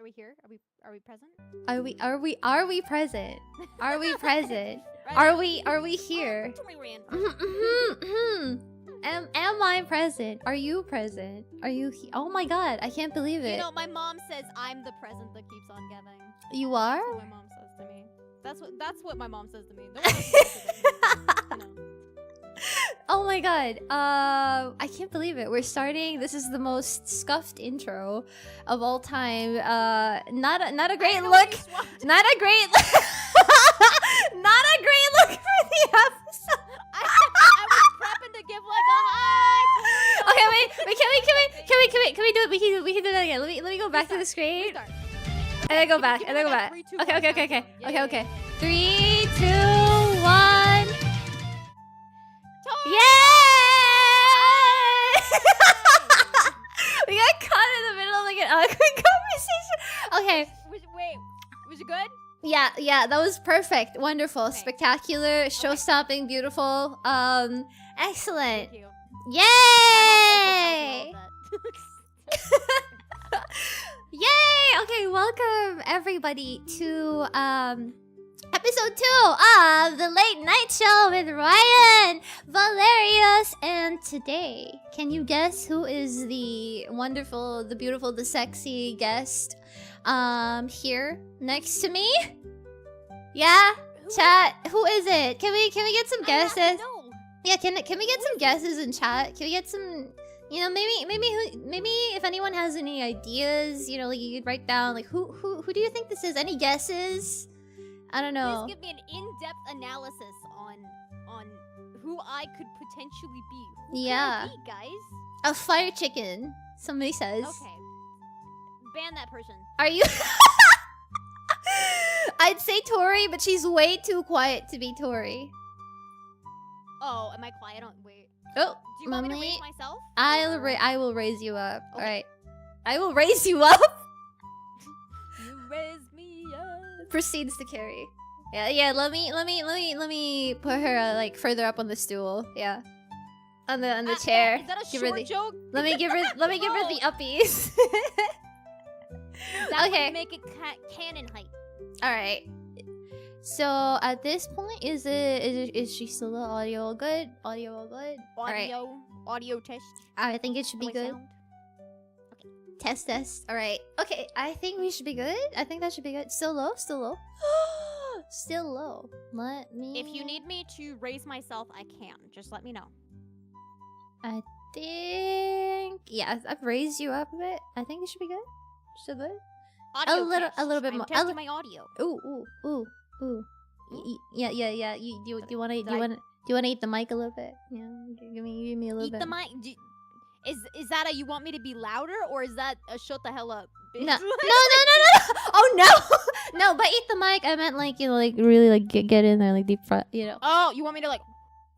Are we here? Are we present? Are we present? Are we present? Right Are we here? Tori, Raian. Am I present? Are you present? Are you oh my god, I can't believe it. You know, my mom says I'm the present that keeps on giving. You are? That's what my mom says to me. That's what my mom says to me. No one else says it to me. No. Oh my god. I can't believe it. We're starting. This is the most scuffed intro of all time. Not a great look. Not a great not a great look for the episode. I was prepping to give like a high. Okay, wait, can we do it? We can do that again. Let me go back to the screen. Restart. And then go back. And then go back. 3, 2, Okay. 1, Okay. 3, 2, 1. Yay! We got caught in the middle of like an awkward conversation. Okay. Wait, was it good? Yeah, that was perfect. Wonderful. Okay. Spectacular. Show-stopping. Beautiful. Excellent. Thank you. Yay! My mom also tells me all that. Yay! Okay, welcome everybody to episode 2 of the Late Night Show with Raian, Valerius, and today, can you guess who is the wonderful, the beautiful, the sexy guest here next to me? Yeah? Chat, who is it? Can we get some guesses? No. Yeah, can we get some guesses in chat? Can we get some, you know, maybe if anyone has any ideas, you know, like you could write down like who do you think this is? Any guesses? I don't know. Please give me an in-depth analysis on who I could potentially be. Who Yeah. could I be, guys? A fire chicken, somebody says. Okay. Ban that person. Are you? I'd say Tori, but she's way too quiet to be Tori. Oh, am I quiet on? Wait. Oh, Do you want me to mommy, raise myself? I will raise you up. Okay. All right, I will raise you up. You raise me up. Proceeds to carry. Yeah. Let me put her like further up on the stool. Yeah, on the chair. Is that a Give her short the- joke? Let me give her the uppies. That Okay. would make it canon height. All right. So at this point, is she still audio all good? Audio all good? All right. Audio test. I think it should be How I good. sound? Test. All right. Okay. I think we should be good. I think that should be good. Still low. Still low. Let me. If you need me to raise myself, I can. Just let me know. I think. Yeah, I've raised you up a bit. I think it should be good. Still good. Audio a little bit I'm more. testing my audio. Ooh. Yeah. You wanna eat the mic a little bit? Yeah. Give me a little Eat bit. the mic. Is that a you want me to be louder, or is that a shut the hell up? Bitch? No. Oh no. No, but eat the mic. I meant like, you know, like really like get in there like deep front, you know. Oh, you want me to like?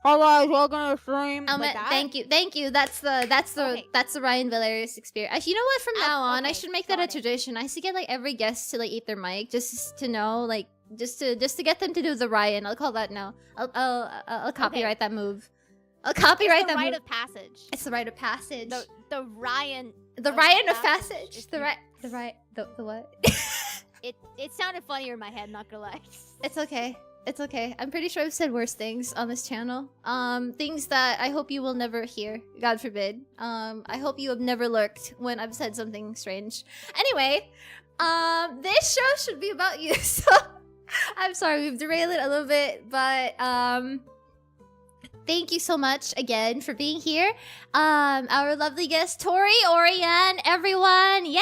Hi guys, welcome to the stream. I Like meant, that? thank you. That's the Okay. that's the Raian Valerius experience. You know what? From now on, I okay, should make that a got it. tradition. I should get like every guest to like eat their mic, just to know, like just to get them to do the Raian. I'll call that now. I'll copyright that move. I'll copyright It's the that rite move. of passage. It's the rite of passage. The Raian. The of Raian of passage. passage. If The you- right. The what? It sounded funnier in my head. Not gonna lie. It's okay. It's okay. I'm pretty sure I've said worse things on this channel. Things that I hope you will never hear. God forbid. I hope you have never lurked when I've said something strange. Anyway, this show should be about you. So, I'm sorry we've derailed it a little bit, but thank you so much again for being here. Our lovely guest Tori, Oriane, everyone. Yay!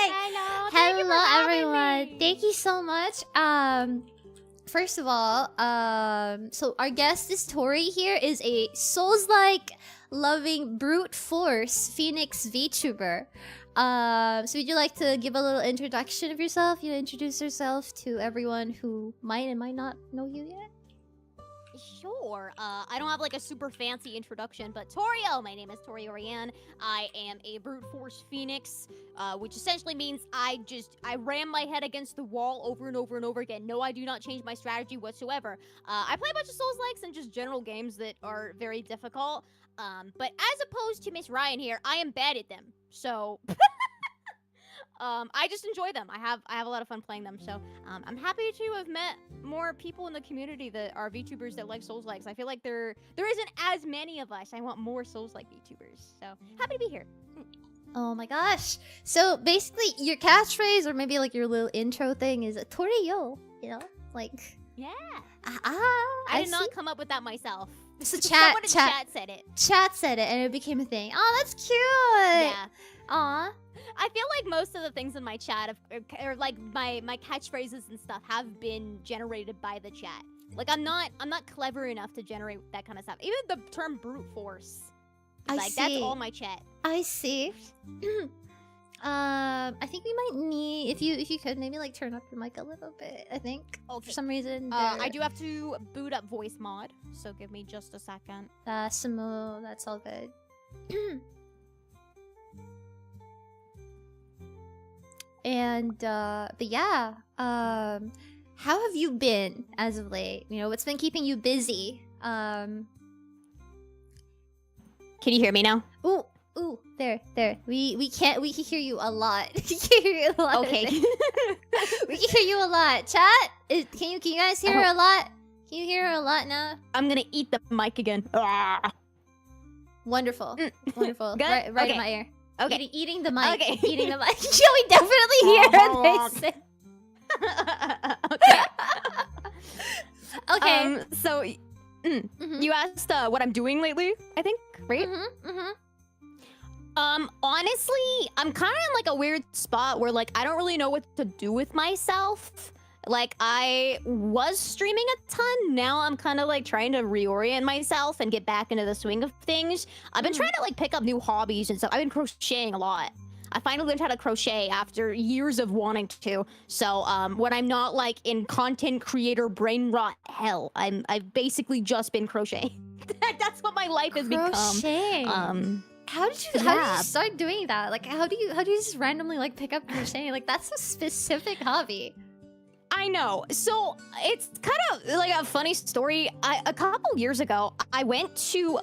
Hello. Thank you for Hello, having everyone. me. Thank you so much. First of all, so our guest is Tori here, is a Soulslike loving brute force Phoenix VTuber. So would you like to give a little introduction of yourself? You know, introduce yourself to everyone who might and might not know you yet? Sure. I don't have like a super fancy introduction, but Torio, my name is Tori Oriane. I am a brute force phoenix, which essentially means I ram my head against the wall over and over and over again. No, I do not change my strategy whatsoever. I play a bunch of Soulslikes and just general games that are very difficult. But as opposed to Miss Raian here, I am bad at them. So I just enjoy them. I have a lot of fun playing them. So I'm happy to have met more people in the community that are VTubers that like Soulslikes. I feel like there isn't as many of us. I want more Soulslike VTubers. So happy to be here. Oh my gosh. So basically your catchphrase or maybe like your little intro thing is Tori yo, you know? Like Yeah. I did not come up with that myself. So Someone in chat said it. Chat said it and it became a thing. Oh, that's cute. Yeah. Aw. I feel like most of the things in my chat or like my catchphrases and stuff have been generated by the chat. Like I'm not clever enough to generate that kind of stuff. Even the term brute force. That's all my chat. I see. I think we might need if you could maybe like turn up your mic a little bit. I think for some reason I do have to boot up voice mod, so give me just a second. Samo, that's all good. And but yeah, how have you been as of late? You know, what's been keeping you busy? Can you hear me now? Ooh, there. We can hear you a lot. We can hear you a lot. Okay. We can hear you a lot. Chat, can you guys hear her a lot? Can you hear her a lot now? I'm gonna eat the mic again. Wonderful. Wonderful. Good? Right in my ear. Okay. Eating the mic. Okay. Eating the mic. Yeah, we definitely hear her. They say. Okay. So, you asked what I'm doing lately, I think, right? Honestly, I'm kind of in like a weird spot where like I don't really know what to do with myself. Like I was streaming a ton. Now I'm kind of like trying to reorient myself and get back into the swing of things. I've been trying to like pick up new hobbies and stuff. I've been crocheting a lot. I finally learned how to crochet after years of wanting to. So when I'm not like in content creator brain rot hell, I've basically just been crocheting. That's what my life has become. How did you start doing that? Like how do you just randomly like pick up crocheting? Like that's a specific hobby. I know. So it's kind of like a funny story. A couple years ago, I went to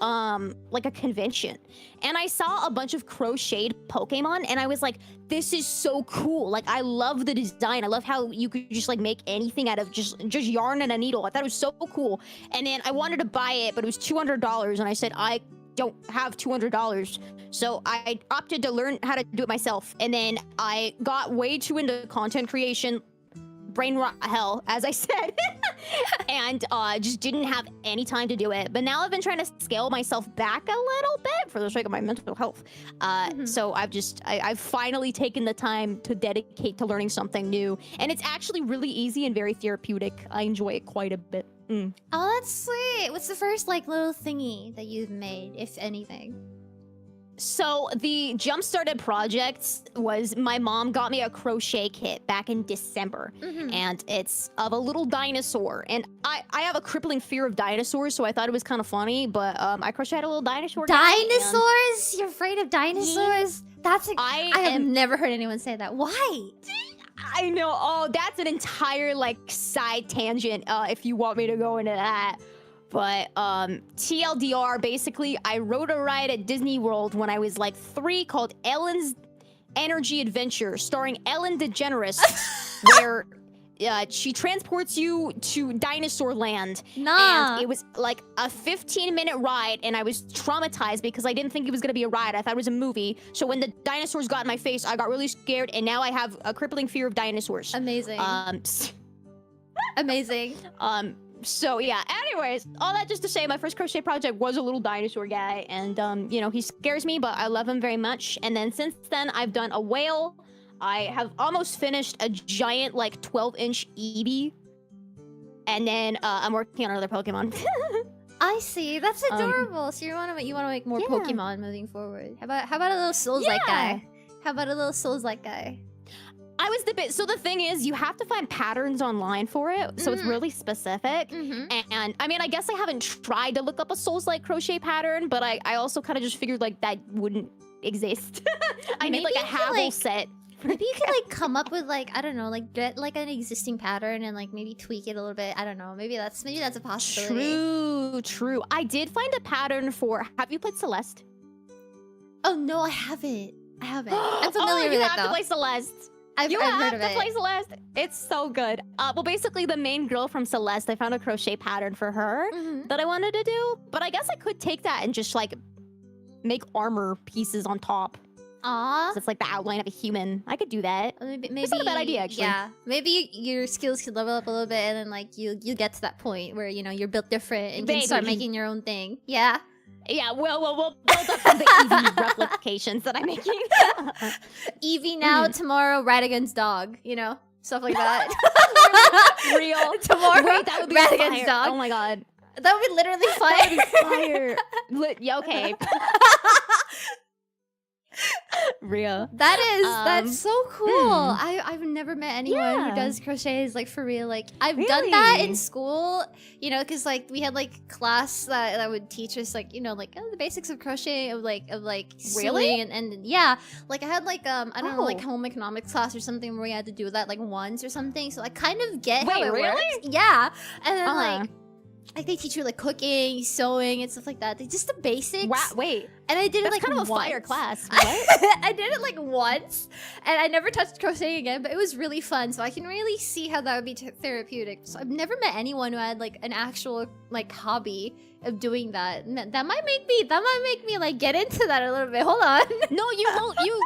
like a convention and I saw a bunch of crocheted Pokemon and I was like, this is so cool. Like I love the design. I love how you could just like make anything out of just yarn and a needle. I thought it was so cool. And then I wanted to buy it, but it was $200 and I said, I don't have $200. So I opted to learn how to do it myself. And then I got way too into content creation, brain rot hell, as I said, and just didn't have any time to do it. But now I've been trying to scale myself back a little bit for the sake of my mental health. So I've finally taken the time to dedicate to learning something new. And it's actually really easy and very therapeutic. I enjoy it quite a bit. Oh, that's sweet. What's the first like little thingy that you've made, if anything? So the jump-started project was my mom got me a crochet kit back in December, and it's of a little dinosaur. And I have a crippling fear of dinosaurs, so I thought it was kind of funny. But I crocheted a little dinosaur. Dinosaurs? You're afraid of dinosaurs? That's I have never heard anyone say that. Why? I know. Oh, that's an entire like side tangent. If you want me to go into that. But TLDR, basically, I rode a ride at Disney World when I was like 3 called Ellen's Energy Adventure, starring Ellen DeGeneres, where she transports you to Dinosaur Land. And it was like a 15-minute ride, and I was traumatized because I didn't think it was gonna be a ride. I thought it was a movie. So when the dinosaurs got in my face, I got really scared, and now I have a crippling fear of dinosaurs. Amazing. Amazing. So yeah, anyways, all that just to say my first crochet project was a little dinosaur guy, and you know, he scares me, but I love him very much. And then since then I've done a whale. I have almost finished a giant like 12-inch Eevee, and then I'm working on another Pokemon. I see. That's adorable. So you want to make more Pokemon moving forward. How about a little Soulslike guy? How about a little Soulslike guy? I was so the thing is, you have to find patterns online for it, so it's really specific. And I mean, I guess I haven't tried to look up a Souls-like crochet pattern, but I also kind of just figured like that wouldn't exist. I need like a Havel set. Maybe you could like come up with like, I don't know, like get like an existing pattern and like maybe tweak it a little bit. I don't know. Maybe that's a possibility. True. I did find a pattern for. Have you played Celeste? Oh no, I haven't. I haven't. I'm familiar with you it have though. to play Celeste. I've You heard have of to it. play Celeste. It's so good. Well, basically, the main girl from Celeste, I found a crochet pattern for her that I wanted to do. But I guess I could take that and just like make armor pieces on top. Aw. So it's like the outline of a human. I could do that. Maybe That's not a bad idea, actually. Yeah, maybe your skills could level up a little bit, and then like you get to that point where you know you're built different and can start Vaguely. making your own thing. Yeah. Yeah, we'll build up from the easy replications that I'm making. Evie now, tomorrow, Rat Against Dog. You know, stuff like that. Real. Tomorrow, Wait, that would be Rat fire. Against Dog. Oh my god. That would be literally That would fire. be fire. Yeah, okay. Real. That's so cool. I've never met anyone who Yeah. does crochets like for real. Like I've done that in school, you know, because like we had like class that would teach us like, you know, like the basics of crochet of like sewing and yeah, like I had like I don't know, like home economics class or something where we had to do that like once or something. So I kind of get how it works. Yeah, and then like they teach you like cooking, sewing, and stuff like that. They just the basics. Wow, wait. And I did it That's like kind of a once. fire class. I did it like once, and I never touched crocheting again. But it was really fun, so I can really see how that would be therapeutic. So I've never met anyone who had like an actual like hobby of doing that. And that might make me like get into that a little bit. Hold on. No, you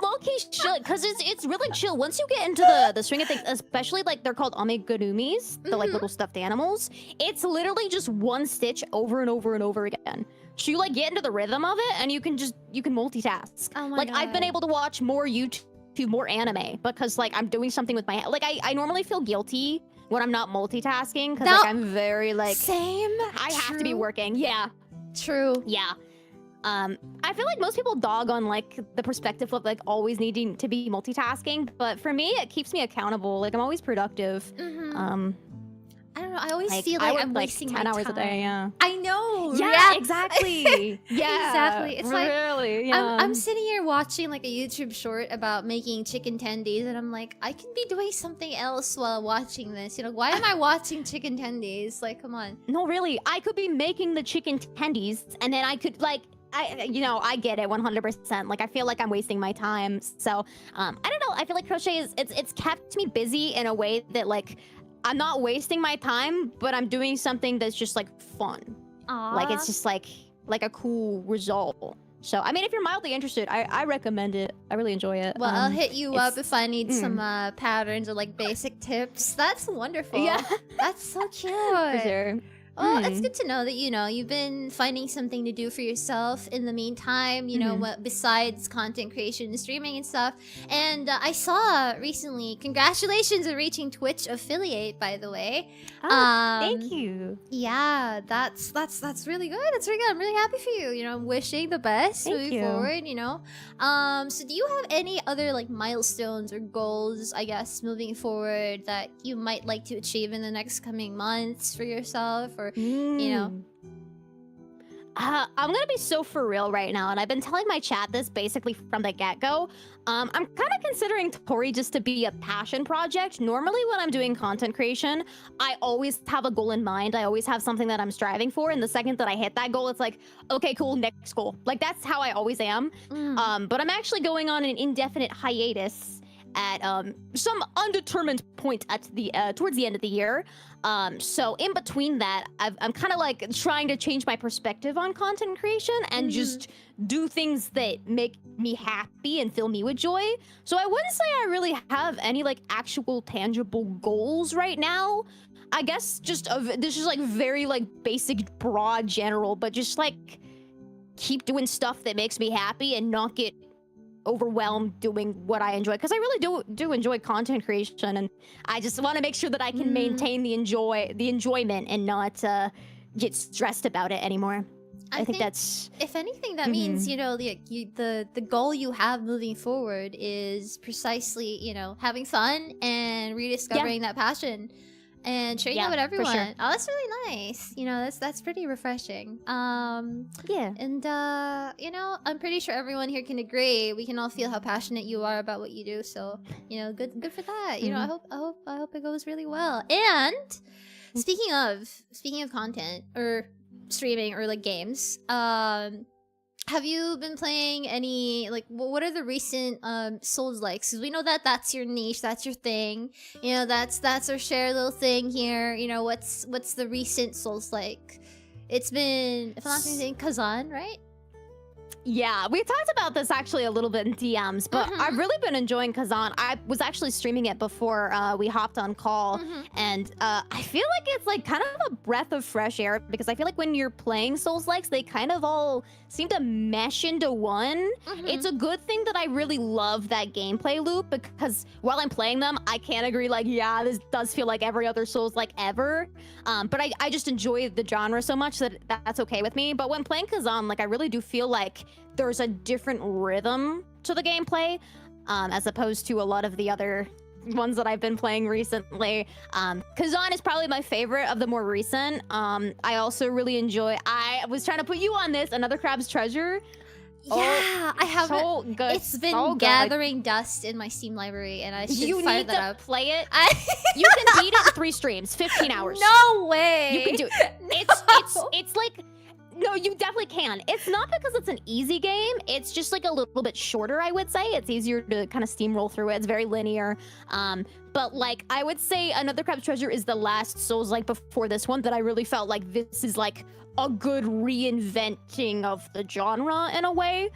low-key should, because it's really chill. Once you get into the swing of things, especially like they're called amigurumis, the like little stuffed animals, it's literally just one stitch over and over and over again. So you like get into the rhythm of it and you can multitask. Oh my like God. I've been able to watch more YouTube, more anime, because like I'm doing something with my hand. Like I normally feel guilty when I'm not multitasking, because like I'm very like same. I have to be working. Yeah. True. Yeah. I feel like most people dog on like the perspective of like always needing to be multitasking, but for me it keeps me accountable. Like I'm always productive. I don't know. I always feel I like work, I'm wasting 10 my hours time. a day. Yeah. I know. Yeah. Exactly. Yeah. Exactly. It's like really. Yeah. I'm sitting here watching like a YouTube short about making chicken tendies, and I'm like, I can be doing something else while watching this. You know, why am I watching chicken tendies? Like, come on. No, really. I could be making the chicken tendies, and then I could like. I get it 100%. Like I feel like I'm wasting my time. So I don't know. I feel like crochet is it's kept me busy in a way that like I'm not wasting my time, but I'm doing something that's just like fun. Like it's just like a cool result. So I mean, if you're mildly interested, I recommend it. I really enjoy it. Well, I'll hit you up if I need some patterns or like basic tips. That's wonderful. Yeah. That's so cute. For sure. Well, it's good to know that, you know, you've been finding something to do for yourself in the meantime, you know, what besides content creation and streaming and stuff. And I saw recently, congratulations on reaching Twitch affiliate, by the way. Thank you. Yeah, that's really good. That's really good. I'm really happy for you. You know, I'm wishing the best moving forward, you know. So do you have any other like milestones or goals, I guess, moving forward that you might like to achieve in the next coming months for yourself, or you know? I'm gonna be so for real right now, and I've been telling my chat this basically from the get-go. I'm kind of considering Tori just to be a passion project. Normally when I'm doing content creation, I always have a goal in mind. I always have something that I'm striving for, and the second that I hit that goal, it's like, okay, cool, next goal. Like that's how I always am. But I'm actually going on an indefinite hiatus at some undetermined point at the towards the end of the year. So in between that, I'm kind of like trying to change my perspective on content creation and just do things that make me happy and fill me with joy. So I wouldn't say I really have any like actual tangible goals right now. I guess just this is like very like basic, broad, general, but just like keep doing stuff that makes me happy and not get overwhelmed doing what I enjoy, because I really do enjoy content creation, and I just want to make sure that I can maintain the enjoyment and not get stressed about it anymore. I think that's, if anything, that means, you know, the goal you have moving forward is precisely, you know, having fun and rediscovering that passion and sharing it with everyone. Sure. Oh, that's really nice. You know, that's pretty refreshing. And you know, I'm pretty sure everyone here can agree. We can all feel how passionate you are about what you do. So, you know, good for that. You know, I hope it goes really well. And speaking of content or streaming or like games, have you been playing any, like, what are the recent Souls likes? Because we know that that's your niche, that's your thing. You know, that's our share little thing here. You know, what's the recent Souls like? It's been, if I'm not mistaken, Kazan, right? Yeah, we talked about this actually a little bit in DMs, but I've really been enjoying Kazan. I was actually streaming it before we hopped on call, and I feel like it's like kind of a breath of fresh air, because I feel like when you're playing Souls-likes, they kind of all seem to mesh into one. It's a good thing that I really love that gameplay loop, because while I'm playing them, I can't agree, like, yeah, this does feel like every other Souls-like ever. But I just enjoy the genre so much that that's okay with me. But when playing Kazan, like, I really do feel like there's a different rhythm to the gameplay, as opposed to a lot of the other ones that I've been playing recently. Kazan is probably my favorite of the more recent. I also really enjoy, I was trying to put you on this, Another Crab's Treasure. Yeah, I have so good. It's been so gathering dust in my Steam library, and I should you fire need that to up. play it. You can beat it in 3 streams, 15 hours. No way. You can do it. It's like, no, you definitely can. It's not because it's an easy game. It's just like a little bit shorter, I would say. It's easier to kind of steamroll through it. It's very linear. But like, I would say Another Crab's Treasure is the last Souls-like before this one that I really felt like this is like a good reinventing of the genre in a way.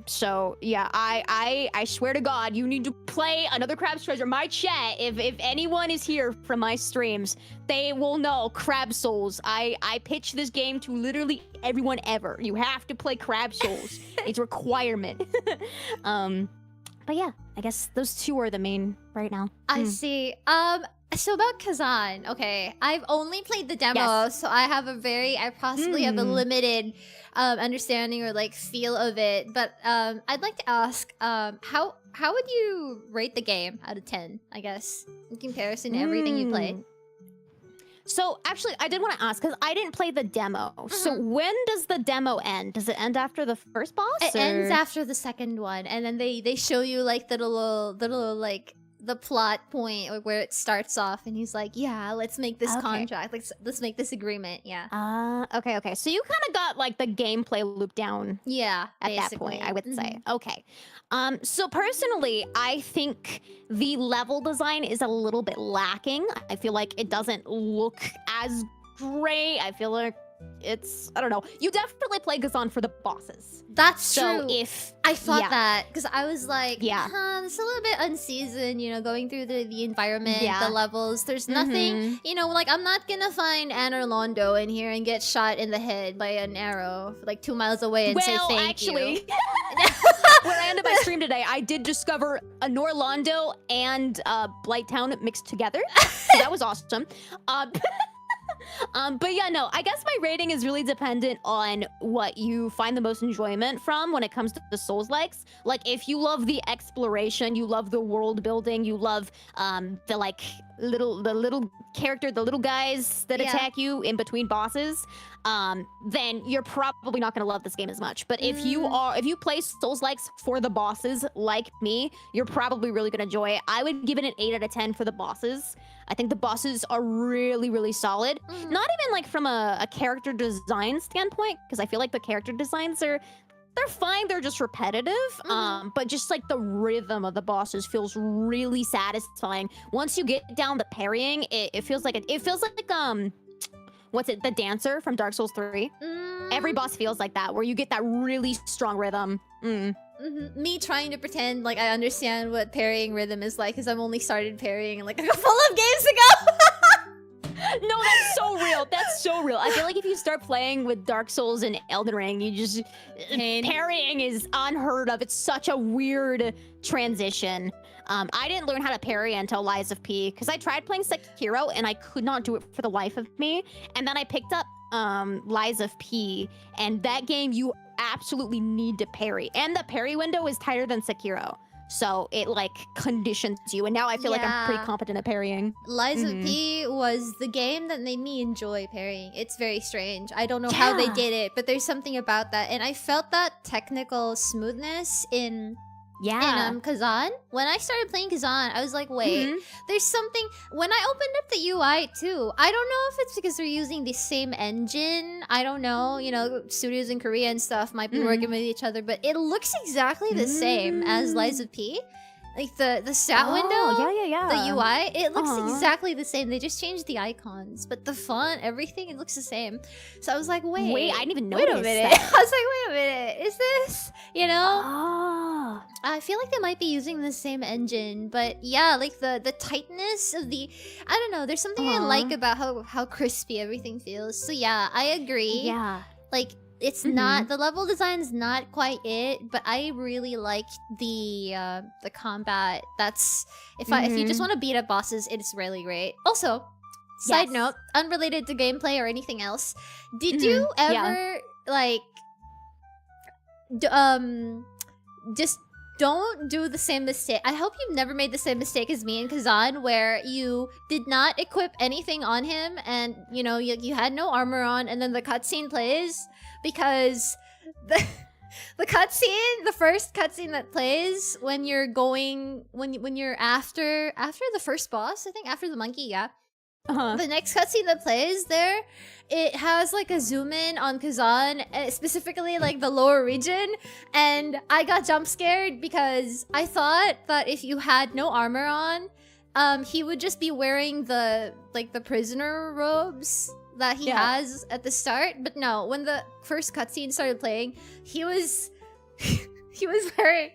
So yeah, I swear to God, you need to play Another Crab's Treasure. My chat, if anyone is here from my streams, they will know Crab Souls. I pitch this game to literally everyone ever. You have to play Crab Souls. It's a requirement. But yeah, I guess those two are the main right now. I see. So about Kazan, okay, I've only played the demo, Yes. so I possibly have a limited understanding or like feel of it. But I'd like to ask, how would you rate the game out of 10? I guess in comparison to everything you played. So actually, I did want to ask, because I didn't play the demo. So when does the demo end? Does it end after the first boss? It ends after the second one, and then they show you like the little like the plot point, or where it starts off, and he's like, yeah, let's make this contract, let's make this agreement. Yeah. Okay. So you kind of got like the gameplay loop down. Yeah, at that point, I would say. Okay. So personally, I think the level design is a little bit lacking. I feel like it doesn't look as great. I feel like it's, I don't know. You definitely play Kazan for the bosses. That's true. So if I thought that, because I was like, yeah, it's a little bit unseasoned, you know, going through the environment, the levels. There's nothing, you know, like I'm not gonna find Anne Orlando in here and get shot in the head by an arrow like 2 miles away and say thank you. When I ended my stream today, I did discover a Norlando and Blighttown mixed together. So that was awesome. But yeah, no, I guess my rating is really dependent on what you find the most enjoyment from when it comes to the Souls-likes. Like, if you love the exploration, you love the world building, you love the like little character, the little guys that attack you in between bosses, then you're probably not gonna love this game as much. But if you play Souls-likes for the bosses like me, you're probably really gonna enjoy it. I would give it an 8 out of 10 for the bosses. I think the bosses are really, really solid. Not even like from a character design standpoint, because I feel like the character designs they're fine, they're just repetitive. But just like the rhythm of the bosses feels really satisfying. Once you get down the parrying, it feels like what's it, the dancer from Dark Souls 3? Every boss feels like that, where you get that really strong rhythm. Me trying to pretend like I understand what parrying rhythm is like, because I've only started parrying like a couple of games ago. No, that's so real. That's so real. I feel like if you start playing with Dark Souls and Elden Ring, you just parrying is unheard of. It's such a weird transition. I didn't learn how to parry until Lies of P, because I tried playing Sekiro and I could not do it for the life of me. And then I picked up Lies of P, and that game you absolutely need to parry, and the parry window is tighter than Sekiro. So it like conditions you, and now I feel like I'm pretty competent at parrying. Lies of P was the game that made me enjoy parrying. It's very strange. I don't know how they did it, but there's something about that. And I felt that technical smoothness in Yeah. in Kazan. When I started playing Kazan, I was like, wait, Mhm. there's something. When I opened up the UI too, I don't know if it's because they're using the same engine. I don't know. You know, studios in Korea and stuff might be working with each other, but it looks exactly the same as Lies of P. Like the stat window, Yeah. the UI, it looks exactly the same. They just changed the icons, but the font, everything, it looks the same. So I was like, wait, I didn't even wait notice a minute. that. I was like, wait a minute, is this, you know? Oh. I feel like they might be using the same engine, but yeah, like the tightness of the, I don't know, there's something I like about how crispy everything feels. So yeah, I agree. Yeah. Like, it's not, the level design's not quite it, but I really like the combat. That's, if you just want to beat up bosses, it's really great. Also, side note, unrelated to gameplay or anything else, did you ever like just don't do the same mistake. I hope you've never made the same mistake as me and Kazan, where you did not equip anything on him, and you know you had no armor on, and then the cutscene plays, because the cutscene, the first cutscene that plays when you're going when you're after the first boss, I think after the monkey, yeah. The next cutscene that plays there, it has like a zoom in on Kazan, specifically like the lower region, and I got jump scared because I thought that if you had no armor on, he would just be wearing the prisoner robes that he has at the start. But no, when the first cutscene started playing, he was wearing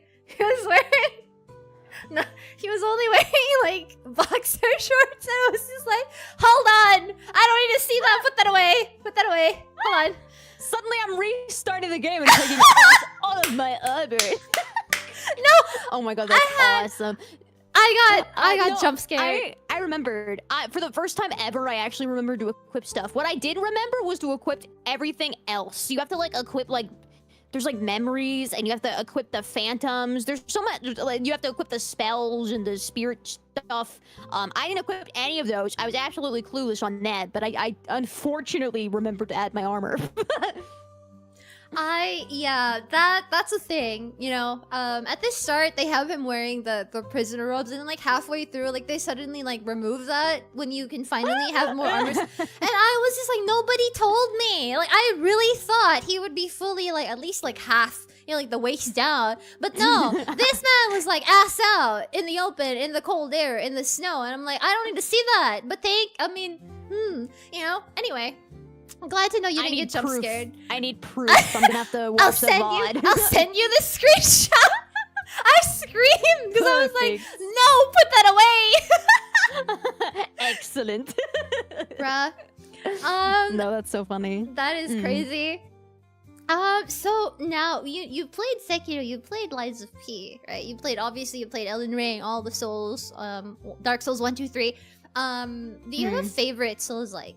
no, he was only wearing like boxer shorts, and I was just like, hold on, I don't need to see that. Put that away. Hold on. Suddenly I'm restarting the game and taking off all of my armor. No. Oh my god, that's awesome. I got jump scared. I remembered. For the first time ever, I actually remembered to equip stuff. What I did remember was to equip everything else. You have to like equip like, there's like memories, and you have to equip the phantoms. There's so much, like, you have to equip the spells and the spirit stuff. I didn't equip any of those. I was absolutely clueless on that, but I unfortunately remembered to add my armor. That's a thing, you know. At the start they have him wearing the prisoner robes, and then like halfway through, like they suddenly like remove that when you can finally have more armors. And I was just like, nobody told me. Like, I really thought he would be fully like at least like half, you know, like the waist down. But no, this man was like ass out in the open, in the cold air, in the snow, and I'm like, I don't need to see that. But you know, anyway. I'm glad to know you didn't get jump scared. I need proof. I'm gonna have to watch the VOD. I'll send you the screenshot. I screamed because I was like, no, put that away. Excellent. Bruh. No, that's so funny. That is crazy. So now you played Sekiro, you played Lies of P, right? You played Elden Ring, all the Souls, Dark Souls 1, 2, 3. Do you have a favorite Souls-like?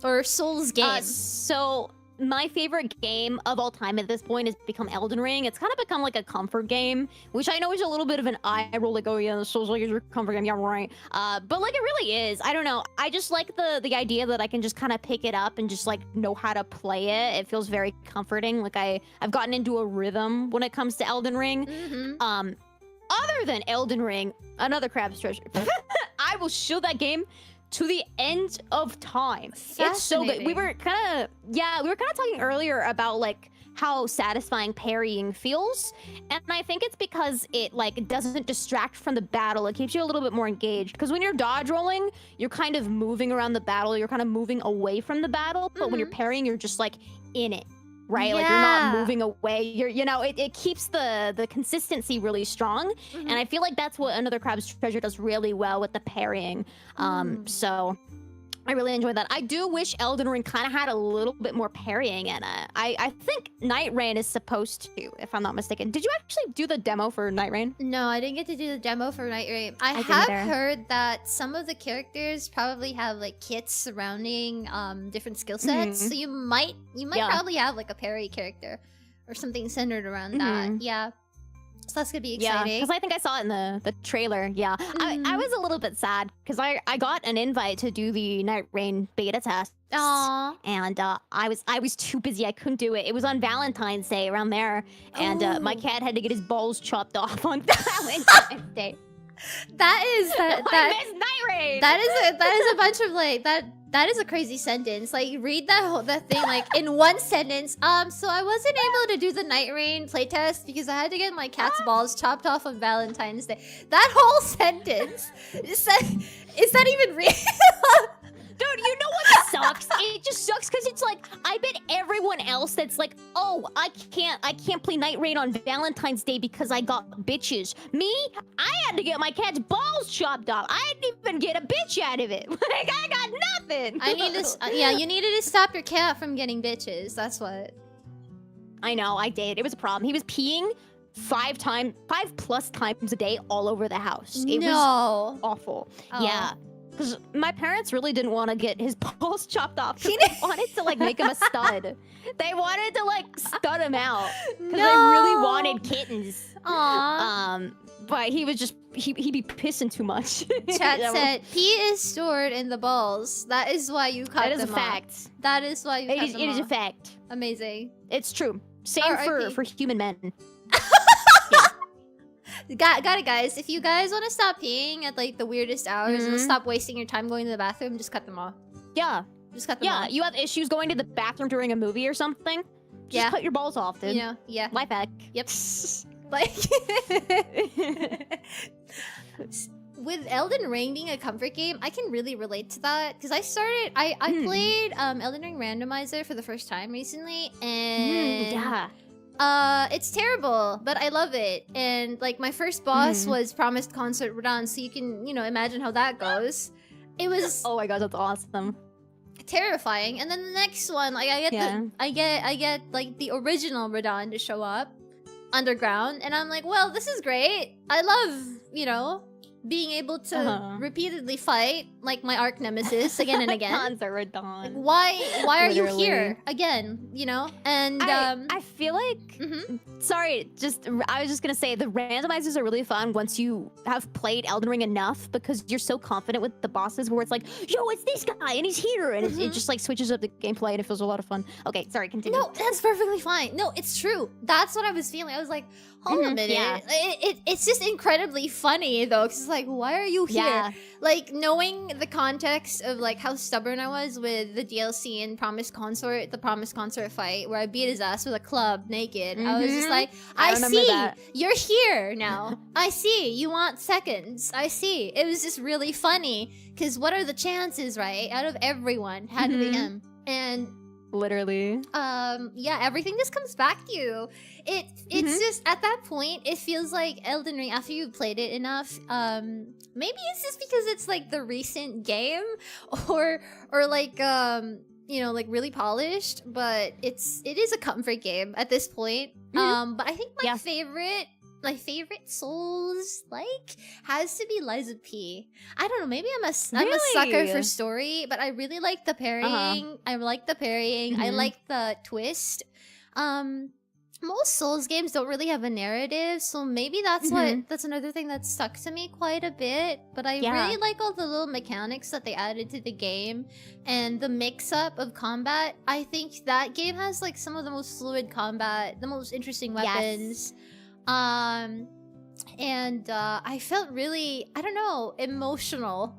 Or Souls game? So my favorite game of all time at this point has become Elden Ring. It's kind of become like a comfort game, which I know is a little bit of an eye roll, like, oh yeah, the Souls-like is your comfort game, yeah, right. But like, it really is. I don't know. I just like the idea that I can just kind of pick it up and just like know how to play it. It feels very comforting. Like I've gotten into a rhythm when it comes to Elden Ring. Other than Elden Ring, another Crab's Treasure. I will show that game to the end of time. It's so good. We were kind of talking earlier about like how satisfying parrying feels, and I think it's because it like doesn't distract from the battle. It keeps you a little bit more engaged, because when you're dodge rolling, you're kind of moving around the battle, you're kind of moving away from the battle, but when you're parrying, you're just like in it, right? Like, you're not moving away. It keeps the consistency really strong. And I feel like that's what another Crab's Treasure does really well with the parrying. So I really enjoyed that. I do wish Elden Ring kind of had a little bit more parrying in it. I think Night Rain is supposed to, if I'm not mistaken. Did you actually do the demo for Night Rain? No, I didn't get to do the demo for Night Rain. I have heard that some of the characters probably have like kits surrounding different skill sets. So you might probably have like a parry character or something centered around that. Yeah. So that's gonna be Yeah, exciting. because I think I saw it in the trailer. Yeah, I was a little bit sad because I got an invite to do the Night Rain beta test. Aww. And I was too busy. I couldn't do it. It was on Valentine's Day around there, and my cat had to get his balls chopped off on Valentine's Day. That is I miss Night Rain. that is a bunch of like that is a crazy sentence. Like read that thing like in one sentence. So I wasn't able to do the Night Rain playtest because I had to get my cat's balls chopped off on Valentine's Day. That whole sentence is that even real? Dude, you know what sucks? It just sucks because it's like I bet everyone else that's like, oh, I can't play Night Rain on Valentine's Day because I got bitches. Me, I had to get my cat's balls chopped off. I didn't even get a bitch out of it. Like I got nothing. I need to. Yeah, you needed to stop your cat from getting bitches. That's what. I know, I did. It was a problem. He was peeing 5+ times a day all over the house. It was awful. Oh. Yeah. Because my parents really didn't want to get his balls chopped off because they wanted to like make him a stud. They wanted to like stud him out because they really wanted kittens. Aww. But he was just he'd be pissing too much. Chat said pee is stored in the balls. That is why you cut them That is a off. fact. That is why you cut them It is a off. fact. Amazing. It's true. Same R.I.P. for human men. Got it, guys. If you guys want to stop peeing at like the weirdest hours and stop wasting your time going to the bathroom, just cut them off. Yeah. Just cut them off. Yeah, you have issues going to the bathroom during a movie or something? Just cut your balls off, dude. You know, yeah. Life hack. Yep. Like with Elden Ring being a comfort game, I can really relate to that because I played Elden Ring Randomizer for the first time recently, and it's terrible, but I love it. And like my first boss was Promised Concert Run, so you can imagine how that goes. It was oh my god, that's awesome. Terrifying. And then the next one, like I get like the original Radon to show up underground, and I'm like, well, this is great. I love being able to repeatedly fight like my arch nemesis again and again. Radon. Like, why are you here again? And I feel like sorry, I was just gonna say the randomizers are really fun once you have played Elden Ring enough because you're so confident with the bosses where it's like, yo, it's this guy and he's here, and it just like switches up the gameplay and it feels a lot of fun. Okay, sorry, continue. No, that's perfectly fine. No, it's true. That's what I was feeling. I was like, hold on a minute. Yeah. It's just incredibly funny though, because it's like, why are you here? Yeah. Like knowing the context of like how stubborn I was with the DLC and the Promised Consort fight where I beat his ass with a club naked. I was just like, I see that. You're here now. I see you want seconds. I see. It was just really funny because what are the chances, right? Out of everyone, had to be him. And literally. Yeah, everything just comes back to you. It's just at that point it feels like Elden Ring after you've played it enough. Maybe it's just because it's like the recent game or like like really polished, but it is a comfort game at this point. But I think my favorite Souls-like has to be Lies of P. I don't know, maybe I'm a sucker for story, but I really like the parrying. I like the parrying. I like the twist. Most Souls games don't really have a narrative, so maybe that's another thing that stuck to me quite a bit. But I really like all the little mechanics that they added to the game and the mix-up of combat. I think that game has like some of the most fluid combat, the most interesting weapons. And I felt really, I don't know, emotional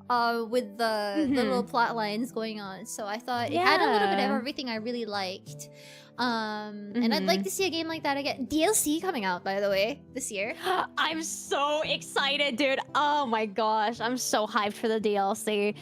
with the little plot lines going on. So I thought it had a little bit of everything I really liked. And I'd like to see a game like that again. DLC coming out, by the way, this year. I'm so excited, dude. Oh my gosh, I'm so hyped for the DLC.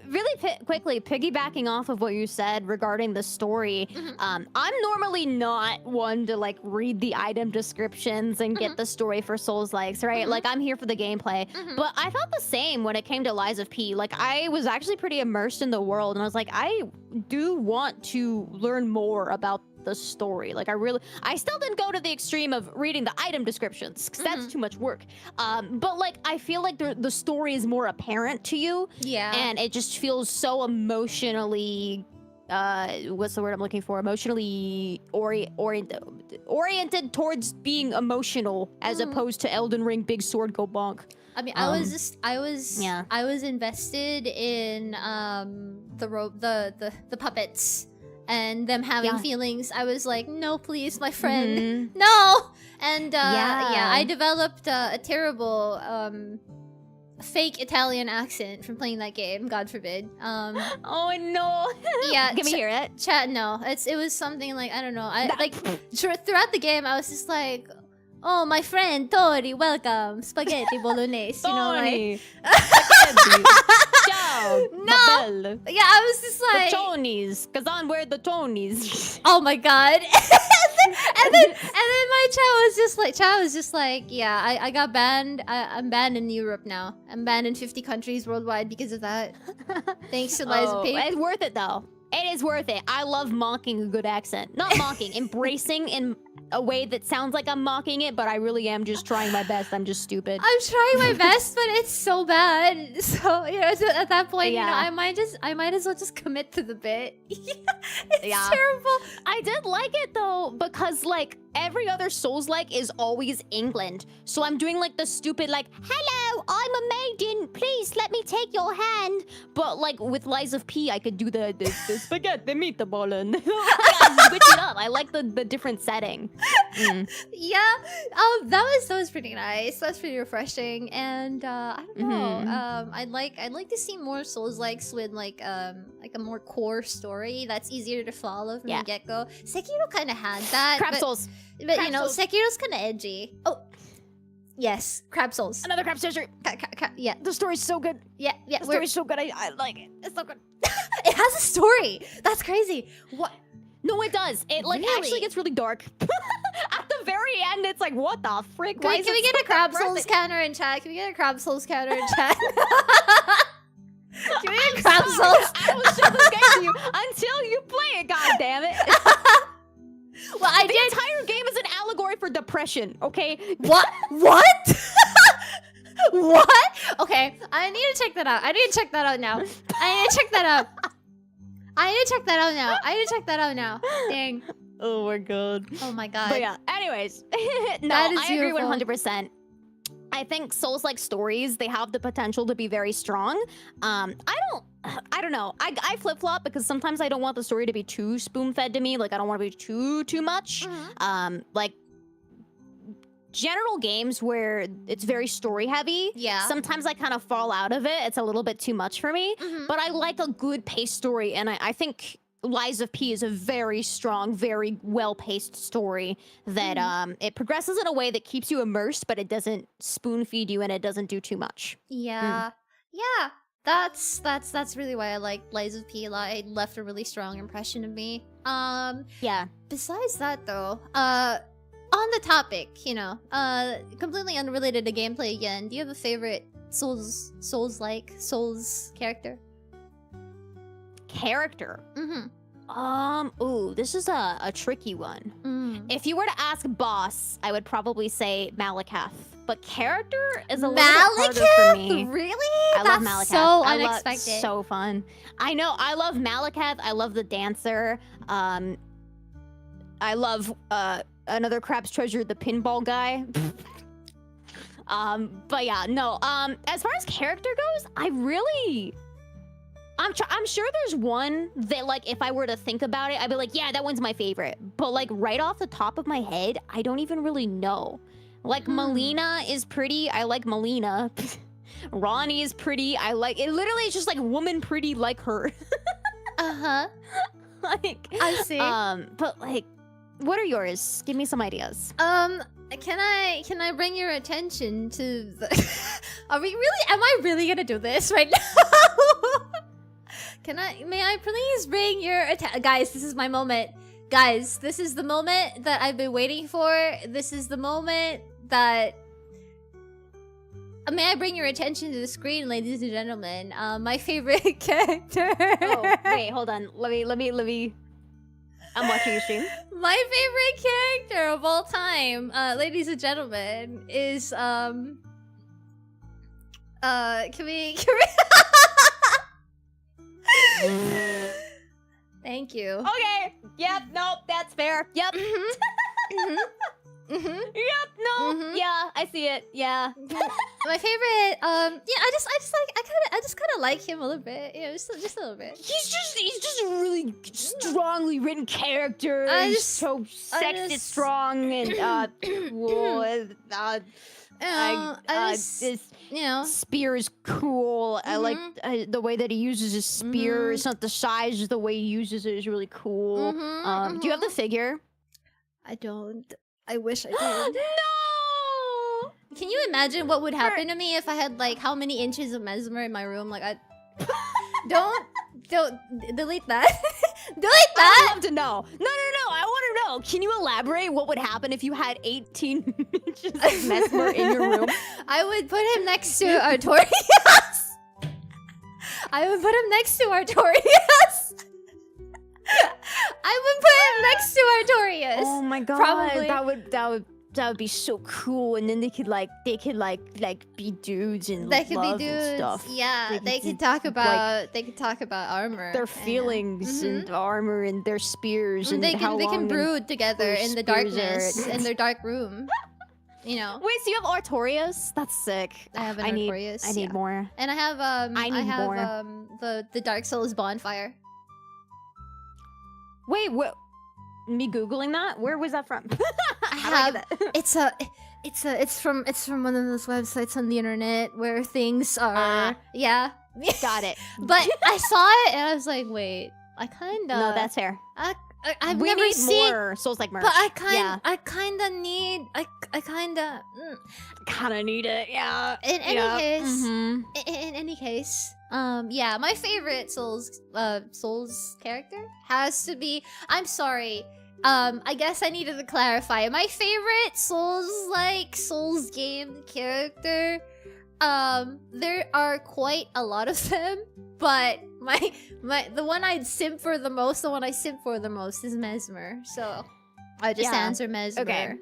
Really quickly, piggybacking off of what you said regarding the story, I'm normally not one to like read the item descriptions and get the story for Souls-likes, right? Like I'm here for the gameplay. But I felt the same when it came to Lies of P. Like I was actually pretty immersed in the world, and I was like, I do want to learn more about the story. Like I still didn't go to the extreme of reading the item descriptions because that's too much work. But like I feel like the story is more apparent to you. Yeah. And it just feels so emotionally what's the word I'm looking for? Emotionally oriented towards being emotional, as opposed to Elden Ring big sword go bonk. I mean, I was invested in the puppets and them having feelings. I was like, no, please, my friend, no. And I developed a terrible fake Italian accent from playing that game. God forbid. Oh no. Yeah, can we hear it? Chat. No, it was something like, I don't know. Throughout the game, I was just like, oh, my friend Tori, welcome, spaghetti bolognese. You know, like. Ciao. No. Yeah, I was just like the Tonys, cause I'm where the Tonys. Oh my god. and then my chat was just like, yeah, I got banned. I'm banned in Europe now. I'm banned in 50 countries worldwide because of that. Thanks to Liza P. It's worth it though. It is worth it. I love mocking a good accent. Not mocking, embracing in a way that sounds like I'm mocking it, but I really am just trying my best. I'm just stupid. I'm trying my best, but it's so bad. So, you know, at that point, you know, I might as well just commit to the bit. It's terrible. I did like it though, because like every other Souls-like is always England. So I'm doing like the stupid like, hello, I'm a maiden, please let me take your hand. But like with Lies of P, I could do the spaghetti meatball and switch it up. I like the different setting. Yeah, that was pretty nice. That's pretty refreshing, and I don't know. I'd like to see more Souls-likes with like a more core story that's easier to follow from the get go. Sekiro kind of had that. Crab Souls. But you know, Sekiro's kind of edgy. Oh, yes, Crab Souls. Another Crab Treasure. Yeah, the story's so good. Yeah. The story's so good. I like it. It's so good. It has a story. That's crazy. What? No, it does. It like actually gets really dark. At the very end, it's like, what the frick? Can we get a Crab Souls counter in chat? Can we get a Crab Souls counter in chat? Can we get a Crab Souls? I will show this game to you until you play it. God damn it! Well, the entire game is an allegory for depression. Okay. What? What? What? Okay, I need to check that out. I need to check that out now. I need to check that out. I need to check that out now. Dang. Oh my god. Oh my god. But yeah, anyways. No, I agree 100%. I think Souls-like stories, they have the potential to be very strong. I don't know. I flip-flop because sometimes I don't want the story to be too spoon-fed to me. Like, I don't want to be too much. Like, general games where it's very story-heavy, sometimes I kind of fall out of it. It's a little bit too much for me. But I like a good paced story, and I think Lies of P is a very strong, very well-paced story that it progresses in a way that keeps you immersed, but it doesn't spoon-feed you and it doesn't do too much. Yeah. Yeah. That's really why I like Lies of P a lot. It left a really strong impression of me. Yeah. Besides that though, on the topic, you know, completely unrelated to gameplay again, do you have a favorite Souls-like character? Ooh, this is a tricky one. If you were to ask boss, I would probably say Malakath. But character is a little bit harder for me. Really? I love Malakath. So unexpected. So fun. I know. I love Malakath. I love the dancer. I love another Crab's Treasure, the pinball guy. But yeah, no. As far as character goes, I'm sure there's one that, like, if I were to think about it, I'd be like, yeah, that one's my favorite. But, like, right off the top of my head, I don't even really know. Like, Melina is pretty. I like Melina. Ronnie is pretty. I like... It literally is just, like, woman pretty like her. Like... I see. But, like, what are yours? Give me some ideas. Can I bring your attention to the... Am I really gonna do this right now? May I please bring your attention? Guys, this is my moment. Guys, this is the moment that I've been waiting for. This is the moment that... May I bring your attention to the screen, ladies and gentlemen? My favorite character. Oh, wait, hold on. Let me... I'm watching your stream. My favorite character of all time, ladies and gentlemen, is, can we... Thank you. Okay. Yep. Nope. That's fair. Yep. Yep. No. Yeah. I see it. Yeah. My favorite. Yeah. I just kind of like him a little bit. Yeah, just a little bit. He's just a really strongly written character. He's so sexist, strong, and you know, spear is cool. I like the way that he uses his spear. It's not the size, just the way he uses it is really cool. Do you have the figure? I don't. I wish I did. No! Can you imagine what would happen to me if I had like how many inches of mesmer in my room? Like I don't delete that. Delete that. I'd love to know. No. I want to know. Can you elaborate what would happen if you had 18 inches of mesmer in your room? I would put him next to Artorias. I would put him next to Artorias. I would put him next to Artorias. Oh my god, Probably. that would be so cool. And then they could be dudes and They could be love dudes. and stuff. Yeah, they could talk about armor. Their feelings and armor and their spears and they how can long brood together their in the spears darkness in their dark room. You know. Wait, so you have Artorias? That's sick. I have an I need Artorias. more. And I have the Dark Souls bonfire. Wait, what? Me googling that? Where was that from? I have. It's from one of those websites on the internet where things are. Yeah. Got it. But I saw it and I was like, wait, I kinda. No, that's fair. I've We never need seen. more Soulslike merch. But I kinda need. I kinda. Kinda need it. Yeah. In any case. Mhm. In any case, yeah, my favorite Souls character has to be. I'm sorry. I guess I needed to clarify. My favorite Souls game character. There are quite a lot of them, but the one I simp for the most is Mesmer. So I just answer Mesmer. Okay.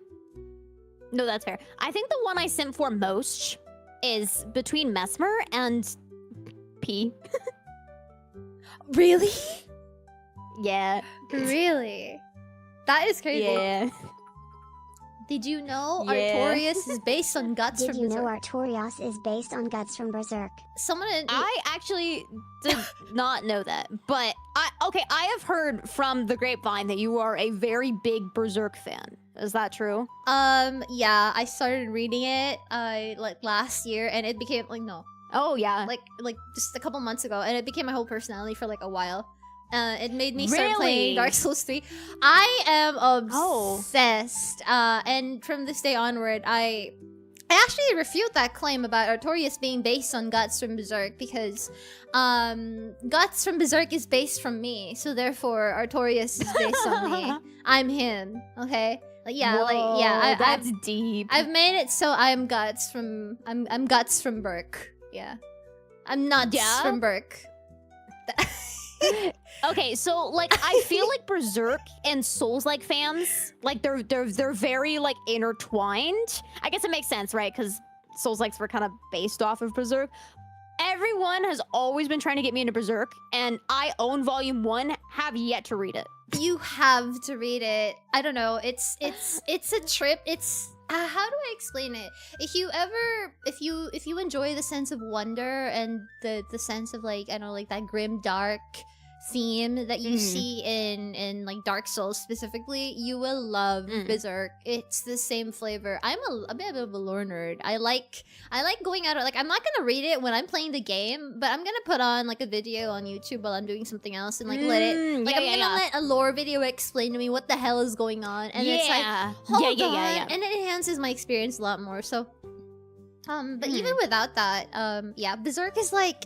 No, that's fair. I think the one I simp for most is between Mesmer and P. Really? Yeah. Really? That is crazy. Yeah. Did you know Yeah. Artorias is based on Guts Did from you know Berserk? Artorias is based on Guts from Berserk? Someone I actually did not know that, but I have heard from the grapevine that you are a very big Berserk fan. Is that true? Yeah, I started reading it like last year and it became Oh yeah. like just a couple months ago and it became my whole personality for like a while. It made me start Really? playing Dark Souls 3. I am Oh. obsessed. And from this day onward, I actually refute that claim about Artorias being based on Guts from Berserk because Guts from Berserk is based from me, so therefore Artorias is based on me. I'm him, okay? Whoa, that's deep. I've made it so I'm Guts from Berk. Yeah. I'm nuts from Berk. Okay, so like I feel like Berserk and Souls-like fans, like they're very like intertwined. I guess it makes sense, right? Because Souls-likes were kind of based off of Berserk. Everyone has always been trying to get me into Berserk, and I own Volume 1, have yet to read it. You have to read it. I don't know. It's a trip. It's how do I explain it? If you enjoy the sense of wonder and the sense of like I don't know like that grim dark theme that you see in like Dark Souls specifically, you will love Berserk. It's the same flavor. I'm a bit of a lore nerd. I like going out like I'm not gonna read it when I'm playing the game, but I'm gonna put on like a video on YouTube while I'm doing something else and like let it like I'm gonna let a lore video explain to me what the hell is going on, and it's like hold on, and it enhances my experience a lot more. So but even without that, yeah, Berserk is like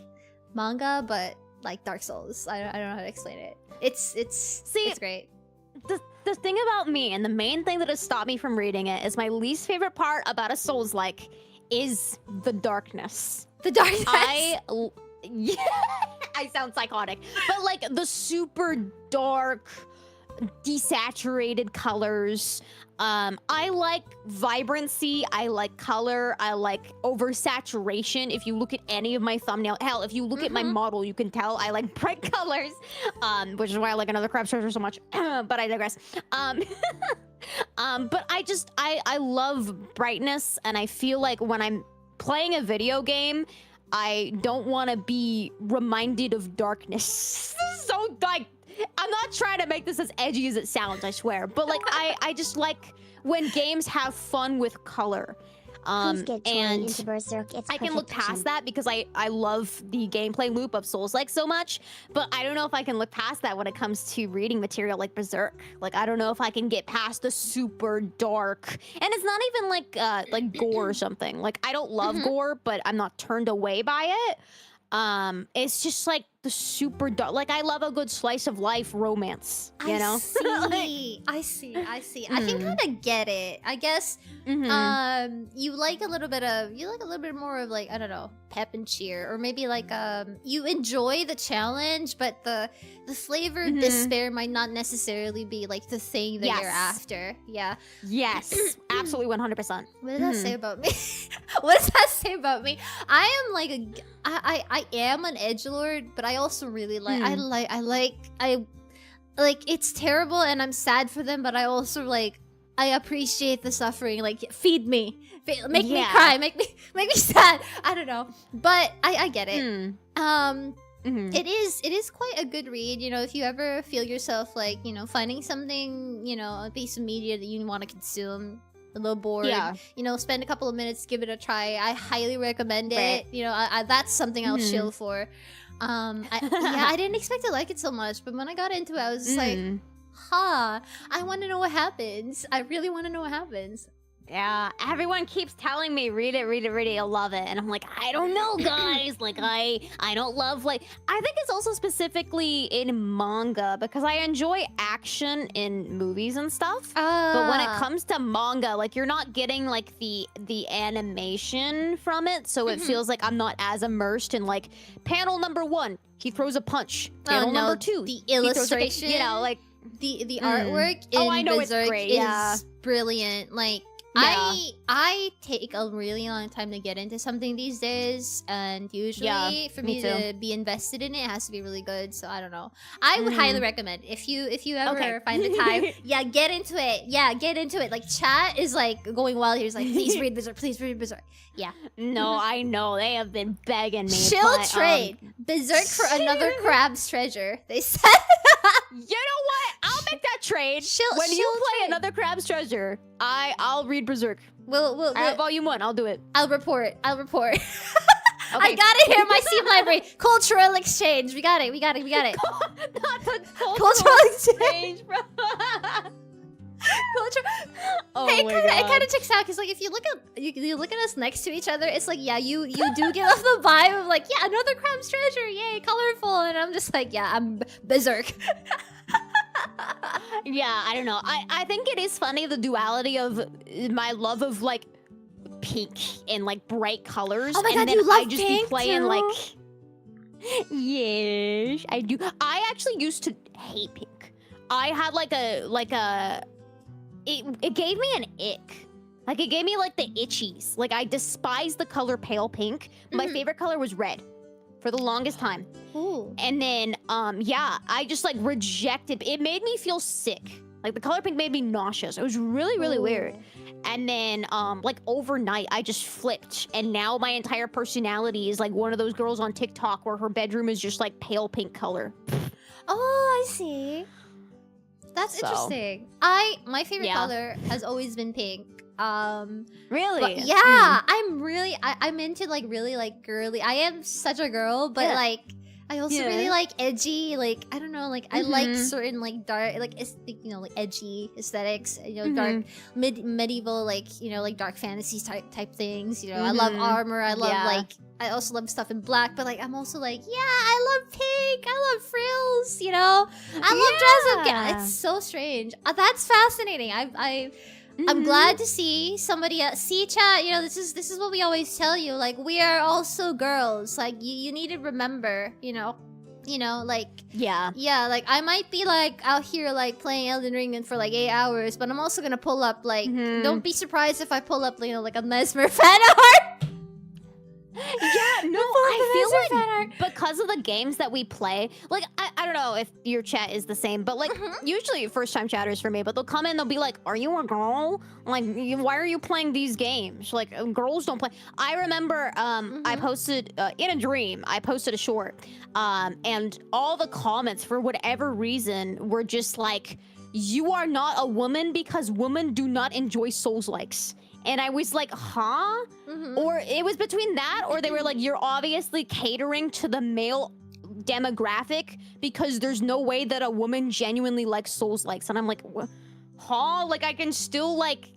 manga but like Dark Souls. I don't know how to explain it. It's great. The thing about me, and the main thing that has stopped me from reading it, is my least favorite part about a Souls-like is the darkness. The darkness. I sound psychotic, but like the super dark, desaturated colors. I like vibrancy, I like color, I like oversaturation. If you look at any of my thumbnail, hell, if you look at my model, you can tell I like bright colors, which is why I like Another Crab's Treasure so much, but I digress. But I love brightness, and I feel like when I'm playing a video game, I don't want to be reminded of darkness. So, like, I'm not trying to make this as edgy as it sounds, I swear. But, like, I just like when games have fun with color. Please get Tori And into Berserk. It's I can look perfection. past that because I love the gameplay loop of Soulslike so much, but I don't know if I can look past that when it comes to reading material like Berserk. Like, I don't know if I can get past the super dark, and it's not even like gore or something. Like, I don't love gore, but I'm not turned away by it. It's just like the super dark. Like, I love a good slice of life romance, you know? I see. I can kind of get it. I guess you like a little bit more of, like, I don't know, pep and cheer, or maybe like you enjoy the challenge, but the flavor of despair might not necessarily be like the thing that you're after. Yeah. Yes, absolutely 100%. What does that say about me? What does that say about me? I am like I am an edgelord, but I also really like I like it's terrible and I'm sad for them, but I also like I appreciate the suffering. Like, feed me, make me cry, make me sad. I don't know, but I get it. It is quite a good read, you know, if you ever feel yourself like, you know, finding something, you know, a piece of media that you want to consume, a little bored, you know, spend a couple of minutes, give it a try. I highly recommend it. You know, that's something I'll chill for. I didn't expect to like it so much, but when I got into it, I was just like, I want to know what happens. I really want to know what happens. Yeah, everyone keeps telling me, read it, you'll love it. And I'm like, I don't know, guys. Like, I don't love, like, I think it's also specifically in manga, because I enjoy action in movies and stuff. But when it comes to manga, like, you're not getting, like, the animation from it. So it feels like I'm not as immersed in, like, panel number 1, he throws a punch. Panel number 2, the illustration, you know, like, the artwork in Berserk is brilliant. Like, I take a really long time to get into something these days, and usually for me to be invested in it, it has to be really good. So I don't know. I would highly recommend, if you ever find the time, get into it. Yeah, get into it. Like, chat is like going wild here. It's like, please read Berserk, please read Berserk. Yeah. No, I know, they have been begging me. Chill trade Berserk for Another Crab's Treasure, they said. You know what? I'll make that trade. When you play Another Crab's Treasure, I'll read Berserk. We'll Volume 1, I'll do it. I'll report. I got it here in my Steam library. Cultural exchange. We got it. Not the cultural exchange, bro. Oh, hey, it kind of checks out, because like if you look at us next to each other, it's like, yeah, you do get off the vibe of like, yeah, Another Crab's Treasure, yay, colorful, and I'm just like, yeah, I'm Berserk. Yeah, I don't know. I think it is funny, the duality of my love of like pink and like bright colors. Oh my god, and then you love I just pink be playing too? like. Yes, I do. I actually used to hate pink. I had it gave me an ick. Like, it gave me like the itchies. Like, I despised the color pale pink. My favorite color was red for the longest time. Ooh. And then, I just like rejected. It made me feel sick. Like, the color pink made me nauseous. It was really, really weird. And then, like, overnight, I just flipped. And now my entire personality is like one of those girls on TikTok where her bedroom is just like pale pink color. Oh, I see. That's interesting. My favorite color has always been pink. Really? But yeah, I'm into like really like girly. I am such a girl, but like I also really like edgy, like, I don't know, like I like certain like dark, like, you know, like edgy aesthetics, you know, dark medieval, like, you know, like dark fantasy type things, you know. I love armor, I love like, I also love stuff in black, but like I'm also like, yeah, I love pink, I love frills, you know, I love dress up. It's so strange. That's fascinating. I'm glad to see somebody else. See, chat, you know, this is what we always tell you. Like, we are also girls. Like, you need to remember, you know, You know, like Yeah. yeah, like I might be like out here like playing Elden Ring for like 8 hours, but I'm also gonna pull up like don't be surprised if I pull up, you know, like a Mesmer fan art. Yeah, no, I feel like because of the games that we play, like, I don't know if your chat is the same, but like, usually first-time chatters for me, but they'll come in, they'll be like, are you a girl? Like, why are you playing these games? Like, girls don't play. I remember, I posted, in a dream, I posted a short, and all the comments, for whatever reason, were just like, you are not a woman because women do not enjoy Soulslikes. And I was like, huh? Or it was between that, or they were like, you're obviously catering to the male demographic because there's no way that a woman genuinely likes Soulslikes. And I'm like, huh? Like, I can still like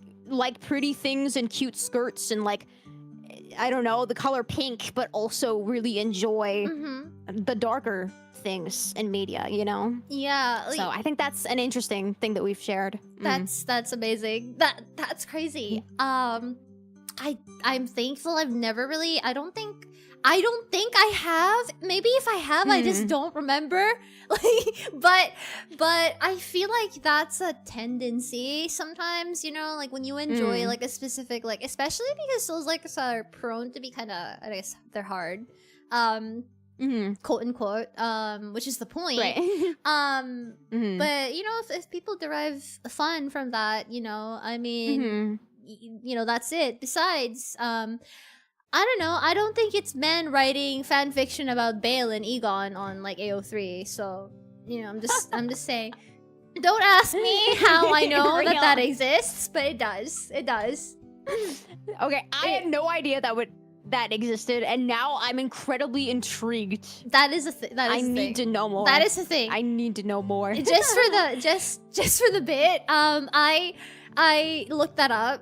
pretty things and cute skirts and like, I don't know, the color pink, but also really enjoy the darker things in media, you know? Yeah. So I think that's an interesting thing that we've shared. That's amazing. That's crazy. I'm thankful I've never really I don't think I have. Maybe if I have, I just don't remember. Like but I feel like that's a tendency sometimes, you know, like when you enjoy like a specific like especially because those like are prone to be kind of I guess they're hard. Quote unquote, which is the point. Right. But you know, if people derive fun from that, you know, I mean, you know, that's it. Besides, I don't know. I don't think it's men writing fan fiction about Bale and Egon on like AO3. So, you know, I'm just saying. Don't ask me how I know that exists, but it does. It does. Okay, I had no idea that existed, and now I'm incredibly intrigued. That is a thing. I need to know more. That is a thing. I need to know more. Just for the bit, I looked that up.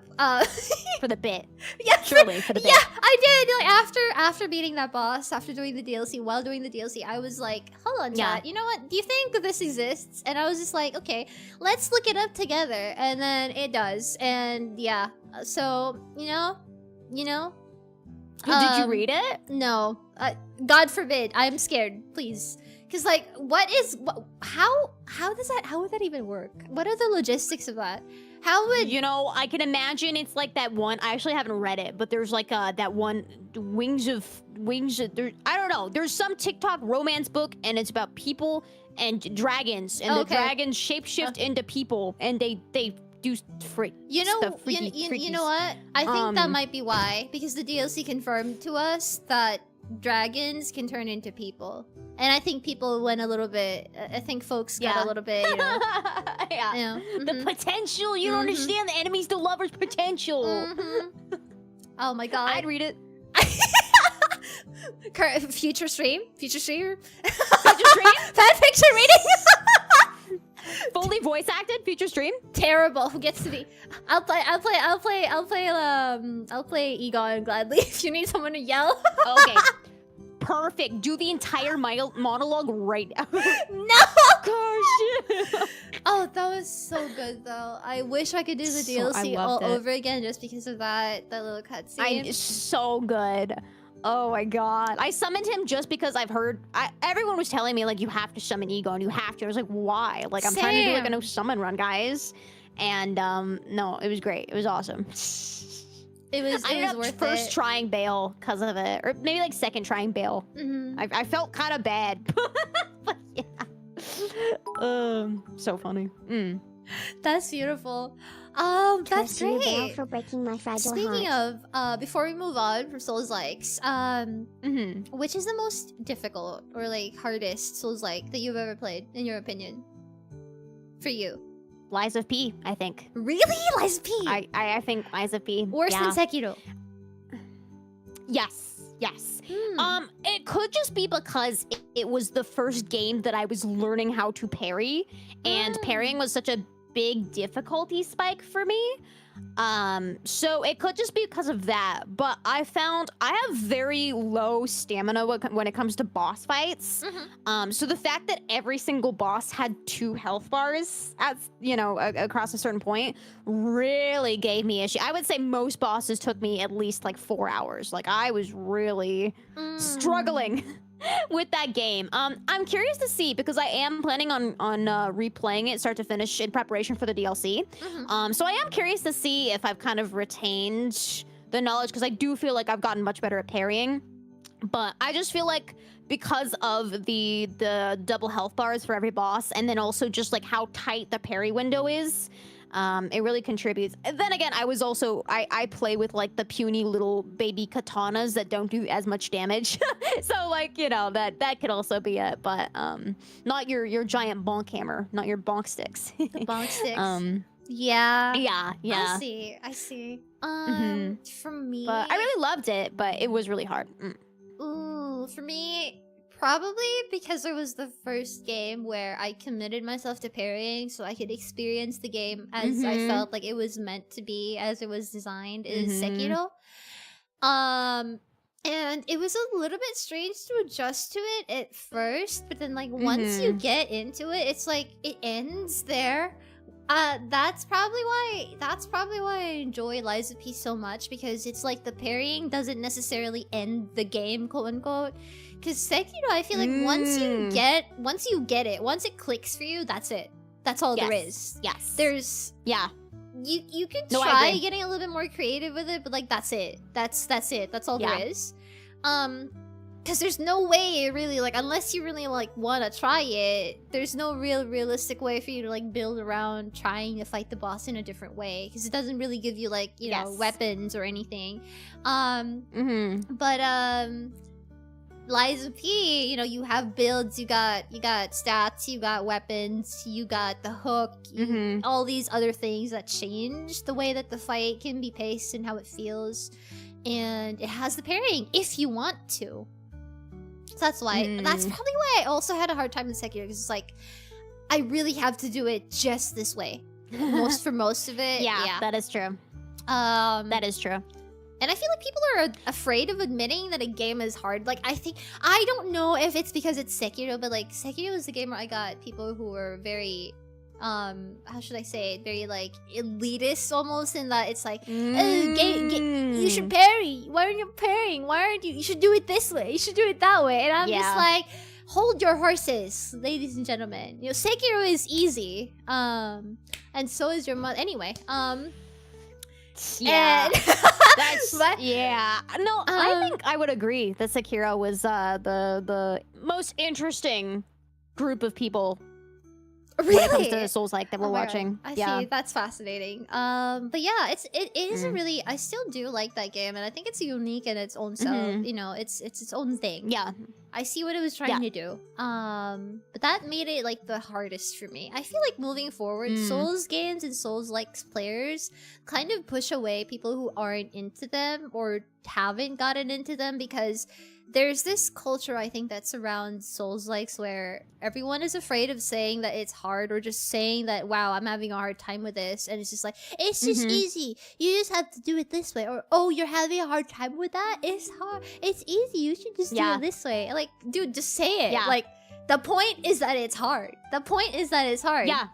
For the bit. Yeah, surely for the bit. Yeah, I did. Like after beating that boss, after doing the DLC, while doing the DLC, I was like, hold on, chat. You know what? Do you think this exists? And I was just like, okay, let's look it up together. And then it does. And yeah, so you know. Did you read it? No. God forbid. I'm scared. Please. Because, like, how would that even work? What are the logistics of that? How would... You know, I can imagine it's like that one... I actually haven't read it, but there's like that one wings of... I don't know. There's some TikTok romance book, and it's about people and dragons. And the dragons shapeshift into people, and they do freak. You know what? I think that might be why. Because the DLC confirmed to us that dragons can turn into people. And I think people went a little bit... I think folks got a little bit, you know... yeah. You know, The potential! You don't understand the enemies to lovers potential! Oh my god. I'd read it. Future stream? Future stream? Fanfiction reading? Fully voice acted future stream? Terrible. Who gets to be? I'll play Egon gladly if you need someone to yell. Okay. Perfect. Do the entire monologue right now. No! Gosh. Oh, that was so good though. I wish I could do the DLC all over again just because of that little cutscene. So good. Oh my god. I summoned him just because I've heard... everyone was telling me, like, you have to summon Egon. You have to. I was like, why? Like, I'm trying to do, like, a no summon run, guys. And, no, it was great. It was awesome. It was worth it. First trying Bale because of it. Or maybe, like, second trying Bale. I felt kind of bad. But, yeah. So funny. That's beautiful. That's great. Bale for breaking my fragile Speaking heart. of, before we move on from Soulslikes, which is the most difficult or like hardest Soulslike that you've ever played, in your opinion? For you? Lies of P, I think. Really? Lies of P? I think Lies of P. Worse than Sekiro? Yes. It could just be because it was the first game that I was learning how to parry, and parrying was such a big difficulty spike for me. So it could just be because of that, but I found I have very low stamina when it comes to boss fights. So the fact that every single boss had 2 health bars, as you know, across a certain point, really gave me issue. I would say most bosses took me at least like 4 hours. Like I was really struggling. with that game. I'm curious to see because I am planning on replaying it start to finish in preparation for the DLC. So I am curious to see if I've kind of retained the knowledge because I do feel like I've gotten much better at parrying. But I just feel like because of the double health bars for every boss, and then also just like how tight the parry window is, it really contributes. And then again, I play with like the puny little baby katanas that don't do as much damage. So like, you know, that could also be it. But not your giant bonk hammer, not your bonk sticks. The bonk sticks. Yeah. Yeah. I see. For me, but I really loved it, but it was really hard. Ooh, for me, probably because it was the first game where I committed myself to parrying so I could experience the game as I felt like it was meant to be, as it was designed, is Sekiro. And it was a little bit strange to adjust to it at first, but then like once you get into it, it's like it ends there. That's probably why I enjoy Lies of P so much, because it's like the parrying doesn't necessarily end the game, quote unquote. Because Sekiro, I feel like once you get it, once it clicks for you, that's it. That's all there is. Yes. There's you could try getting a little bit more creative with it, but like that's it. That's it. That's all there is. Because there's no way really, like, unless you really like want to try it, there's no realistic way for you to like build around trying to fight the boss in a different way, because it doesn't really give you like, you know, weapons or anything. But Lies of P, you know, you have builds, you got stats, you got weapons, you got the hook, all these other things that change the way that the fight can be paced and how it feels. And it has the parrying if you want to. So that's why. That's probably why I also had a hard time in Sekiro, because it's like I really have to do it just this way. For most of it. Yeah, that is true. That is true. And I feel like people are afraid of admitting that a game is hard. Like, I don't know if it's because it's Sekiro, but like Sekiro is the game where I got people who were very how should I say it, very like elitist almost, in that it's like you should parry, why aren't you parrying, why aren't you should do it this way, you should do it that way. And I'm just like, hold your horses, ladies and gentlemen. You know, Sekiro is easy, and so is your mother. Anyway, yeah. No, I think I would agree that Sekiro was the most interesting group of people. Really? When it comes to the Soulslike that we're watching. I see, that's fascinating. But yeah, it is a really, I still do like that game, and I think it's unique in its own self. You know, it's its own thing. Yeah. I see what it was trying to do. But that made it like the hardest for me. I feel like moving forward, Souls games and Souls-like players kind of push away people who aren't into them or haven't gotten into them, because there's this culture, I think, that surrounds Souls-likes where everyone is afraid of saying that it's hard, or just saying that, wow, I'm having a hard time with this. And it's just like, it's just easy. You just have to do it this way. Or, oh, you're having a hard time with that? It's hard. It's easy. You should just do it this way. Like, dude, just say it. Like, the point is that it's hard. The point is that it's hard. Yeah.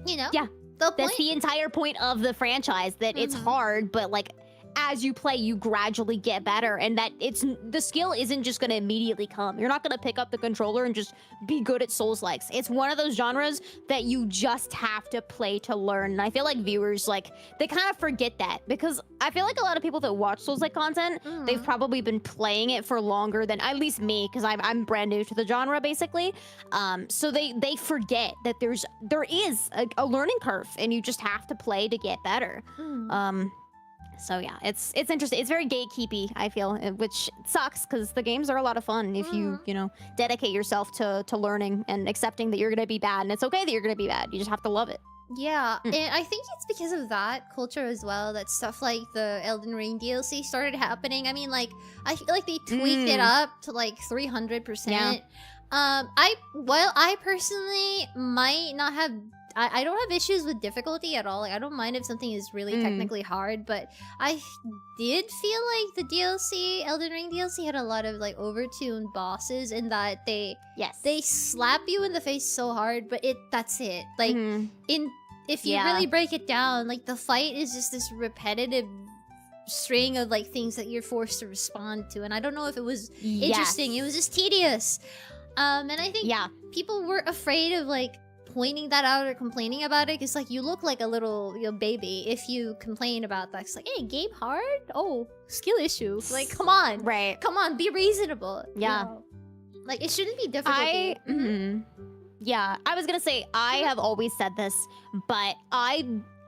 You know? Yeah. That's the entire point of the franchise, that it's hard, but like, as you play, you gradually get better, and that the skill isn't just going to immediately come. You're not going to pick up the controller and just be good at Souls-likes. It's one of those genres that you just have to play to learn. And I feel like viewers, like, they kind of forget that, because I feel like a lot of people that watch Souls-like content, they've probably been playing it for longer than at least me, because I'm brand new to the genre, basically. So they forget that there is a learning curve, and you just have to play to get better. So yeah, it's interesting. It's very gatekeepy, I feel, which sucks, because the games are a lot of fun if you know, dedicate yourself to learning and accepting that you're gonna be bad, and it's okay that you're gonna be bad. You just have to love it. Yeah, and I think it's because of that culture as well that stuff like the Elden Ring DLC started happening. I mean, like, I feel like they tweaked it up to like 300%. Yeah. I personally might not have. I don't have issues with difficulty at all. Like, I don't mind if something is really technically hard, but I did feel like the Elden Ring DLC had a lot of like overtuned bosses, in that they slap you in the face so hard, but that's it. Like, if you really break it down, like, the fight is just this repetitive string of like things that you're forced to respond to, and I don't know if it was Yes. interesting. It was just tedious. And I think people were afraid of like pointing that out or complaining about it, because like you look like a little baby if you complain about that. It's like, hey, game hard? Oh, skill issue. Like, come on. Right. Come on, be reasonable. Yeah. You know? Like, it shouldn't be difficult. Yeah, I was gonna say, I have always said this, but I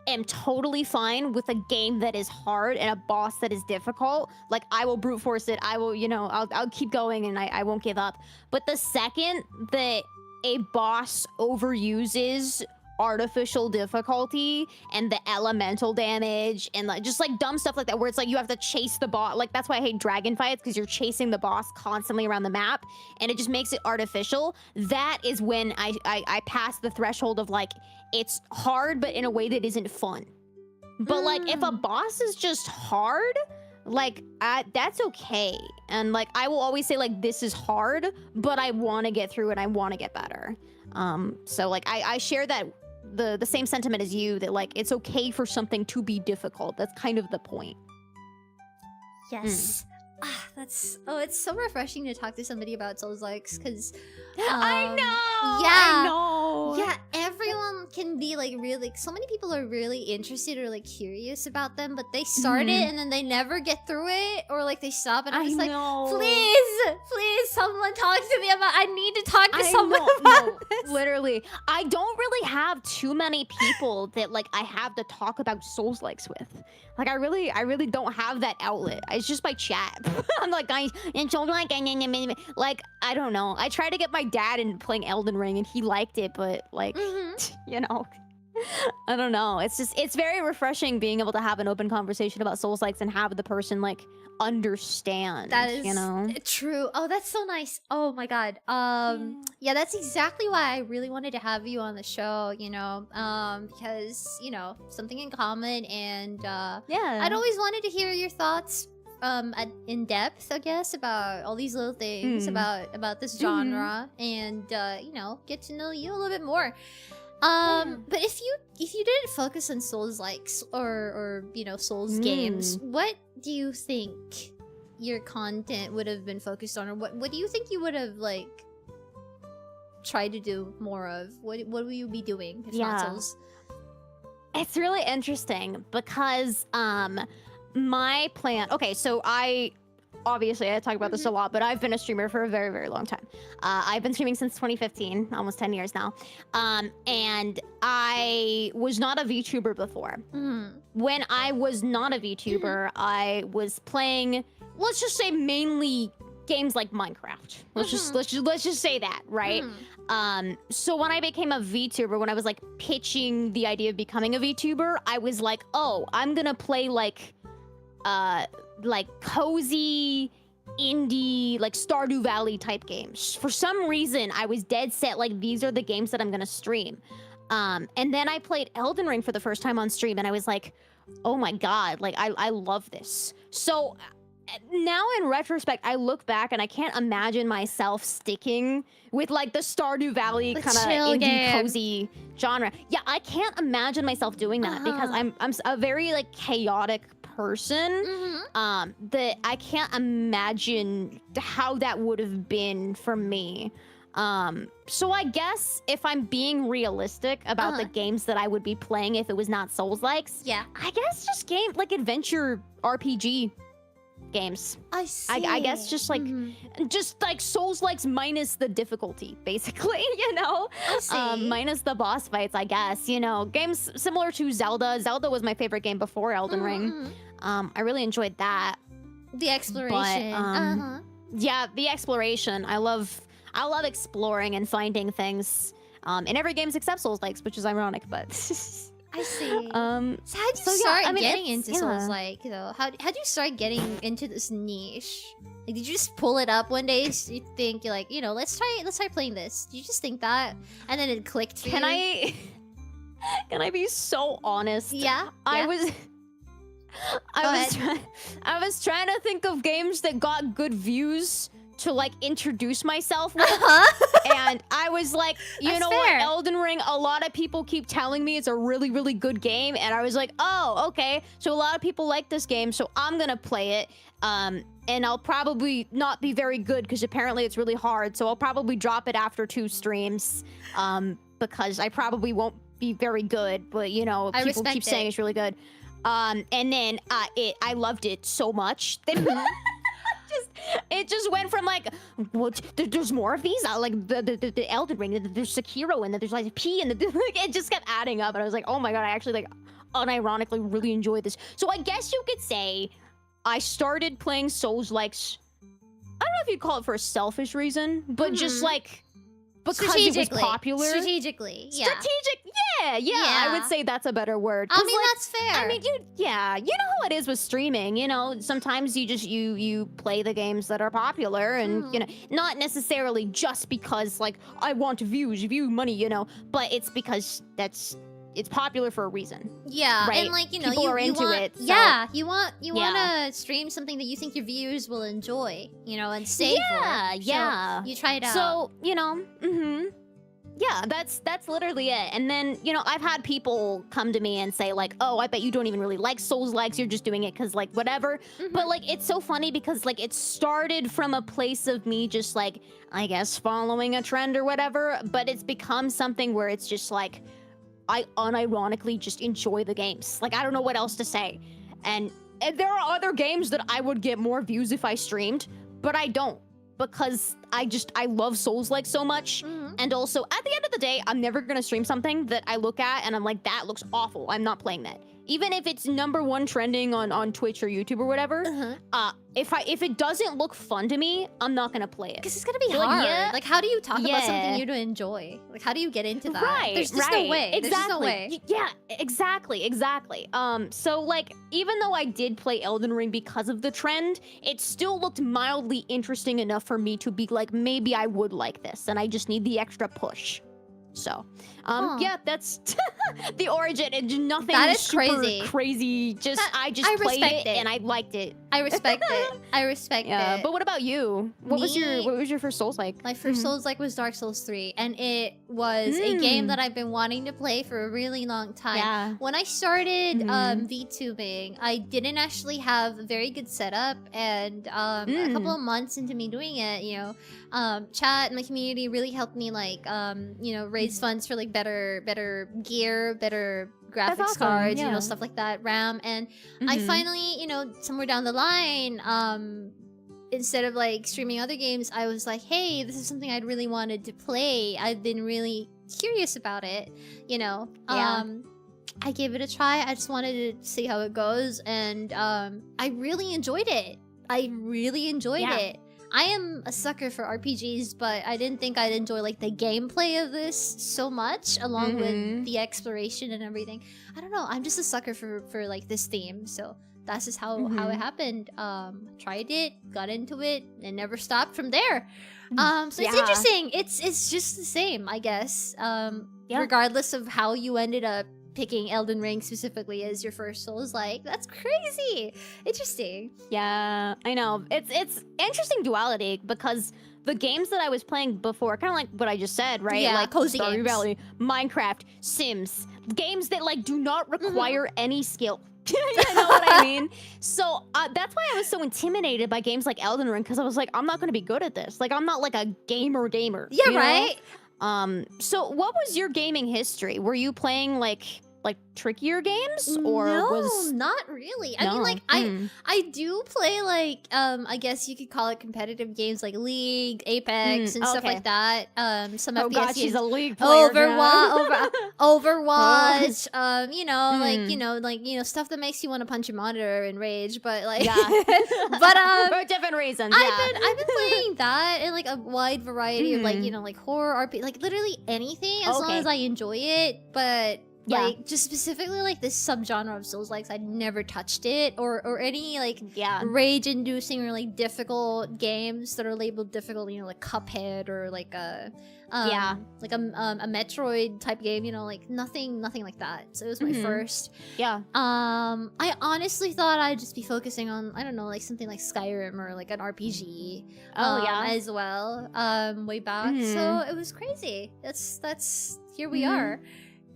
am totally fine with a game that is hard and a boss that is difficult. Like, I will brute force it. I will, I'll keep going and I won't give up. But the second that a boss overuses artificial difficulty and the elemental damage and like just like dumb stuff like that, where it's like you have to chase the boss, like that's why I hate dragon fights, because you're chasing the boss constantly around the map and it just makes it artificial. That is when I pass the threshold of like, it's hard but in a way that isn't fun. But like if a boss is just hard, like that's okay. And like I will always say like, this is hard, but I want to get through it. I want to get better. So like I share that the same sentiment as you, that like it's okay for something to be difficult. That's kind of the point. Yes. It's so refreshing to talk to somebody about Soulslikes, because I know. Yeah. I know. Yeah, everyone can be like really, so many people are really interested or like curious about them, but they start it and then they never get through it, or like they stop, and I'm just like, please, someone talk to me about, I need to talk to someone about this. Literally. I don't really have too many people that like I have to talk about Soulslikes with. Like I really don't have that outlet. It's just my chat. I'm like, guys, and Soulslike, like, I don't know. I tried to get my dad into playing Elden Ring and he liked it, but like, I don't know. It's very refreshing being able to have an open conversation about Soulslikes and have the person like understand. That is true. Oh, that's so nice. Oh my god. Yeah, that's exactly why I really wanted to have you on the show, because, something in common, and I'd always wanted to hear your thoughts in depth, I guess, about all these little things about this genre, and get to know you a little bit more. But if you didn't focus on Soulslikes or Souls games, what do you think your content would have been focused on, or what do you think you would have like tried to do more of? What will you be doing if not Souls? It's really interesting because my plan. Okay, so obviously, I talk about this a lot, but I've been a streamer for a very, very long time. I've been streaming since 2015, almost 10 years now. And I was not a VTuber before. When I was not a VTuber, I was playing, let's just say, mainly games like Minecraft. Let's just say that, right? So when I became a VTuber, when I was like pitching the idea of becoming a VTuber, I was like, oh, I'm gonna play like cozy indie, like Stardew Valley type games. For some reason, I was dead set like, these are the games that I'm gonna stream. And then I played Elden Ring for the first time on stream, and I was like, oh my god, like I love this. So now in retrospect, I look back and I can't imagine myself sticking with like the Stardew Valley kind of indie cozy genre. Yeah, I can't imagine myself doing that because I'm a very like chaotic person, that I can't imagine how that would have been for me. So I guess if I'm being realistic about the games that I would be playing if it was not Soulslikes, I guess just adventure RPG games. I see. I guess just like Soulslikes minus the difficulty, basically, I see. minus the boss fights, I guess, games similar to Zelda. Zelda was my favorite game before Elden Ring. I really enjoyed that. The exploration. But, yeah, the exploration. I love exploring and finding things in every game except Soulslikes, which is ironic, but I see. So how'd you start getting into Soulslike, though? How'd you start getting into this niche? Like, did you just pull it up one day? You think you're like, let's try playing this. Did you just think that, and then it clicked for you? Can I be so honest? Yeah. I was trying to think of games that got good views to like introduce myself with. And I was like, you That's know fair. what, Elden Ring, a lot of people keep telling me it's a really, really good game. And I was like, oh, okay. So a lot of people like this game, so I'm gonna play it. And I'll probably not be very good because apparently it's really hard. So I'll probably drop it after 2 streams because I probably won't be very good. But, you know, people keep saying it's really good. And then I loved it so much. It just went from like, what? There's more of these? Like the Elden Ring, there's Sekiro, and then there's like P, and it just kept adding up. And I was like, oh my god, I actually like unironically really enjoyed this. So I guess you could say I started playing Soulslikes. I don't know if you'd call it for a selfish reason, but just like because it was popular. Strategically, yeah. Yeah, I would say that's a better word. I mean, like, that's fair. I mean, you know how it is with streaming. You know, sometimes you just you play the games that are popular, and you know, not necessarily just because like I want view money, you know, but it's because it's popular for a reason. Yeah, right? and like you know, people are into want, it. So. Yeah, you want to stream something that you think your viewers will enjoy, you know, and stay for. Yeah. So you try it out. So you know, yeah, that's literally it. And then you know, I've had people come to me and say like, oh, I bet you don't even really like Soulslikes. You're just doing it because like whatever. But like, it's so funny because like it started from a place of me just like, I guess following a trend or whatever. But it's become something where it's just like, I unironically just enjoy the games. Like, I don't know what else to say. And there are other games that I would get more views if I streamed, but I don't. Because I love Soulslike so much. And also, at the end of the day, I'm never gonna stream something that I look at and I'm like, that looks awful. I'm not playing that. Even if it's #1 trending on Twitch or YouTube or whatever, if it doesn't look fun to me, I'm not gonna play it. Because it's gonna be hard. Like, how do you talk about something you don't enjoy? Like, how do you get into that? Right, There's just no way. Exactly. There's just no way. Yeah, exactly. So like, even though I did play Elden Ring because of the trend, it still looked mildly interesting enough for me to be like, maybe I would like this, and I just need the extra push. So, yeah, that's the origin. It's nothing that is super crazy. Just I played it and I liked it. I respect it. I respect it. But what about you? What was your first Soulslike? My first Soulslike was Dark Souls 3, and it was a game that I've been wanting to play for a really long time. Yeah. When I started VTubing, I didn't actually have a very good setup, and a couple of months into me doing it, you know, chat and the community really helped me like you know, raise funds for like better gear, better graphics cards, you know, stuff like that, RAM, and I finally, you know, somewhere down the line, instead of like streaming other games, I was like, hey, this is something I'd really wanted to play. I've been really curious about it, you know. I gave it a try. I just wanted to see how it goes, and I really enjoyed it. I really enjoyed it. I am a sucker for RPGs, but I didn't think I'd enjoy like the gameplay of this so much, along with the exploration and everything. I don't know. I'm just a sucker for like this theme, so that's just how it happened. Tried it, got into it, and never stopped from there. So it's interesting. It's just the same, I guess. Regardless of how you ended up picking Elden Ring specifically as your first Souls-like. That's crazy. Interesting. Yeah, I know. It's interesting duality because the games that I was playing before, kind of like what I just said, right? Yeah, like cozy Stardew games. Valley, Minecraft, Sims, games that like do not require any skill. You know what I mean? So that's why I was so intimidated by games like Elden Ring, because I was like, I'm not going to be good at this. Like, I'm not like a gamer. Yeah, you know? right? So what was your gaming history? Were you playing like trickier games, or no, not really. I mean, like I do play like I guess you could call it competitive games like League, Apex, and stuff like that. Some FPS God, games. she's a League player. Overwatch. You know, like you know, stuff that makes you want to punch your monitor and rage. But like, but for different reasons. I've been playing that and like a wide variety of like, you know, like horror, RP, like literally anything as long as I enjoy it. But Yeah. Like, just specifically, like, this subgenre of Soulslikes, I'd never touched it, or any, like, Yeah. rage-inducing or, like, difficult games that are labeled difficult, you know, like Cuphead, or, like, like a Metroid type game, you know, like, nothing like that. So it was my first. Yeah. I honestly thought I'd just be focusing on, I don't know, like, something like Skyrim, or, like, an RPG. As well, way back. So it was crazy. That's here we are.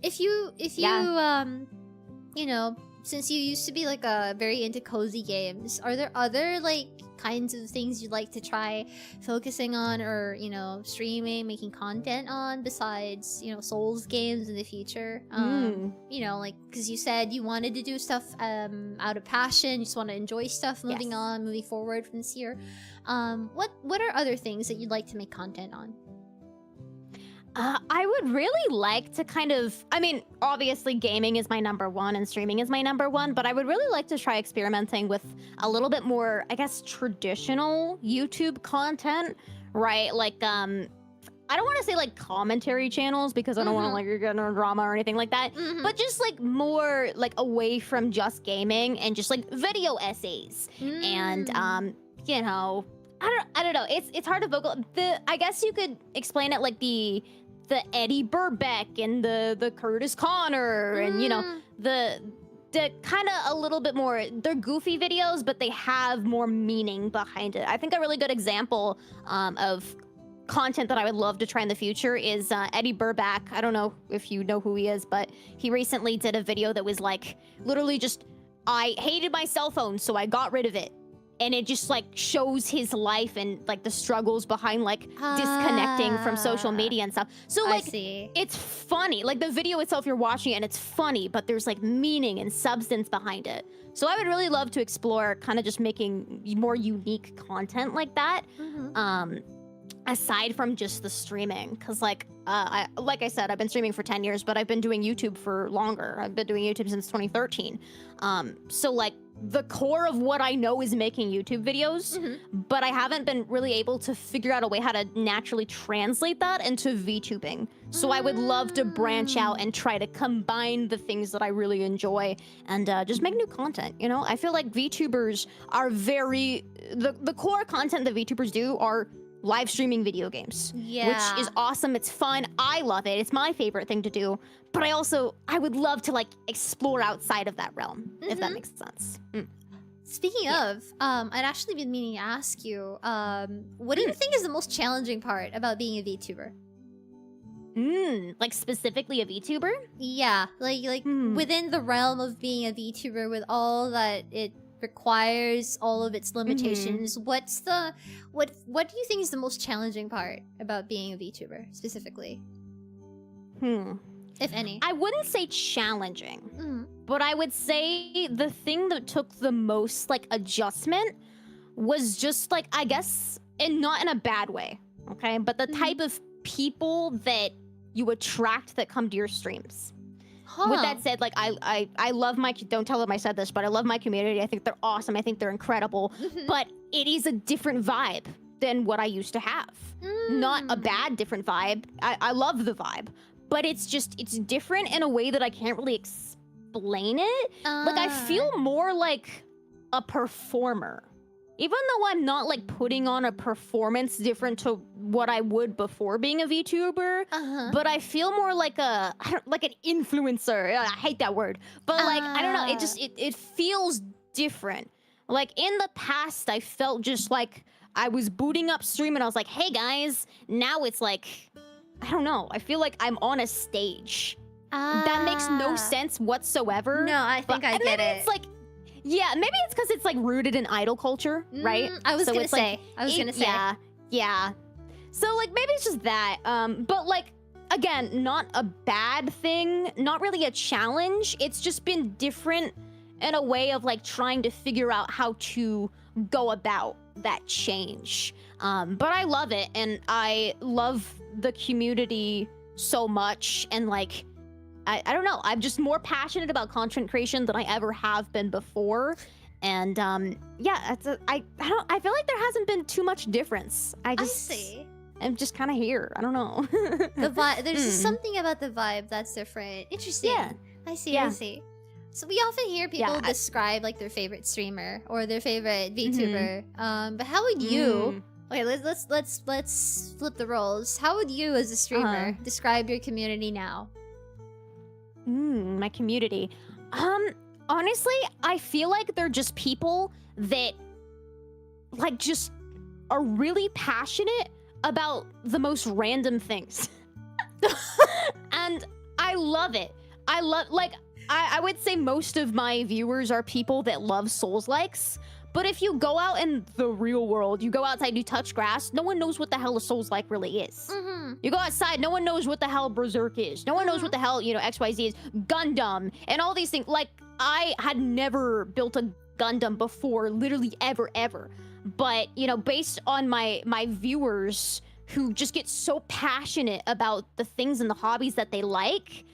If you you know, since you used to be like very into cozy games, are there other like kinds of things you'd like to try focusing on, or, you know, streaming, making content on, besides, you know, Souls games in the future? You know, like, because you said you wanted to do stuff out of passion, you just want to enjoy stuff moving forward from this year. What are other things that you'd like to make content on? I would really like to kind of, I mean, obviously gaming is my #1 and streaming is my #1, but I would really like to try experimenting with a little bit more, I guess, traditional YouTube content, right? Like, I don't want to say like commentary channels, because I don't want to like get into drama or anything like that, but just like more like away from just gaming and just like video essays and, you know, I don't know. It's hard to vocal. I guess you could explain it like the Eddie Burbeck and the Curtis Connor and, you know, the kind of a little bit more, they're goofy videos, but they have more meaning behind it. I think a really good example of content that I would love to try in the future is Eddie Burback. I don't know if you know who he is, but he recently did a video that was like literally just, I hated my cell phone, so I got rid of it. And it just like shows his life and like the struggles behind like disconnecting from social media and stuff. So like it's funny. Like the video itself, you're watching it and it's funny, but there's like meaning and substance behind it. So I would really love to explore kind of just making more unique content like that. Aside from just the streaming, because like I said, I've been streaming for 10 years, but I've been doing YouTube for longer. I've been doing YouTube since 2013. So like the core of what I know is making YouTube videos, but I haven't been really able to figure out a way how to naturally translate that into VTubing. So I would love to branch out and try to combine the things that I really enjoy and just make new content, you know? I feel like VTubers are the core content that VTubers do are live streaming video games, which is awesome. It's fun. I love it. It's my favorite thing to do. But I would love to like explore outside of that realm, if that makes sense. Speaking of, I'd actually been meaning to ask you, what do you think is the most challenging part about being a VTuber? Like specifically a VTuber? Yeah, like within the realm of being a VTuber, with all that it requires, all of its limitations, what do you think is the most challenging part about being a VTuber specifically? If any. I wouldn't say challenging, but I would say the thing that took the most like adjustment was just like, I guess, and not in a bad way, okay, but the type of people that you attract that come to your streams. With that said, like I love my, don't tell them I said this, but I love my community. I think they're awesome. I think they're incredible. But it is a different vibe than what I used to have. Not a bad different vibe. I love the vibe, but it's different in a way that I can't really explain it. Like I feel more like a performer. Even though I'm not like putting on a performance different to what I would before being a VTuber, but I feel more like like an influencer. I hate that word, but like I don't know. It feels different. Like in the past, I felt just like I was booting up stream and I was like, "Hey guys!" Now it's like I don't know. I feel like I'm on a stage. That makes no sense whatsoever. No, I think I get it. It's like. Yeah, maybe it's because it's like rooted in idol culture, right? I was gonna say. Yeah. So like maybe it's just that. But like again, not a bad thing, not really a challenge. It's just been different in a way of like trying to figure out how to go about that change. But I love it, and I love the community so much, and like I don't know. I'm just more passionate about content creation than I ever have been before, and yeah, I feel like there hasn't been too much difference. I see. I'm just kind of here. I don't know. The vibe. There's just something about the vibe that's different. Interesting. Yeah. I see. Yeah. I see. So we often hear people describe like their favorite streamer or their favorite VTuber. But how would you? Okay, let's flip the roles. How would you, as a streamer, describe your community now? My community. Honestly, I feel like they're just people that, like, just are really passionate about the most random things. And I love it. I would say most of my viewers are people that love Soulslikes. But if you go out in the real world, you go outside, you touch grass, no one knows what the hell a Soulslike really is. You go outside, no one knows what the hell Berserk is. No one knows what the hell, XYZ is. Gundam, and all these things. Like, I had never built a Gundam before, literally ever. But, based on my viewers who just get so passionate about the things and the hobbies that they like,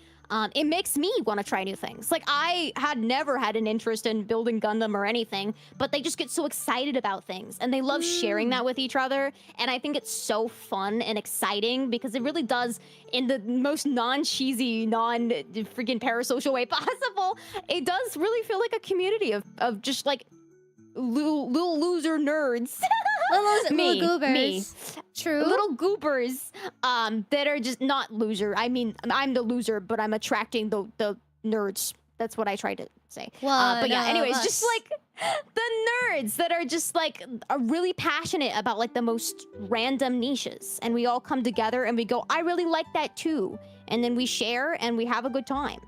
it makes me want to try new things. Like, I had never had an interest in building Gundam or anything, but they just get so excited about things, and they love sharing that with each other, and I think it's so fun and exciting because it really does, in the most non-cheesy, non-freaking parasocial way possible, it does really feel like a community of just, like, little loser nerds. Little goobers. Me. True. Little goobers that are just not loser. I mean, I'm the loser, but I'm attracting the nerds. That's what I tried to say. But yeah, anyways, just like the nerds that are just like are really passionate about like the most random niches, and we all come together and we go, I really like that too, and then we share and we have a good time.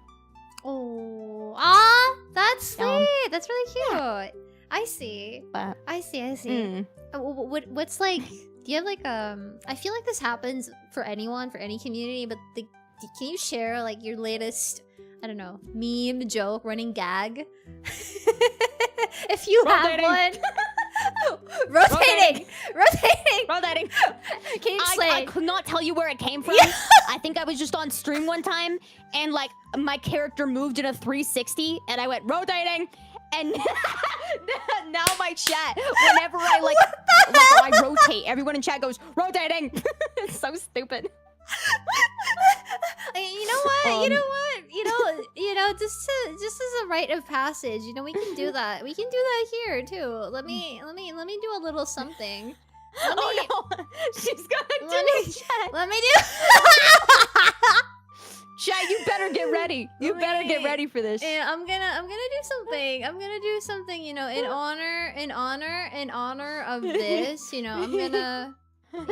That's sweet. That's really cute. Yeah. I see. I see. What's like? Do you have like I feel like this happens for anyone, for any community. But can you share like your latest, I don't know, meme, joke, running gag? If you have one. Rotating. Can you explain? I could not tell you where it came from. I think I was just on stream one time, and like my character moved in a 360, and I went rotating. And now my chat, whenever I rotate, everyone in chat goes, rotating. It's so stupid. You know what? Just as a rite of passage, we can do that. We can do that here too. Let me do a little something. No, she's gonna do it. Chat. Let me do. Chat, you better get ready. You better get ready for this. Yeah, I'm gonna do something. I'm gonna do something. In honor of this. I'm gonna. Let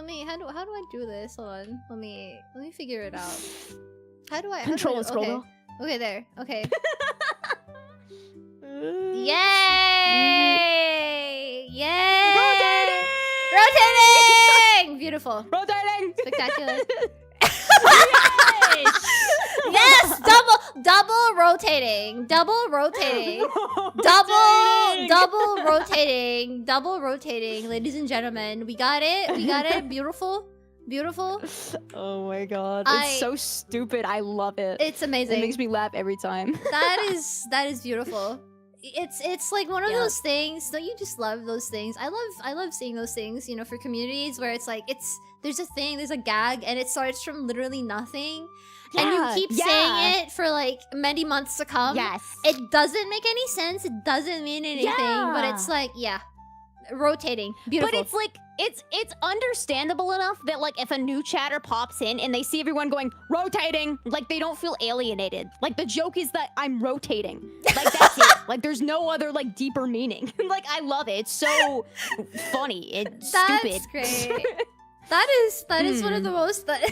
me. How do I do this? Hold on. Let me figure it out. How do I control and scroll? Okay. Okay, there. Okay. Yay! Yay! Rotating! Beautiful. Rotating! Spectacular. Yes! Double rotating. Double rotating. Double rotating. Ladies and gentlemen, we got it. Beautiful. Oh my god. It's so stupid. I love it. It's amazing. It makes me laugh every time. That is beautiful. It's like one of those things. Don't you just love those things? I love seeing those things, for communities where it's like there's a gag and it starts from literally nothing. And you keep saying it for like many months to come. Yes. It doesn't make any sense. It doesn't mean anything. But it's like, rotating. Beautiful. But it's like it's understandable enough that like if a new chatter pops in and they see everyone going rotating, like they don't feel alienated. Like the joke is that I'm rotating. Like that's it. Like there's no other like deeper meaning. Like I love it. It's so funny. It's stupid. That's great. That is one of the most that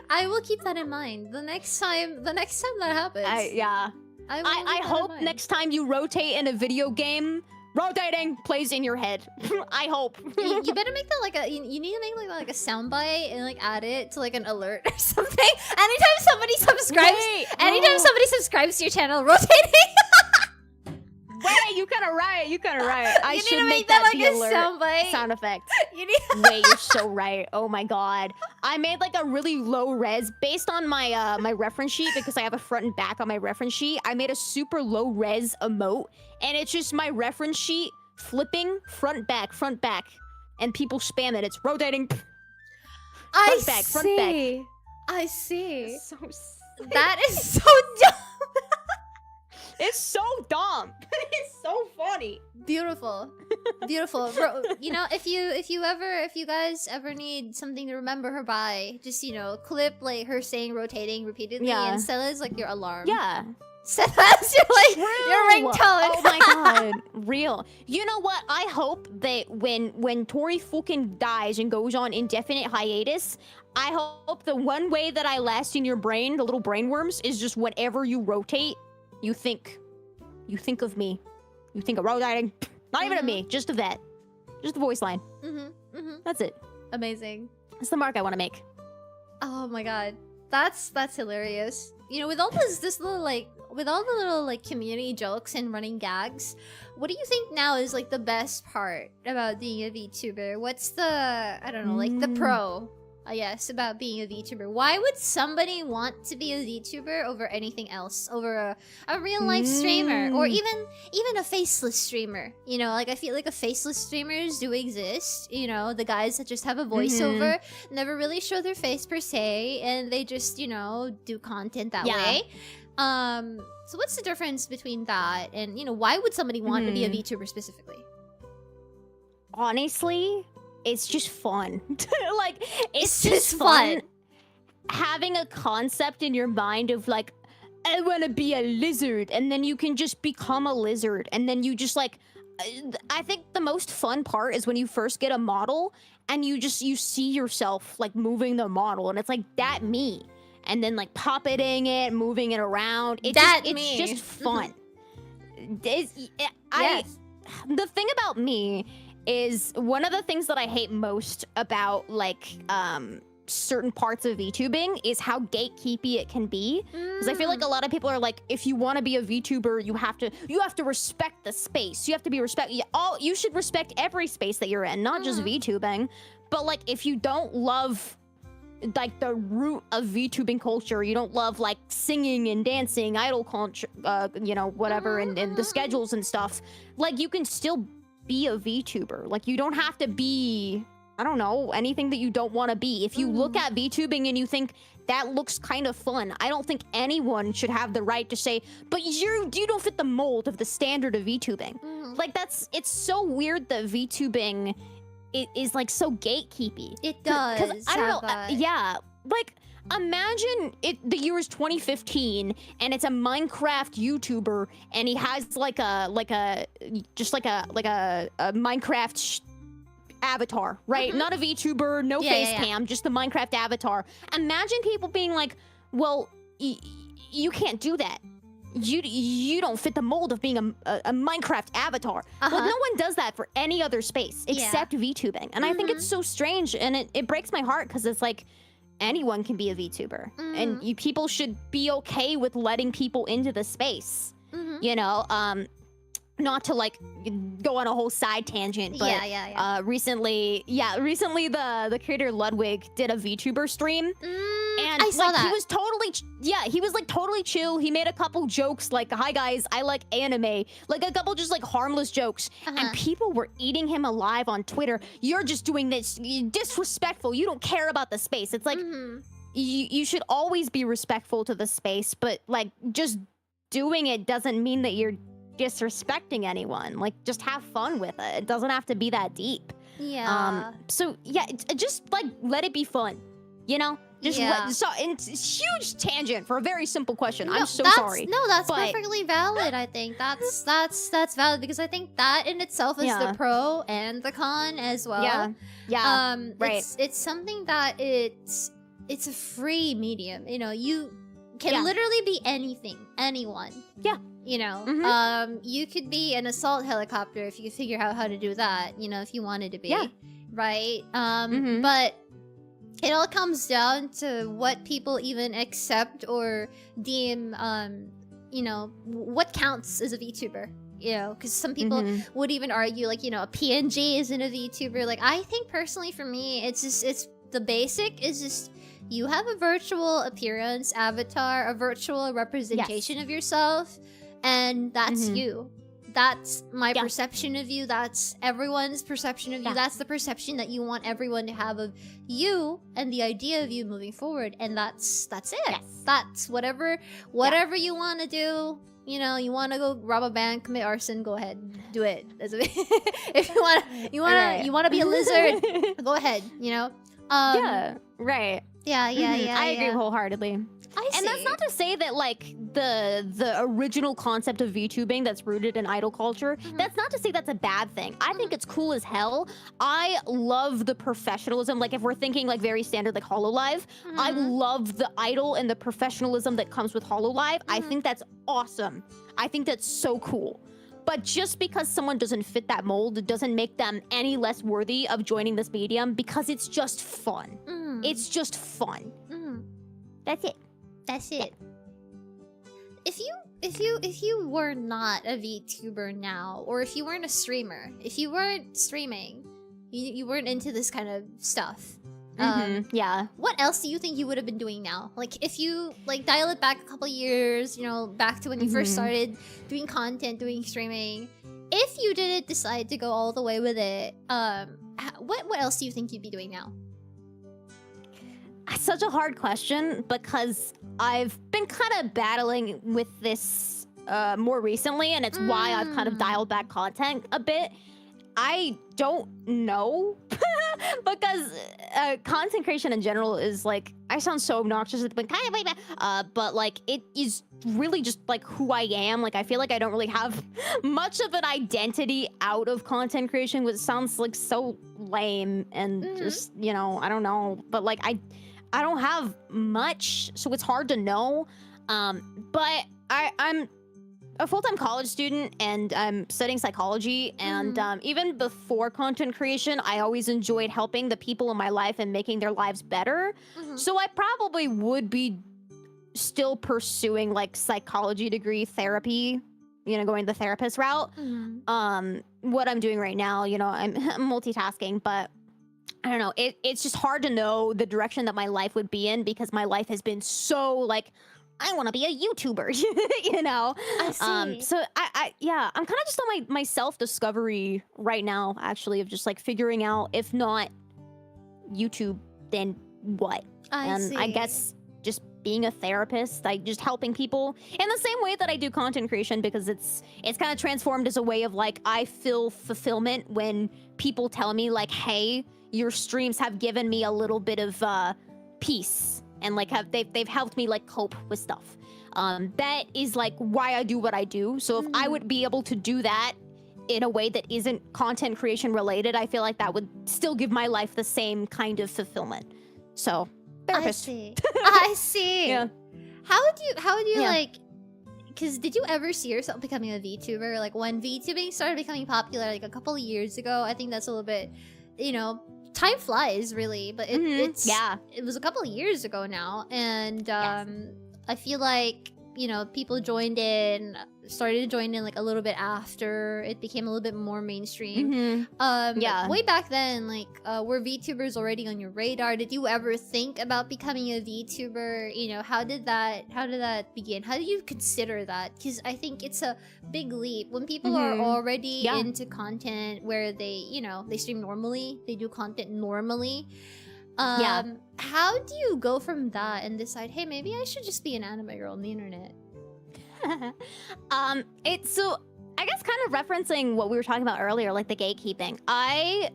I will keep that in mind. The next time that happens. I hope next time you rotate in a video game, rotating plays in your head. I hope. You better make that like you need to make like a soundbite and like add it to like an alert or something. Anytime somebody subscribes to your channel, rotating. Wait, you kind of right. I should make that like the alert soundbite. sound effect. Wait, you're so right. Oh my god. I made like a really low res based on my my reference sheet because I have a front and back on my reference sheet. I made a super low res emote and it's just my reference sheet flipping front back, and people spam it. It's rotating. Front back. I see. So That is so dumb. It's so dumb. It's so funny. Beautiful, beautiful. You know, if you guys ever need something to remember her by, just clip like her saying rotating repeatedly and set it as like your alarm. Yeah. Set that as your ringtone. Oh my god, real. You know what? I hope that when Tori fucking dies and goes on indefinite hiatus, I hope the one way that I last in your brain, the little brain worms, is just whenever you rotate, you think of me. You think of rotating. Not even of me, just of that. Just the voice line. That's it. Amazing. That's the mark I want to make. Oh my god, that's hilarious. You know, with all this little with all the little community jokes and running gags, what do you think now is like the best part about being a VTuber? What's the the pro, I guess, about being a VTuber? Why would somebody want to be a VTuber over anything else? Over a real life streamer, or even a faceless streamer? You know, like I feel like a faceless streamers do exist. You know, the guys that just have a voiceover, never really show their face per se, and they just do content that way. So what's the difference between that and why would somebody want to be a VTuber specifically? Honestly, it's just fun. Like, it's just fun. Having a concept in your mind of like, I want to be a lizard, and then you can just become a lizard, and then you just like, I think the most fun part is when you first get a model and you see yourself like moving the model, and it's like that me, and then like puppeting it, moving it around. It's just fun. The thing about me is one of the things that I hate most about like certain parts of VTubing is how gatekeepy it can be. Because I feel like a lot of people are like, if you want to be a VTuber, you have to respect the space. You have to be you should respect every space that you're in, not just VTubing. But like, if you don't love like the root of VTubing culture, you don't love like singing and dancing, idol culture, whatever, and the schedules and stuff, like you can still be a VTuber. Like you don't have to be, I don't know, anything that you don't want to be. If you look at VTubing and you think that looks kind of fun, I don't think anyone should have the right to say, but you don't fit the mold of the standard of VTubing. Like it's so weird that VTubing is like so gatekeepy. It does. Because I don't know. Yeah, like imagine the year is 2015 and it's a Minecraft YouTuber and he has like a Minecraft avatar, right? Not a VTuber, no face cam, just the Minecraft avatar. Imagine people being like, well, you can't do that. You don't fit the mold of being a Minecraft avatar. Well, no one does that for any other space except VTubing. And I think it's so strange, and it breaks my heart because it's like anyone can be a VTuber. And people should be okay with letting people into the space. You know, not to like go on a whole side tangent, but recently the creator Ludwig did a VTuber stream. And I saw that. He was totally chill. He made a couple jokes like, "Hi guys, I like anime." Like a couple just like harmless jokes. And people were eating him alive on Twitter. You're just doing this, disrespectful. You don't care about the space. It's like you should always be respectful to the space, but like just doing it doesn't mean that you're disrespecting anyone. Like just have fun with it. It doesn't have to be that deep. So yeah, just like let it be fun, you know? It's huge tangent for a very simple question. No, I'm so sorry. No, that's perfectly valid. I think that's valid because I think that in itself is the pro and the con as well. Right. It's something that it's a free medium. You know, you can literally be anything, anyone. You know, you could be an assault helicopter if you could figure out how to do that. You know, if you wanted to be, right? But it all comes down to what people even accept or deem, you know, what counts as a VTuber. You know, because some people would even argue, like, you know, a PNG isn't a VTuber. Like, I think personally for me, it's the basic is just you have a virtual appearance, avatar, a virtual representation of yourself, and that's you. That's my perception of you. That's everyone's perception of you. Yeah. That's the perception that you want everyone to have of you and the idea of you moving forward. And that's it. Yes. That's whatever you want to do. You know, you want to go rob a bank, commit arson, go ahead, do it. If you want to be a lizard, go ahead. You know. Yeah. Right. Yeah. I agree wholeheartedly. I see. And that's not to say that like the original concept of VTubing that's rooted in idol culture, that's not to say that's a bad thing. I think it's cool as hell. I love the professionalism. Like if we're thinking like very standard like HoloLive, I love the idol and the professionalism that comes with HoloLive. I think that's awesome. I think that's so cool. But just because someone doesn't fit that mold doesn't make them any less worthy of joining this medium because it's just fun. It's just fun. That's it. That's it. If you were not a VTuber now, or if you weren't a streamer, if you weren't streaming, you weren't into this kind of stuff. Yeah. What else do you think you would have been doing now? Like if you like dial it back a couple years, you know, back to when you first started doing content, doing streaming. If you didn't decide to go all the way with it, what else do you think you'd be doing now? Such a hard question because I've been kind of battling with this more recently, and it's why I've kind of dialed back content a bit. I don't know because content creation in general is like, I sound so obnoxious at the but like it is really just like who I am. Like I feel like I don't really have much of an identity out of content creation, which sounds like so lame and just, you know, I don't know, but like I don't have much, so it's hard to know. But I'm a full-time college student and I'm studying psychology. And even before content creation, I always enjoyed helping the people in my life and making their lives better. So I probably would be still pursuing like psychology degree therapy, you know, going the therapist route. What I'm doing right now, you know, I'm multitasking, but I don't know. It's just hard to know the direction that my life would be in because my life has been so like, I want to be a YouTuber, you know? I see. So yeah, I'm kind of just on my self-discovery right now, actually, of just like figuring out, if not YouTube, then what? I guess just being a therapist, like just helping people in the same way that I do content creation, because it's kind of transformed as a way of like, I feel fulfillment when people tell me like, hey, your streams have given me a little bit of peace, and like they've helped me like cope with stuff. That is like why I do what I do. So if I would be able to do that in a way that isn't content creation related, I feel like that would still give my life the same kind of fulfillment. So therapist. I see. I see. Yeah. How would you like? Because did you ever see yourself becoming a VTuber? Like when VTubing started becoming popular, like a couple of years ago. I think that's a little bit, you know, time flies really, but it was a couple of years ago now, and I feel like, you know, people started to join in like a little bit after it became a little bit more mainstream. Way back then, like were VTubers already on your radar? Did you ever think about becoming a VTuber? You know, how did that begin? How do you consider that? Because I think it's a big leap when people are already into content where they, you know, they stream normally, they do content normally. How do you go from that and decide, hey, maybe I should just be an anime girl on the internet? So I guess kind of referencing what we were talking about earlier, like the gatekeeping. I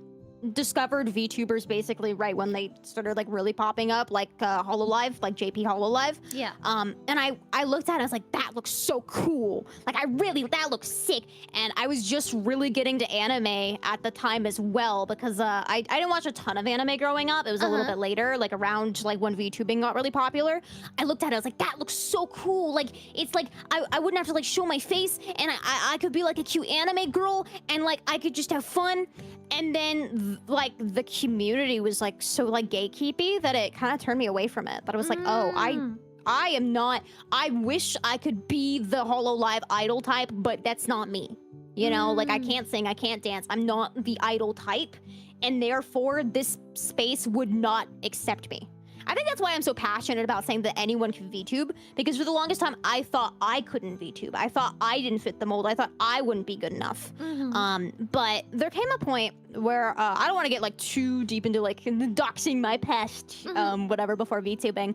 discovered VTubers basically right when they started like really popping up, like HoloLive, like JP HoloLive. Yeah. And I looked at it, I was like, that looks so cool. Like that looks sick. And I was just really getting to anime at the time as well, because I didn't watch a ton of anime growing up. It was a little bit later, like around like when VTubing got really popular. I looked at it, I was like, that looks so cool. Like it's like I wouldn't have to like show my face, and I could be like a cute anime girl, and like I could just have fun. And then like the community was like so like gatekeepy that it kind of turned me away from it. But I was like, oh, I am not, I wish I could be the HoloLive idol type, but that's not me. You know, like I can't sing, I can't dance. I'm not the idol type, and therefore this space would not accept me. I think that's why I'm so passionate about saying that anyone can VTube, because for the longest time I thought I couldn't VTube. I thought I didn't fit the mold. I thought I wouldn't be good enough. But there came a point where I don't want to get like too deep into like doxing my past, whatever, before VTubing.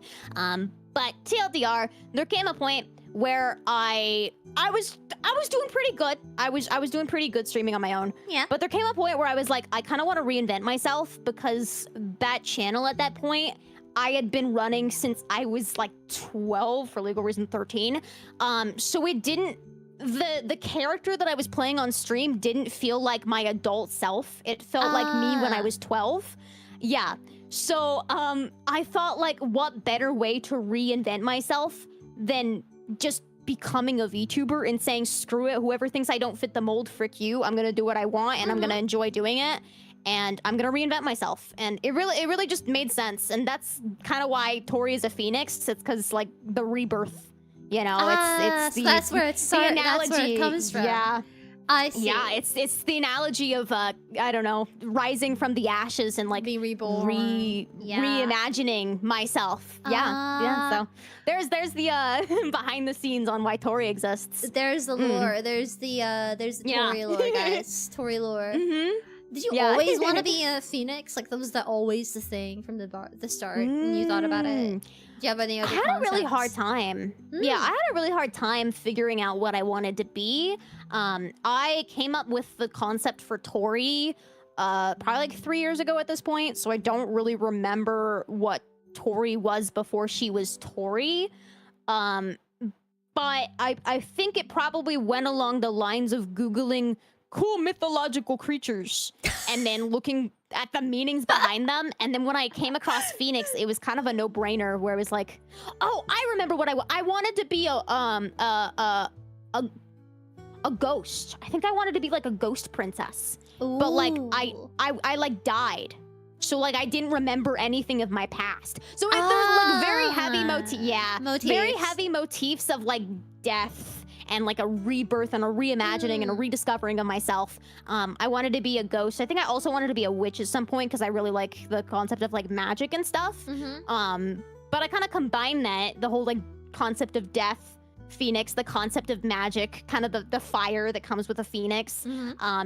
But TLDR, there came a point where I was doing pretty good. I was doing pretty good streaming on my own. Yeah. But there came a point where I was like, I kind of want to reinvent myself, because that channel at that point I had been running since I was like 12, for legal reason 13. So it didn't, the character that I was playing on stream didn't feel like my adult self. It felt like me when I was 12. Yeah. So I thought, like, what better way to reinvent myself than just becoming a VTuber and saying, screw it, whoever thinks I don't fit the mold, frick you. I'm gonna do what I want, and I'm gonna enjoy doing it, and I'm gonna reinvent myself. And it really just made sense. And that's kind of why Tori is a phoenix. It's because, like, the rebirth, you know, it's so the, that's where it's the analogy. That's where it comes from. Yeah. I see. Yeah, it's the analogy of I don't know, rising from the ashes and like be reborn, reimagining myself. Yeah. So there's the behind the scenes on why Tori exists. There's the lore. There's the Tori lore, guys. Tori lore. Did you always want to be a phoenix? Like, that was always the thing from the start when you thought about it? Do you have any other I had a really hard time. Yeah, I had a really hard time figuring out what I wanted to be. I came up with the concept for Tori probably like 3 years ago at this point, so I don't really remember what Tori was before she was Tori. But I think it probably went along the lines of Googling cool mythological creatures and then looking at the meanings behind them. And then when I came across Phoenix, it was kind of a no-brainer, where it was like, oh, I remember what I wanted to be a ghost. I think I wanted to be like a ghost princess. Ooh. But like I like died. So like I didn't remember anything of my past. So there's like very heavy motifs. Very heavy motifs of like death and like a rebirth and a reimagining and a rediscovering of myself. I wanted to be a ghost. I think I also wanted to be a witch at some point, because I really like the concept of like magic and stuff. But I kind of combined that, the whole like concept of death, phoenix, the concept of magic, kind of the fire that comes with a phoenix.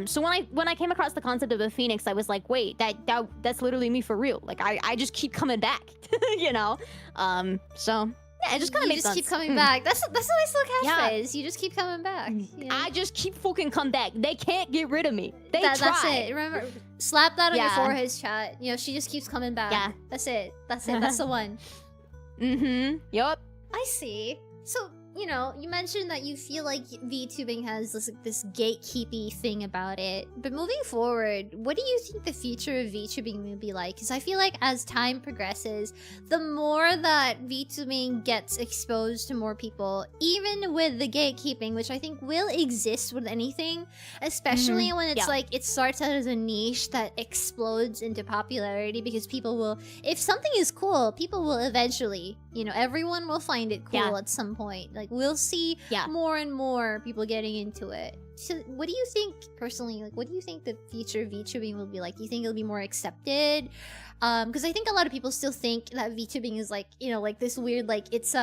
So when I came across the concept of a phoenix, I was like, wait, that's literally me for real. Like I just keep coming back, you know? So yeah, it just kind of makes sense. You just keep coming back. That's a nice little catchphrase. You just keep coming back. You know? I just keep fucking come back. They can't get rid of me. They try. That's it. Remember, slap that on your forehead, chat. You know, she just keeps coming back. Yeah. That's it. That's it. That's the one. Yup. I see. So, you know, you mentioned that you feel like VTubing has this gatekeepy thing about it. But moving forward, what do you think the future of VTubing will be like? Because I feel like as time progresses, the more that VTubing gets exposed to more people, even with the gatekeeping, which I think will exist with anything, especially when it's like it starts out as a niche that explodes into popularity, because people will, if something is cool, people will eventually, you know, everyone will find it cool at some point. Like, we'll see more and more people getting into it. So what do you think, personally, like, what do you think the future of VTubing will be like? Do you think it'll be more accepted? Because I think a lot of people still think that VTubing is like, you know, like this weird, like, it's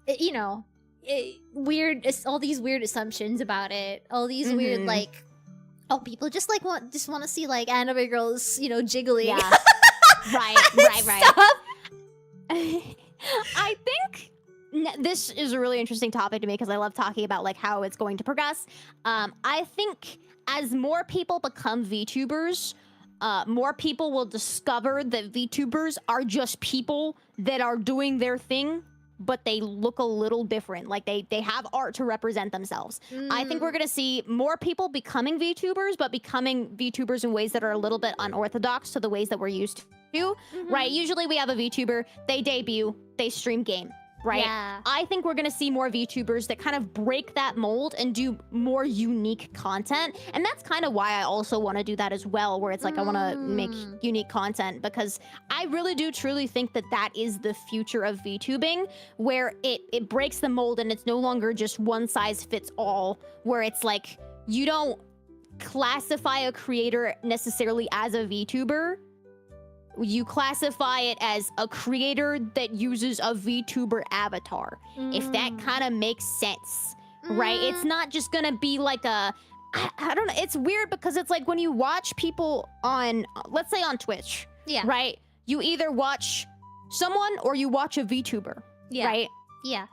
you know, weird, it's all these weird assumptions about it. All these weird, like, oh, people just like want to see like anime girls, you know, jiggling. Yeah. right. I think this is a really interesting topic to me, because I love talking about like how it's going to progress. I think as more people become VTubers, more people will discover that VTubers are just people that are doing their thing, but they look a little different. Like they have art to represent themselves. I think we're gonna see more people becoming VTubers, but becoming VTubers in ways that are a little bit unorthodox to the ways that we're used to, right? Usually we have a VTuber, they debut, they stream game, right? Yeah. I think we're gonna see more VTubers that kind of break that mold and do more unique content. And that's kind of why I also want to do that as well, where it's like I want to make unique content, because I really do truly think that that is the future of VTubing, where it breaks the mold and it's no longer just one size fits all, where it's like you don't classify a creator necessarily as a VTuber you classify it as a creator that uses a VTuber avatar. If that kind of makes sense, right? It's not just gonna be like a, I don't know. It's weird because it's like when you watch people on, let's say on Twitch, right? You either watch someone or you watch a VTuber, right? Yeah.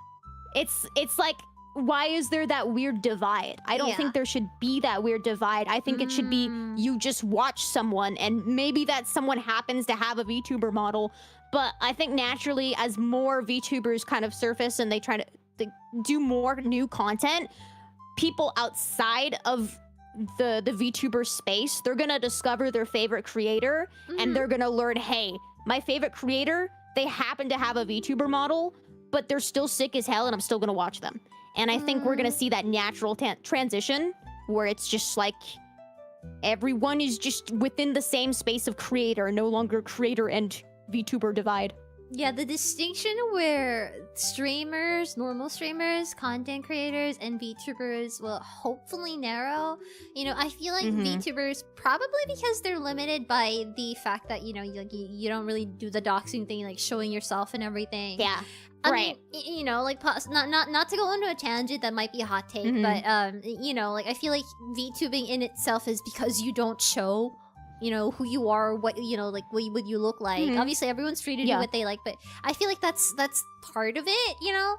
It's like, why is there that weird divide? I don't think there should be that weird divide. I think it should be you just watch someone and maybe that someone happens to have a VTuber model. But I think naturally as more VTubers kind of surface and they try to do more new content, people outside of the VTuber space, they're gonna discover their favorite creator and they're gonna learn, hey, my favorite creator, they happen to have a VTuber model, but they're still sick as hell and I'm still gonna watch them. And I think we're gonna see that natural transition where it's just like everyone is just within the same space of creator, no longer creator and VTuber divide. Yeah, the distinction where streamers, normal streamers, content creators, and VTubers will hopefully narrow. You know, I feel like VTubers, probably because they're limited by the fact that, you know, you don't really do the doxing thing, like showing yourself and everything. Yeah. I mean, you know, like not to go into a tangent that might be a hot take, but you know, like I feel like VTubing in itself is because you don't show, you know, who you are, what, you know, like what you look like. Obviously, everyone's free to do what they like, but I feel like that's part of it, you know,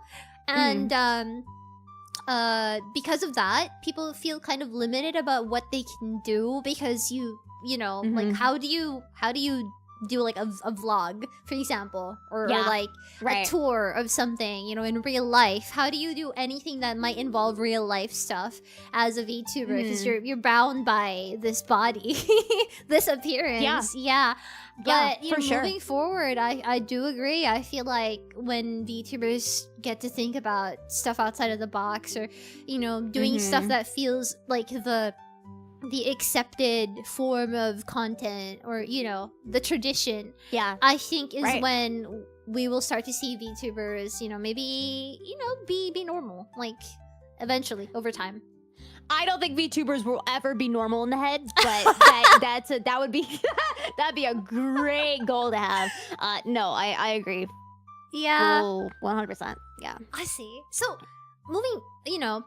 and because of that, people feel kind of limited about what they can do because you know, like how do you do like a vlog, for example, or like a tour of something, you know, in real life? How do you do anything that might involve real life stuff as a VTuber? Because you're bound by this body, this appearance. But you know, moving forward, I do agree. I feel like when VTubers get to think about stuff outside of the box, or you know, doing stuff that feels like the accepted form of content, or you know, the tradition, I think is when we will start to see VTubers, you know, that'd be normal, like eventually over time. I don't think VTubers will ever be normal in the head, but that would be that'd be a great goal to have. No, I agree. Yeah. 100%. Yeah. I see. So moving, you know,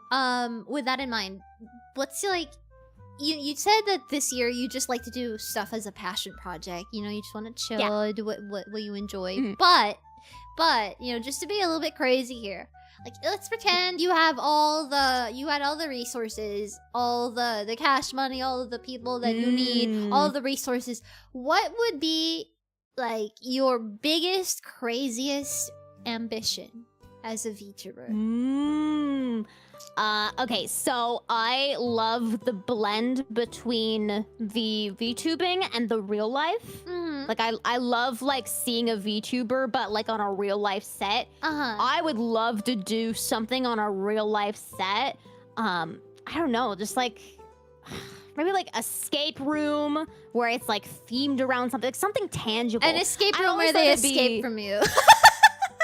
with that in mind, what's like, you said that this year you just like to do stuff as a passion project. You know, you just want to chill, do what you enjoy. But you know, just to be a little bit crazy here, like let's pretend you had all the resources, all the cash money, all of the people that you need, all of the resources. What would be like your biggest, craziest ambition as a VTuber? Okay, so I love the blend between the VTubing and the real life. Like I love like seeing a VTuber, but like on a real life set. I would love to do something on a real life set. I don't know, just like maybe like escape room where it's like themed around something, like something tangible. An escape room where they escape from you.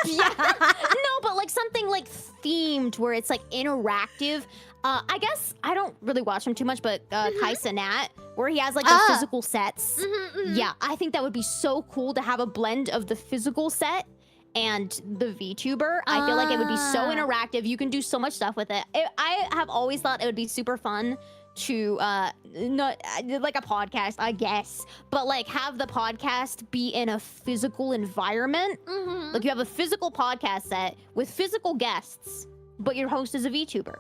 No, but like something like themed where it's like interactive. I guess I don't really watch him too much, but Kaisa Nat, where he has like the physical sets. Yeah, I think that would be so cool to have a blend of the physical set and the VTuber. I feel like it would be so interactive. You can do so much stuff with it. I have always thought it would be super fun to not like a podcast, I guess, but like have the podcast be in a physical environment. Like you have a physical podcast set with physical guests, but your host is a VTuber.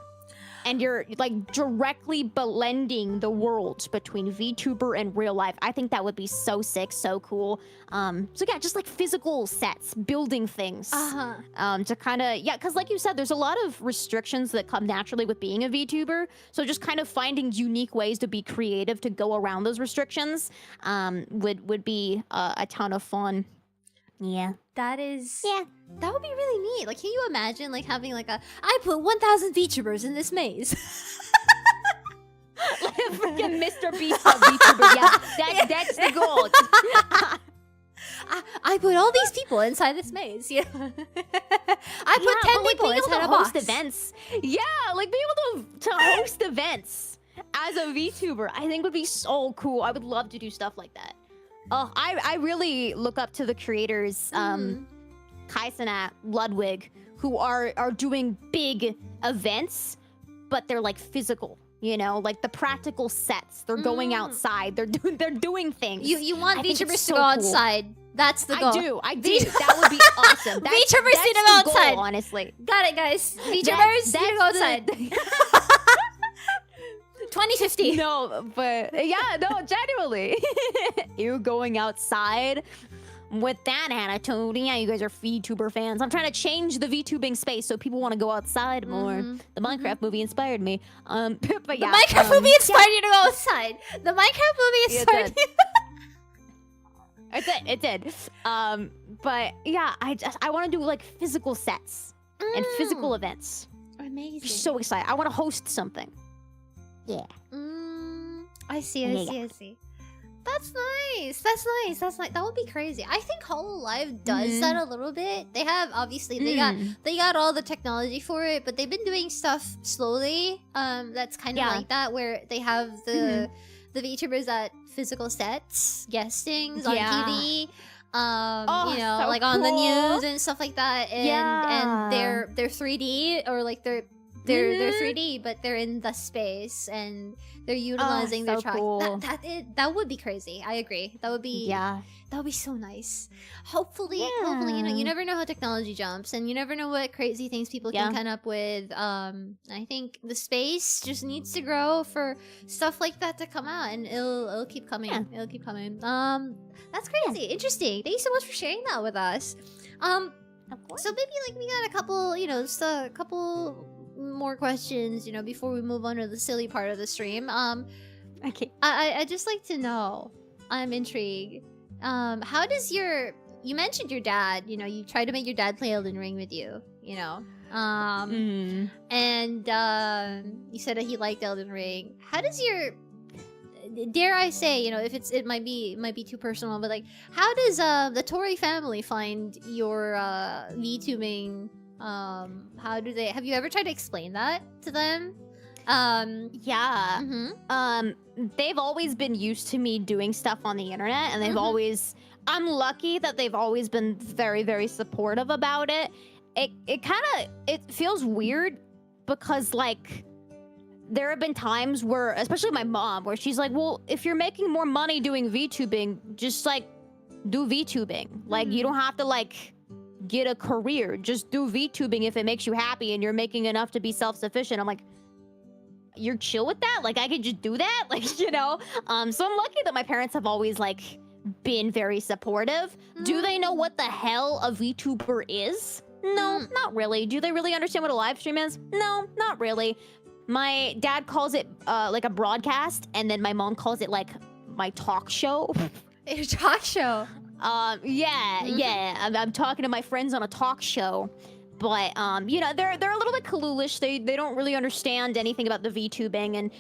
And you're like directly blending the worlds between VTuber and real life. I think that would be so sick, so cool. So yeah, just like physical sets, building things. To kind of, because like you said, there's a lot of restrictions that come naturally with being a VTuber. So just kind of finding unique ways to be creative to go around those restrictions would be a ton of fun. Yeah. That is... Yeah. That would be really neat. Like, can you imagine, like, having, like, I put 1,000 VTubers in this maze. Like a freaking Mr. Beast of VTubers. Yeah, that's the goal. I put all these people inside this maze. Yeah. I put 10 people inside a box. Host events. Yeah, like, being able to host events as a VTuber, I think would be so cool. I would love to do stuff like that. Oh, I really look up to the creators, Kaisenat, Ludwig, who are doing big events, but they're like physical. You know, like the practical sets. They're going outside. They're doing things. You want VTubers to so go cool. outside. That's the goal. I do. That would be awesome. VTubers need to go outside. Goal, honestly. Got it, guys. VTubers need to go outside. 2050. No, but yeah, no, genuinely. You going outside. With that attitude, yeah, you guys are VTuber fans. I'm trying to change the VTubing space so people want to go outside more. The Minecraft movie inspired me. But yeah, the Minecraft movie inspired you to go outside. The Minecraft movie inspired you. It did. But yeah, I want to do like physical sets and physical events. Amazing. So excited. I want to host something. Yeah. I see. That's nice. That would be crazy. I think Hololive does that a little bit. They have obviously they got all the technology for it, but they've been doing stuff slowly. That's kind of like that, where they have the VTubers at physical sets, guestings on TV. You know, so like on the news and stuff like that. And they're 3D, or like they're 3D, but they're in the space and they're utilizing their track. Cool. That would be crazy. I agree. That would be so nice. Hopefully, you know, you never know how technology jumps, and you never know what crazy things people can come up with. I think the space just needs to grow for stuff like that to come out, and it'll keep coming. It'll keep coming. That's crazy. Interesting. Thank you so much for sharing that with us. Of course. So maybe like we got a couple, you know, just a couple more questions, you know, before we move on to the silly part of the stream. Okay. I just like to know. I'm intrigued. How does you mentioned your dad, you know, you tried to make your dad play Elden Ring with you, you know. And you said that he liked Elden Ring. How does your, dare I say, you know, if it might be too personal, but like, how does the Tori family find your VTubing? How do they, have you ever tried to explain that to them? They've always been used to me doing stuff on the internet, and they've always, I'm lucky that they've always been very, very supportive about it. It feels weird because like there have been times where, especially my mom, where she's like, well, if you're making more money doing VTubing, just like do VTubing. Like you don't have to like get a career, just do VTubing if it makes you happy and you're making enough to be self-sufficient. I'm like, you're chill with that? Like I could just do that? Like, you know? So I'm lucky that my parents have always like been very supportive. Do they know what the hell a VTuber is? No, not really. Do they really understand what a live stream is? No, not really. My dad calls it like a broadcast, and then my mom calls it like my talk show. A talk show. I'm talking to my friends on a talk show, but you know, they're a little bit clueless. They don't really understand anything about the VTubing, and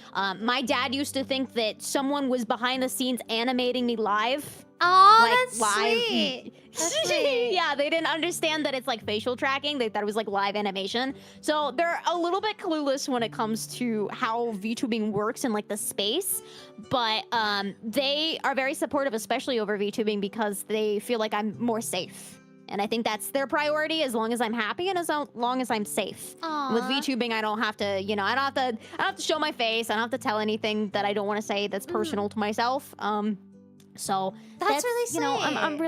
my dad used to think that someone was behind the scenes animating me live. Oh, like, that's live. sweet. That's sweet. Yeah, they didn't understand that it's like facial tracking. They thought it was like live animation. So they're a little bit clueless when it comes to how VTubing works and like the space. But they are very supportive, especially over VTubing, because they feel like I'm more safe. And I think that's their priority, as long as I'm happy and as long as I'm safe. Aww. With VTubing, I don't have to, you know, I don't have to show my face. I don't have to tell anything that I don't want to say that's personal to myself. So that's really sweet. You know, I'm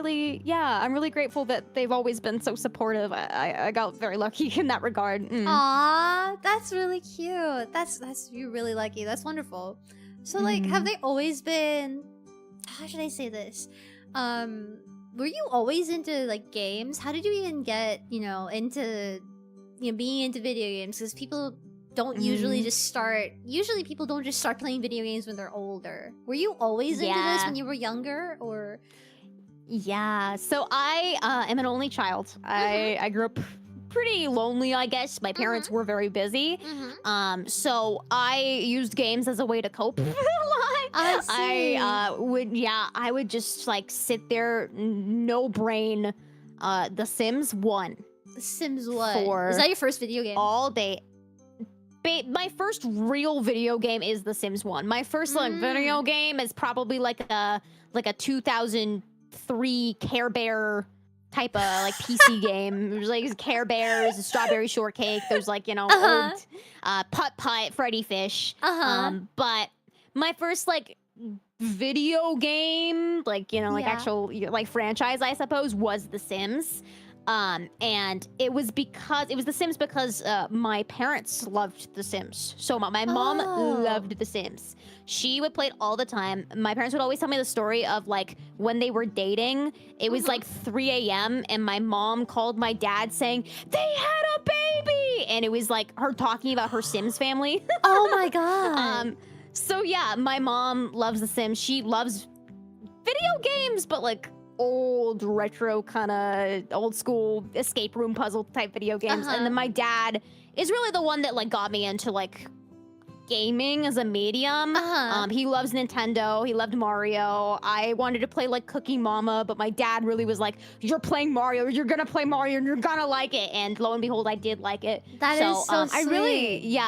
really grateful that they've always been so supportive. I got very lucky in that regard. Aww, that's really cute. That's you're really lucky. That's wonderful. So like, have they always been? How should I say this? Were you always into like games? How did you even get, you know, into, you know, being into video games? Because people don't usually just start. Usually, people don't just start playing video games when they're older. Were you always into this when you were younger, or? Yeah. So I am an only child. I grew up pretty lonely, I guess. My parents were very busy. So I used games as a way to cope. I see. I would just like sit there, no brain, The Sims 1. The Sims 1. Is that your first video game? All day. my first real video game is The Sims 1. My first like video game is probably like a 2003 Care Bear type of like PC game. There's like Care Bears, Strawberry Shortcake. There's like, you know, old Putt Putt, Freddy Fish. But my first like video game, like, you know, like actual like franchise, I suppose, was The Sims. And it was The Sims because my parents loved The Sims so much. My mom loved The Sims. She would play it all the time. My parents would always tell me the story of like when they were dating. It was like 3 a.m. and my mom called my dad saying they had a baby, and it was like her talking about her Sims family. Oh my god. So yeah, my mom loves The Sims. She loves video games, but like old retro kind of old school escape room puzzle type video games. And then my dad is really the one that like got me into like gaming as a medium. He loves Nintendo. He loved Mario. I wanted to play like Cookie Mama, but my dad really was like, you're playing Mario, you're gonna play Mario and you're gonna like it. And lo and behold, I did like it. That is so sweet. I really,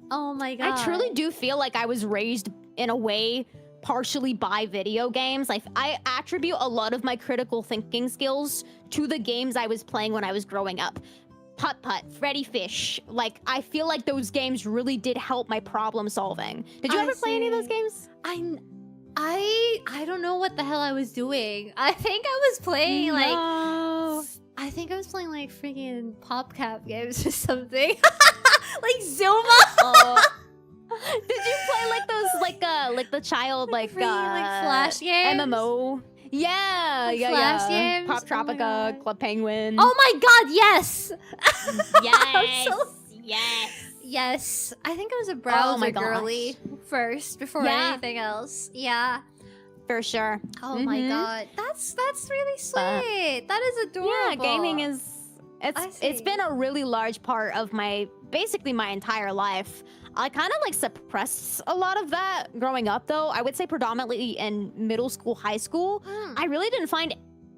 oh my god, I truly do feel like I was raised in a way partially by video games. Like I attribute a lot of my critical thinking skills to the games I was playing when I was growing up. Putt Putt, Freddy Fish. Like, I feel like those games really did help my problem solving. Did you ever play any of those games? I don't know what the hell I was doing. I think I was playing I think I was playing like freaking PopCap games or something. Like Zuma. Did you play like those like the child like Flash games? MMO? Yeah, like Flash games? Pop Tropica, Club Penguin. Oh my god, yes! Yes! Yes. I think I was a browser girly first before anything else. Yeah. For sure. Oh my god. That's really sweet. That is adorable. Yeah, gaming is it's been a really large part of basically my entire life. I kind of like suppressed a lot of that growing up though. I would say predominantly in middle school, high school. I really didn't find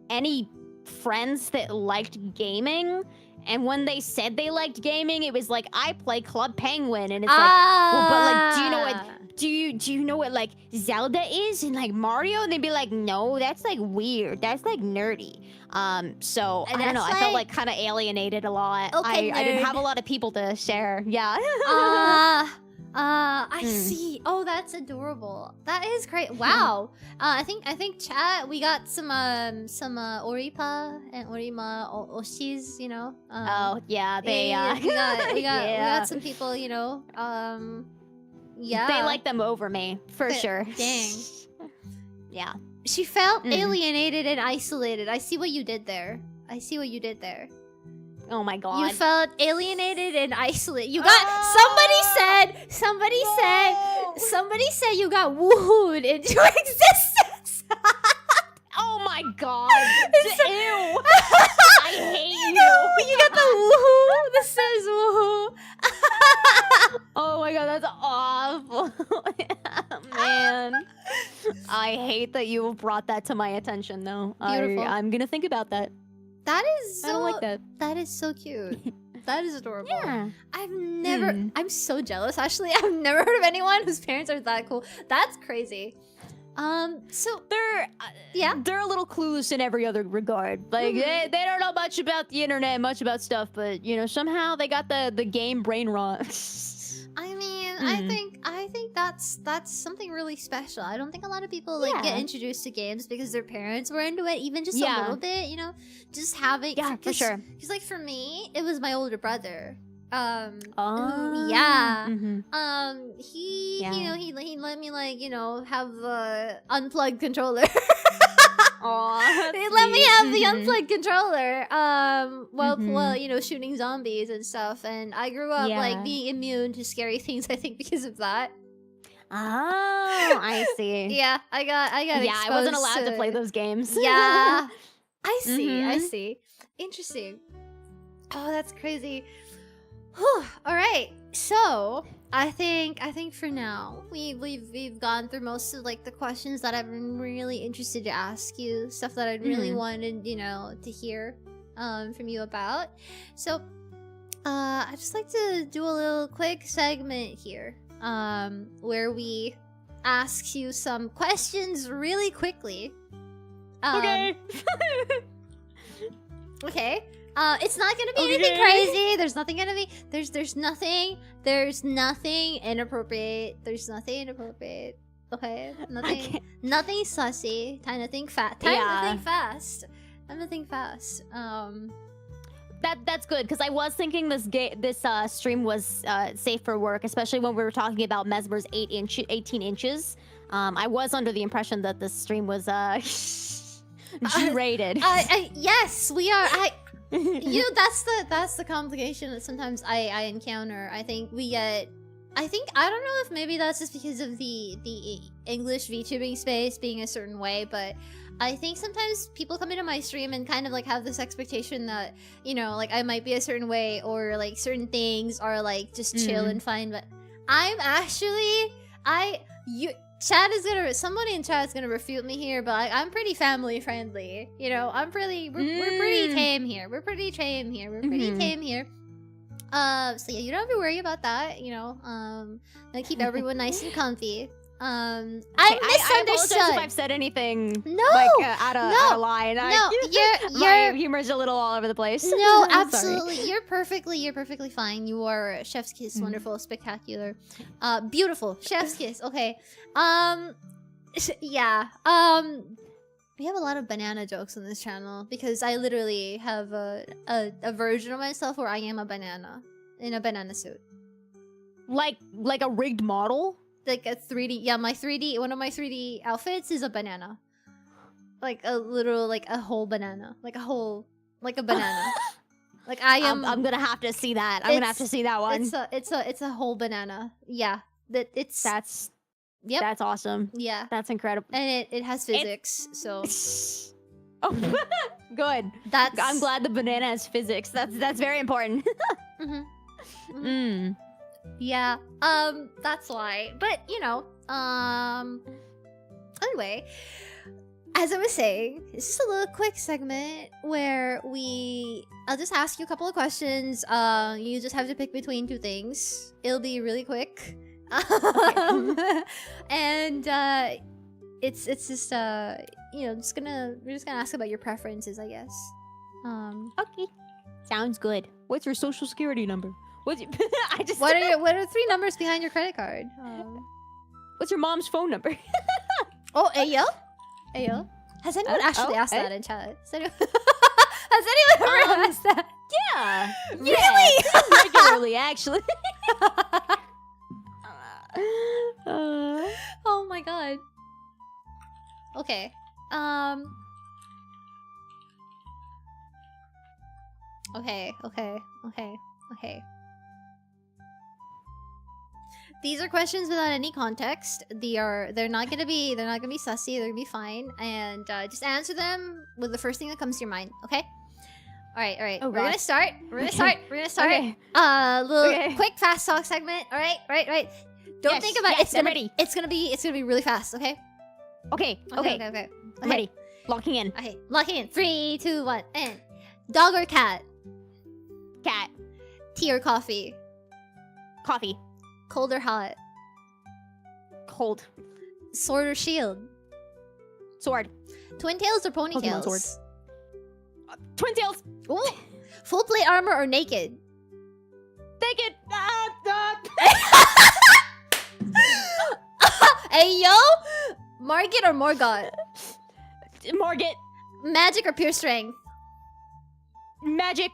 any friends that liked gaming. And when they said they liked gaming, it was like, I play Club Penguin. And it's like, well, but like, do you know what like Zelda is and like Mario? And they'd be like, no, that's like weird. That's like nerdy. So I don't know. I felt like kind of alienated a lot. Okay, I didn't have a lot of people to share. Yeah. I see. Oh, that's adorable. That is great. Wow. I think chat, we got some Oripa and Orima Oshis, you know. Oh yeah, they we got some people, you know. Yeah. They like them over me for sure. Dang. Yeah. She felt alienated and isolated. I see what you did there. Oh my god. You felt alienated and isolated. You got somebody said you got woohooed into existence. Oh my god. Ew. I hate you. You got the woohoo. The Sims woohoo. Oh my god, that's awful. Man. I hate that you brought that to my attention though. Beautiful. I'm gonna think about that. That is so, I don't like that. That is so cute. That is adorable. Yeah. I'm so jealous actually. I've never heard of anyone whose parents are that cool. That's crazy. So they're a little clueless in every other regard. Like they don't know much about the internet, much about stuff, but you know, somehow they got the game brain rot. I mean, I think that's something really special. I don't think a lot of people like get introduced to games because their parents were into it, even just a little bit, you know, just having for sure. Because like for me, it was my older brother. He you know, he let me like, you know, have the unplugged controller. They let me have the unplugged controller while you know, shooting zombies and stuff, and I grew up like being immune to scary things, I think, because of that. Oh, I see. Yeah, I got I wasn't allowed to play those games. Yeah. I see. Interesting. Oh, that's crazy. Whew. All right. So, I think for now we've gone through most of like the questions that I've been really interested to ask you, stuff that I'd really wanted, you know, to hear from you about. So I'd just like to do a little quick segment here, where we ask you some questions really quickly. Okay. Okay. It's not gonna be anything crazy. There's nothing gonna be. There's nothing. There's nothing inappropriate. There's nothing inappropriate. Okay. Nothing. Nothing sussy. Time to think fast. Time to think fast. Time to think fast. That's good, because I was thinking this stream was safe for work, especially when we were talking about Mesmer's 18 inches. I was under the impression that this stream was G-rated. Yes, we are. You know, that's the complication that sometimes I encounter. I think we get. I don't know if maybe that's just because of the English VTubing space being a certain way, but I think sometimes people come into my stream and kind of like have this expectation that, you know, like I might be a certain way, or like certain things are like just chill and fine, but I'm actually somebody in chat is gonna refute me here, but I'm pretty family friendly. You know, we're pretty tame here. We're pretty tame here. So yeah, you don't have to worry about that. You know, I keep everyone nice and comfy. I misunderstood. I apologize if I've said anything. No, like, out of line. No, my humor's a little all over the place. No, absolutely. You're perfectly fine. You are chef's kiss, wonderful, spectacular, beautiful. Chef's kiss. Okay. Yeah. We have a lot of banana jokes on this channel because I literally have a version of myself where I am a banana in a banana suit. Like a rigged model? Like a 3D, yeah, one of my 3D outfits is a banana. Like a literal, like a whole banana. Like a banana. Like I am. I'm gonna have to see that. I'm gonna have to see that one. It's a whole banana. Yeah. That's awesome. Yeah. That's incredible. And it has physics, so. Oh, good. I'm glad the banana has physics. That's very important. Yeah, that's why. But, you know, anyway, as I was saying, this is a little quick segment where I'll just ask you a couple of questions. You just have to pick between two things. It'll be really quick. And, it's just, you know, we're just gonna ask about your preferences, I guess. Okay. Sounds good. What's your social security number? What are 3 numbers behind your credit card? What's your mom's phone number? Oh, Ayo? Has anyone actually asked that in chat? Has anyone ever asked that? Yeah. Really? Regularly, actually. Oh my god. Okay. Okay. These are questions without any context. They're not gonna be sussy. They're gonna be fine, and just answer them with the first thing that comes to your mind. Okay. All right. Oh, We're gonna start. Okay. Little quick fast talk segment. All right. Don't think about it. I'm ready. It's gonna be really fast. Okay. Okay. I'm ready. Locking in. Okay. Locking in. 3, 2, 1, and dog or cat? Cat. Tea or coffee? Coffee. Cold or hot? Cold. Sword or shield? Sword. Twin tails or Pokemon ponytails? sword. Twin tails. Ooh. Full plate armor or naked? Naked. Hey yo! Margit or Morgott? Margit. Magic or pure strength? Magic.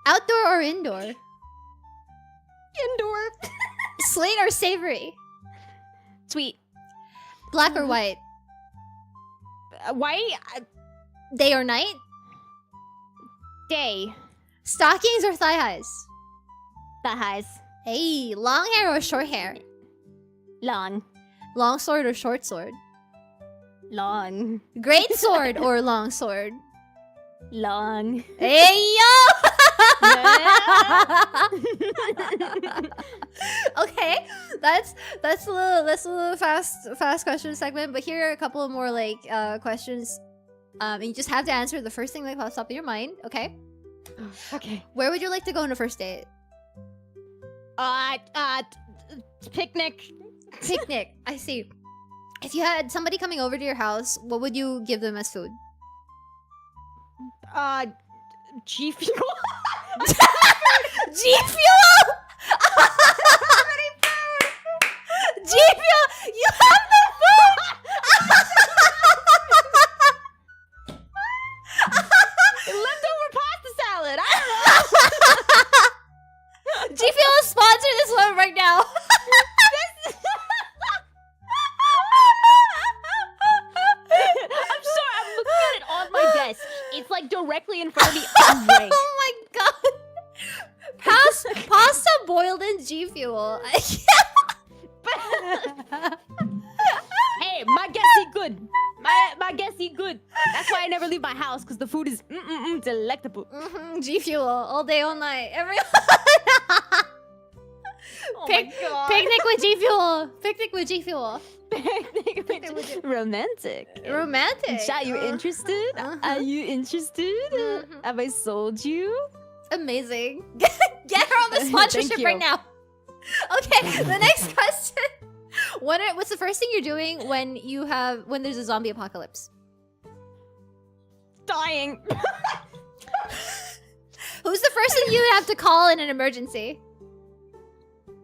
Outdoor or indoor? Indoor. Sweet or savory? Sweet. Black or white? White. Day or night? Day. Stockings or thigh highs? Thigh highs. Hey, long hair or short hair? Long. Long sword or short sword? Long. Great sword or long sword? Long. Hey yo! Okay, that's a little fast question segment. But here are a couple of more like questions. And you just have to answer the first thing that pops up in your mind. Okay. Okay. Where would you like to go on a first date? Picnic. Picnic. I see. If you had somebody coming over to your house, what would you give them as food? G Fuel. G Fuel! G Fuel! You have no food! Leftover pasta salad. I G Fuel sponsor this one right now. I'm sorry. I'm looking at it on my desk. It's like directly in front of me. I'm rank. Oh my god. Pasta boiled in G Fuel. Hey, my guests eat good. My guests eat good. That's why I never leave my house, because the food is delectable. G Fuel all day, all night. Everyone. Oh my god. Picnic with G Fuel. Picnic with G Fuel. Romantic. Romantic. Are you interested? Are you interested? Have I sold you? Amazing. Get her on the sponsorship right now. Okay, the next question. What's the first thing you're doing when there's a zombie apocalypse? Dying. Who's the first thing you have to call in an emergency?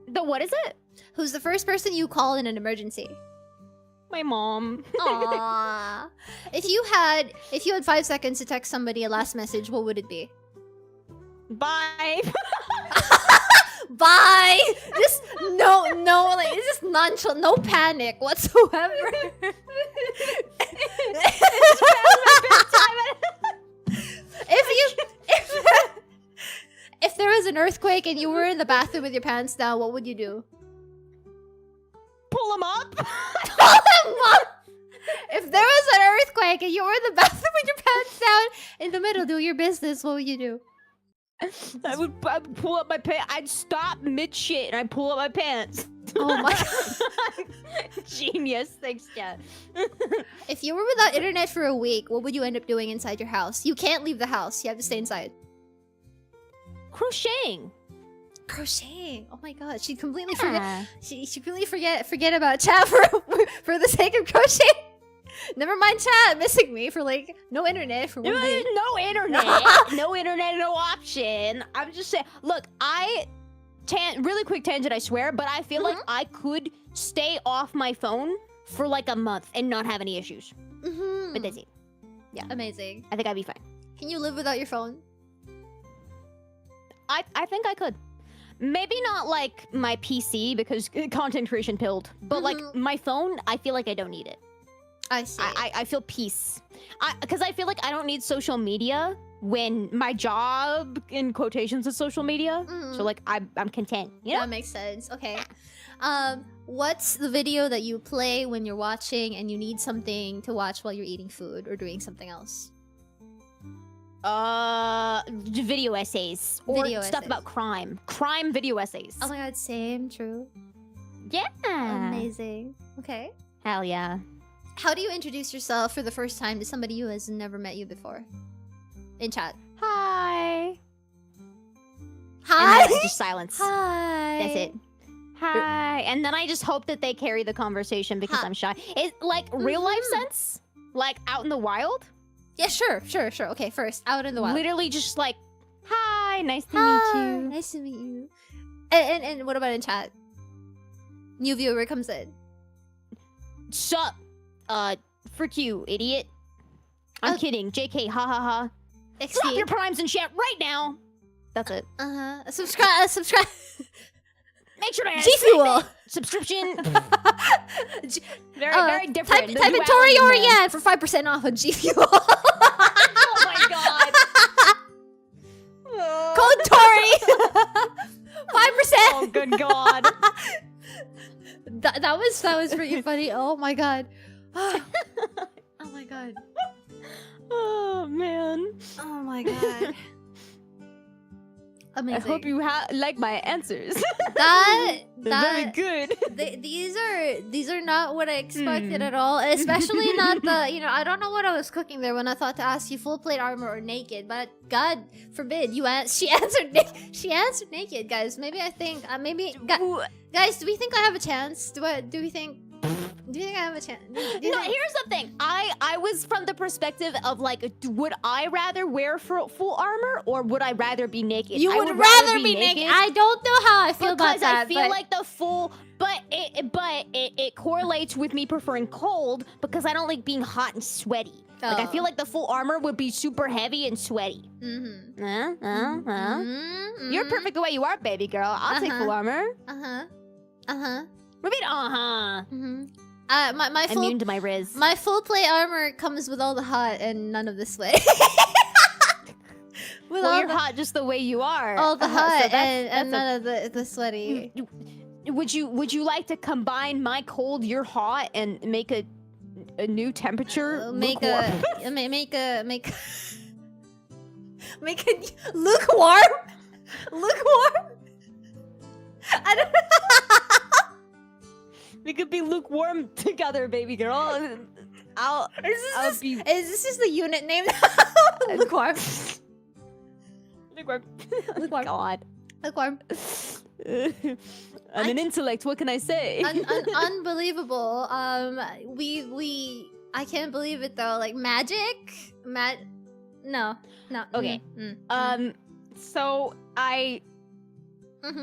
The what is it? Who's the first person you call in an emergency? My mom. Aww. If you had 5 seconds to text somebody a last message, what would it be? Bye. Bye. Just like it's just nonchalant, no panic whatsoever. If there was an earthquake and you were in the bathroom with your pants down, what would you do? Pull them up. Pull them up. If there was an earthquake and you were in the bathroom with your pants down in the middle doing your business, what would you do? I would pull up my pants. I'd stop mid shit and I'd pull up my pants. Oh my god. Genius. Thanks, Kat. If you were without internet for a week, what would you end up doing inside your house? You can't leave the house. You have to stay inside. Crocheting. Crocheting. Oh my god. She'd completely forget. She completely forget about chat for the sake of crocheting. Never mind chat missing me for like no internet for 1 week. No internet. No internet, no option. I'm just saying. Look, really quick tangent, I swear, but I feel like I could stay off my phone for like a month and not have any issues. But that's it. Yeah, amazing. I think I'd be fine. Can you live without your phone? I think I could. Maybe not like my PC because content creation pilled, but like my phone, I feel like I don't need it. I see. I feel peace. Because I feel like I don't need social media when my job, in quotations, is social media. So like I'm content, you know? That makes sense. Okay. What's the video that you play when you're watching and you need something to watch while you're eating food or doing something else? Video essays. Or stuff about crime. Crime video essays. Oh my god, same, true. Yeah. Amazing. Okay. Hell yeah. How do you introduce yourself for the first time to somebody who has never met you before? In chat. Hi. Hi. And then just silence. Hi. That's it. Hi. And then I just hope that they carry the conversation because I'm shy. It like real life sense? Like out in the wild? Yeah, sure. Okay, first, out in the wild. Literally just like, hi, nice to meet you. Nice to meet you. And what about in chat? New viewer comes in. Sup? Frick you, idiot. I'm kidding. JK, ha ha ha. Drop your primes in chat right now. That's it. Subscribe. Make sure to add G-Fuel. subscription. Very different. Type in Tori Oriane for 5% off on G-Fuel. Oh my god. Code Tori. 5%. Oh good god. That was pretty funny. Oh my god. Oh my god. Oh man. Oh my god. Amazing. I hope you like my answers. that Very good. these are not what I expected at all. Especially not the I don't know what I was cooking there when I thought to ask you full plate armor or naked. But God forbid she answered naked, guys. Maybe I think guys, do we think I have a chance? Do we think I have a chance? No, here's the thing. I was from the perspective of like, would I rather wear full armor or would I rather be naked? You I would rather be naked. I don't know how I feel about that. Because I feel like the full, but it correlates with me preferring cold because I don't like being hot and sweaty. Like I feel like the full armor would be super heavy and sweaty. You're perfect the way you are, baby girl. I'll take full armor. Maybe my full, immune to my Riz. My full plate armor comes with all the hot and none of the sweat. You're hot just the way you are. All the hot so and none of the sweaty. Would you like to combine my cold, your hot, and make a new temperature? Make a lukewarm. Lukewarm. I don't. We could be lukewarm together, baby girl. Is this just the unit name? Lukewarm. Lukewarm. Lukewarm. God. Lukewarm. I'm an intellect. What can I say? Unbelievable. I can't believe it though. Like magic. No. Okay. So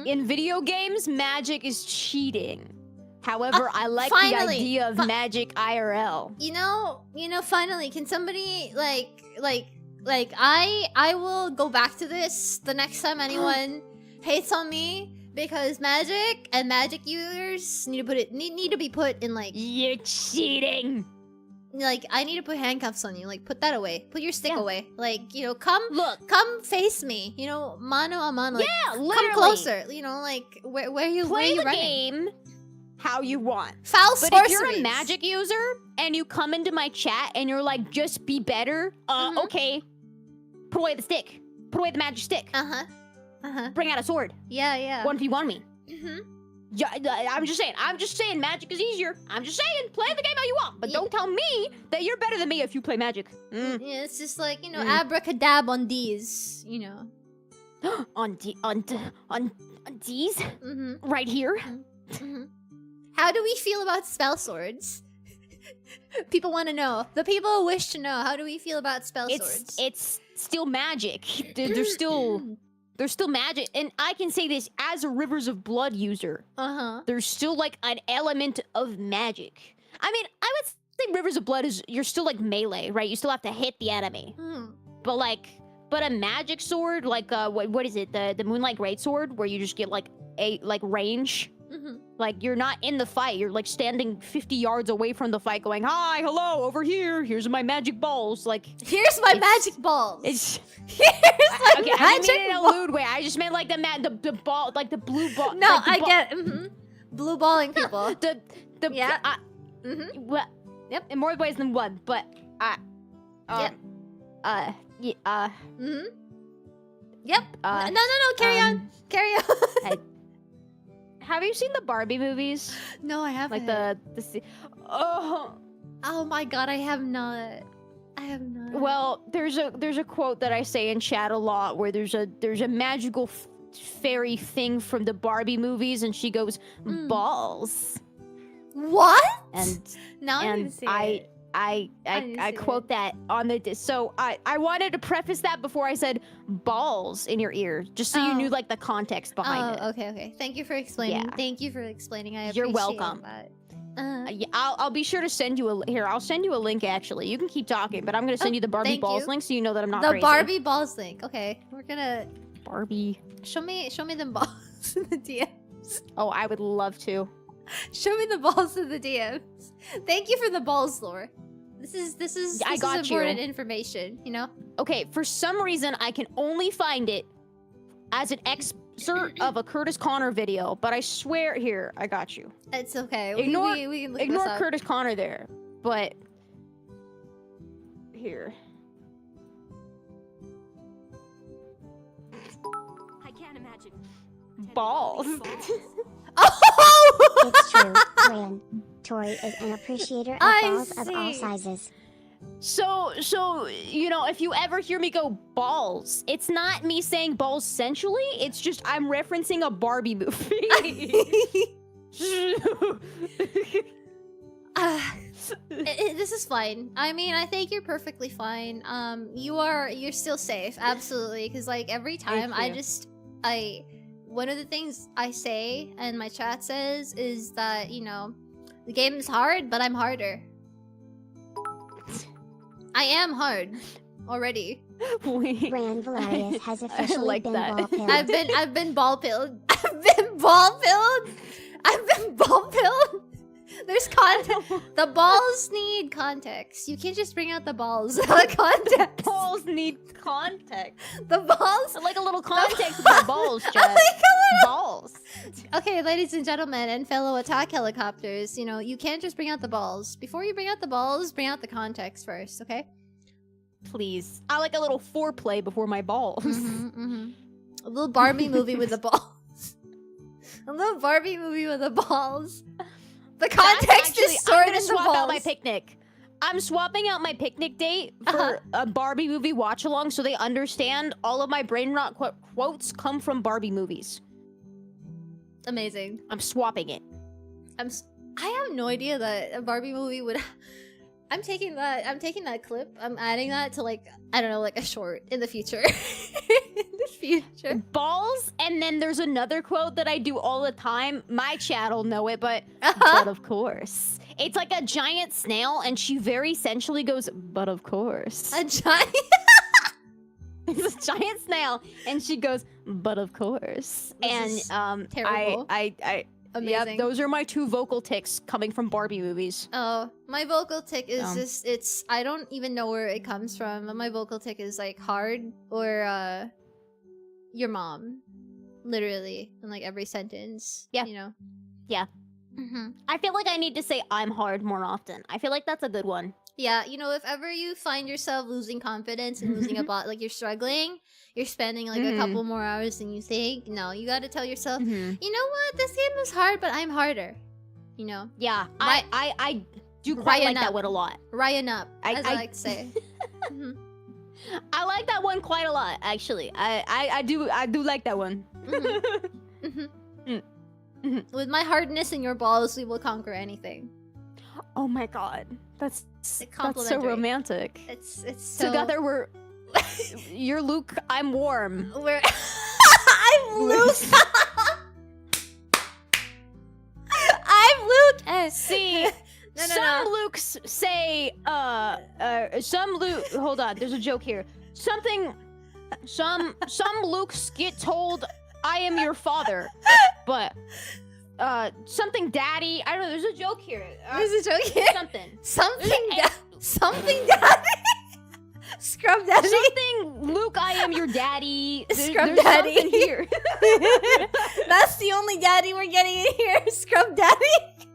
in video games, magic is cheating. However, I like the idea of magic IRL. Finally, can somebody I will go back to this the next time anyone hates on me because magic and magic users need to be put in like. You're cheating. Like I need to put handcuffs on you. Like put that away. Put your stick away. Like come face me. Mano a mano. Like, literally. Come closer. Like where you play the running? game how you want. Foul but sorceries. If you're a magic user and you come into my chat and you're like, just be better. Okay. Put away the stick. Put away the magic stick. Bring out a sword. Yeah. 1v1 me. Yeah, I'm just saying magic is easier. I'm just saying, play the game how you want, but don't tell me that you're better than me if you play magic. Yeah, it's just like, abracadab on these, on these? Right here? How do we feel about spell swords? People want to know. The people wish to know. How do we feel about spell swords? It's still magic. They're still magic. And I can say this as a Rivers of Blood user. There's still like an element of magic. I mean, I would say Rivers of Blood you're still like melee, right? You still have to hit the enemy. But a magic sword, like what is it? The Moonlight Greatsword, where you just get like range. Like you're not in the fight. You're like standing 50 yards away from the fight, going, "Hi, hello, over here. Here's my magic balls." Like, here's my magic balls. Here's my magic I didn't mean it in a lewd way. I just meant like the ball, like the blue ball. No, like I get blue balling people. Yep. In more ways than one, but Yep. No. Carry on. Have you seen the Barbie movies? No, I haven't. Like Oh my god, I have not. Well, there's a quote that I say in chat a lot where there's a magical fairy thing from the Barbie movies, and she goes, balls. What? And now I'm gonna say it. I quote that on the disc. So I wanted to preface that before I said balls in your ear, just so you knew like the context behind it. Okay. Thank you for explaining. Yeah. Thank you for explaining. You're welcome. That. I'll be sure to send you I'll send you a link. Actually, you can keep talking, but I'm gonna send you the Barbie balls link so you know that I'm not crazy. The Barbie balls link. Okay, we're gonna Barbie. Show me them balls in the DMs. Oh, I would love to. Show me the balls in the DMs. Thank you for the balls lore. This is important information, Okay, for some reason I can only find it as an excerpt of a Curtis Connor video, but I swear here, I got you. It's okay. Ignore we can look this up. Curtis Connor there, but here. I can't Balls. Oh! It's true, Raian. Tori is an appreciator of I balls of all see. sizes. So, you know, if you ever hear me go balls, it's not me saying balls sensually, it's just I'm referencing a Barbie movie. This is fine. I mean, I think you're perfectly fine. You're still safe, absolutely. Because like every time, one of the things I say and my chat says is that you know, the game is hard, but I'm harder. I am hard already. Wait. Raian Valerius has officially like been that. ball-pilled. I've been ball pilled. I've been ball pilled. I've been ball pilled. There's context. The balls need context. You can't just bring out the balls without context. Balls need context. The balls. I like a little context with my balls, Jess. Balls. Okay, ladies and gentlemen, and fellow attack helicopters, you know, you can't just bring out the balls. Before you bring out the balls, bring out the context first, okay? Please. I like a little foreplay before my balls. A little Barbie movie with the balls. A little Barbie movie with the balls. The context is I'm stored gonna in the swap balls. out my picnic. I'm swapping out my picnic date for a Barbie movie watch along, so they understand all of my brain rot quotes come from Barbie movies. Amazing. I'm swapping it. I have no idea that a Barbie movie would. I'm taking that clip. I'm adding that to like I don't know, like a short in the future. In the future. Balls, and then there's another quote that I do all the time. My chat will know it, but of course. It's like a giant snail, and she very sensually goes, but of course. A giant. It's a giant snail, and she goes, but of course. This And is terrible. Amazing. Yeah, those are my two vocal tics coming from Barbie movies. Oh, my vocal tick is just it's I don't even know where it comes from, but my vocal tick is like hard or your mom. Literally in like every sentence. Yeah. You know? Yeah. I feel like I need to say I'm hard more often. I feel like that's a good one. Yeah, you know, if ever you find yourself losing confidence and losing a bot, like you're struggling, you're spending like a couple more hours than you think. No, you gotta tell yourself, you know what, this game is hard, but I'm harder. You know? Yeah, I do quite like that one a lot. Raian up, as I I- like to say. I like that one quite a lot, actually. I do like that one. With my hardness and your balls, we will conquer anything. Oh my god, that's so complimentary. romantic. It's so... Together we're you're Luke, I'm warm. We're I'm Luke. I'm Luke. See, some Lukes say some Luke. Hold on, there's a joke here. Some Lukes get told I am your father, but something daddy. I don't know. There's a joke here. There's a joke here. Something daddy. Scrub daddy. Something Luke, I am your daddy. Scrub there's daddy. something here. That's the only daddy we're getting in here. Scrub daddy.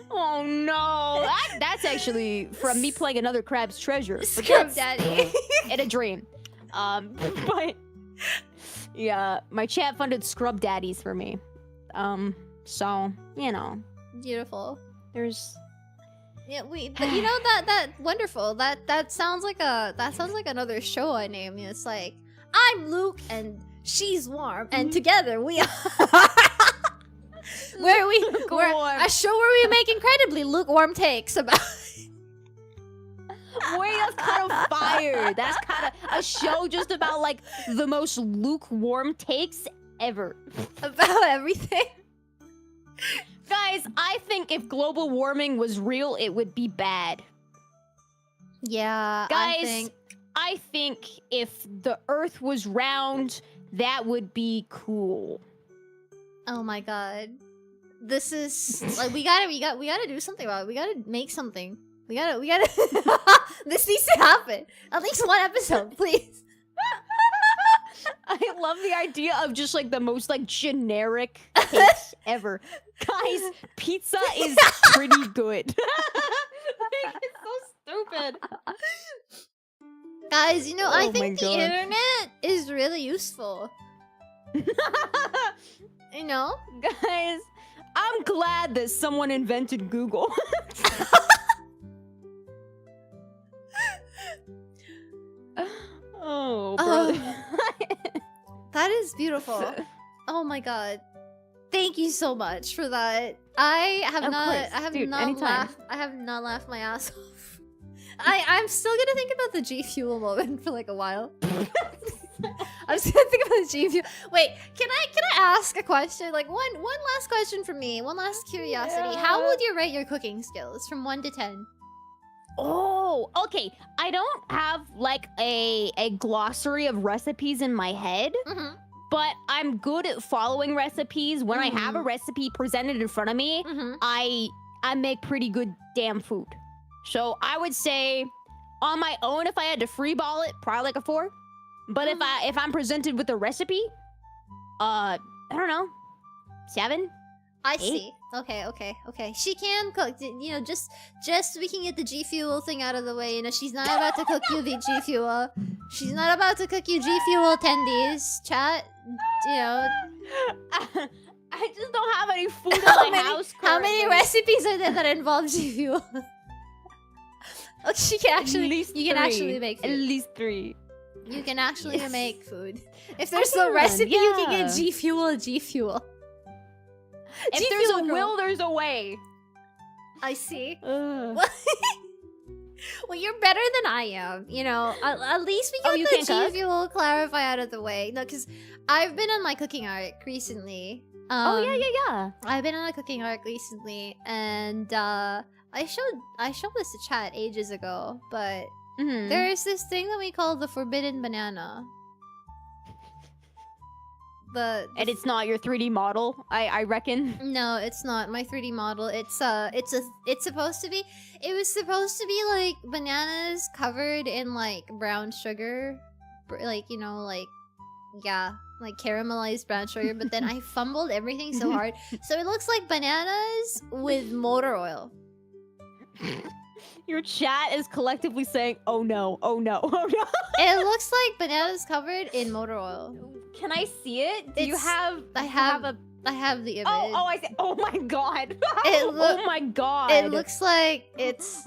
Oh no, that's actually from me playing another Crab's Treasure. But Scrub that's daddy. in a dream. But yeah, my chat funded Scrub Daddies for me. So you know, Beautiful. there's. Yeah, but you know that wonderful. That sounds like another show I name. It's like I'm Luke and she's warm, and together we are. We're a show where we make incredibly lukewarm takes about. Wait, that's kind of fire. That's kind of a show just about like the most lukewarm takes ever. About everything. Guys, I think if global warming was real, it would be bad. Yeah, Guys, I think if the Earth was round, that would be cool. Oh my god, this is like we gotta do something about it. We gotta make something. We gotta. This needs to happen. At least one episode, please. I love the idea of just like the most like generic takes ever. Guys, pizza is pretty good. It's so stupid. Guys, you know, I Oh my think the God. internet is really useful. You know? Guys, I'm glad that someone invented Google. Oh, brother. That is beautiful. Oh my god. Thank you so much for that. I have Of not course, I have dude, not anytime. laughed. I have not laughed my ass off. I'm still gonna think about the G Fuel moment for like a while. I'm just gonna think about the G Fuel. Wait, can I ask a question? Like one last question from me. One last curiosity. How would you rate your cooking skills from 1 to 10? Oh, okay. I don't have like a glossary of recipes in my head, Mm-hmm. but I'm good at following recipes. When I have a recipe presented in front of me, Mm-hmm. I make pretty good damn food. So I would say on my own, if I had to freeball it, probably like a 4. But if I'm presented with a recipe, I don't know, 7. I 8? see. Okay. She can cook. You know, just so we can get the G Fuel thing out of the way. You know, she's not about to cook you the G Fuel. She's not about to cook you G Fuel tendies. Chat. You know, I just don't have any food in how my many, house. how many currently. recipes are there that involve G Fuel? Oh, she can actually. At least You can 3. actually make At food. least 3. You can actually Yes. make food. If there's no can, recipe, you can yeah. get G Fuel. G Fuel. If G there's Fuel a girl. will, there's a way. I see. Ugh. Well, you're better than I am. You know, at least we Oh, got you the can't G cook? Fuel clarify out of the way. No, because I've been on my cooking arc recently. Oh yeah. I've been on a cooking arc recently, and I showed this to chat ages ago, but Mhm. there is this thing that we call the forbidden banana. And it's not your 3D model, I reckon. No, it's not my 3D model. It's supposed to be. It was supposed to be like bananas covered in like brown sugar, like you know, like yeah, like caramelized brown sugar. But then I fumbled everything so hard, so it looks like bananas with motor oil. Your chat is collectively saying, "Oh no, oh no, oh no." It looks like bananas covered in motor oil. Can I see it? Do you It's- have? I you have a. I have the image. Oh, I see. Oh my god. look- oh my god. It looks like it's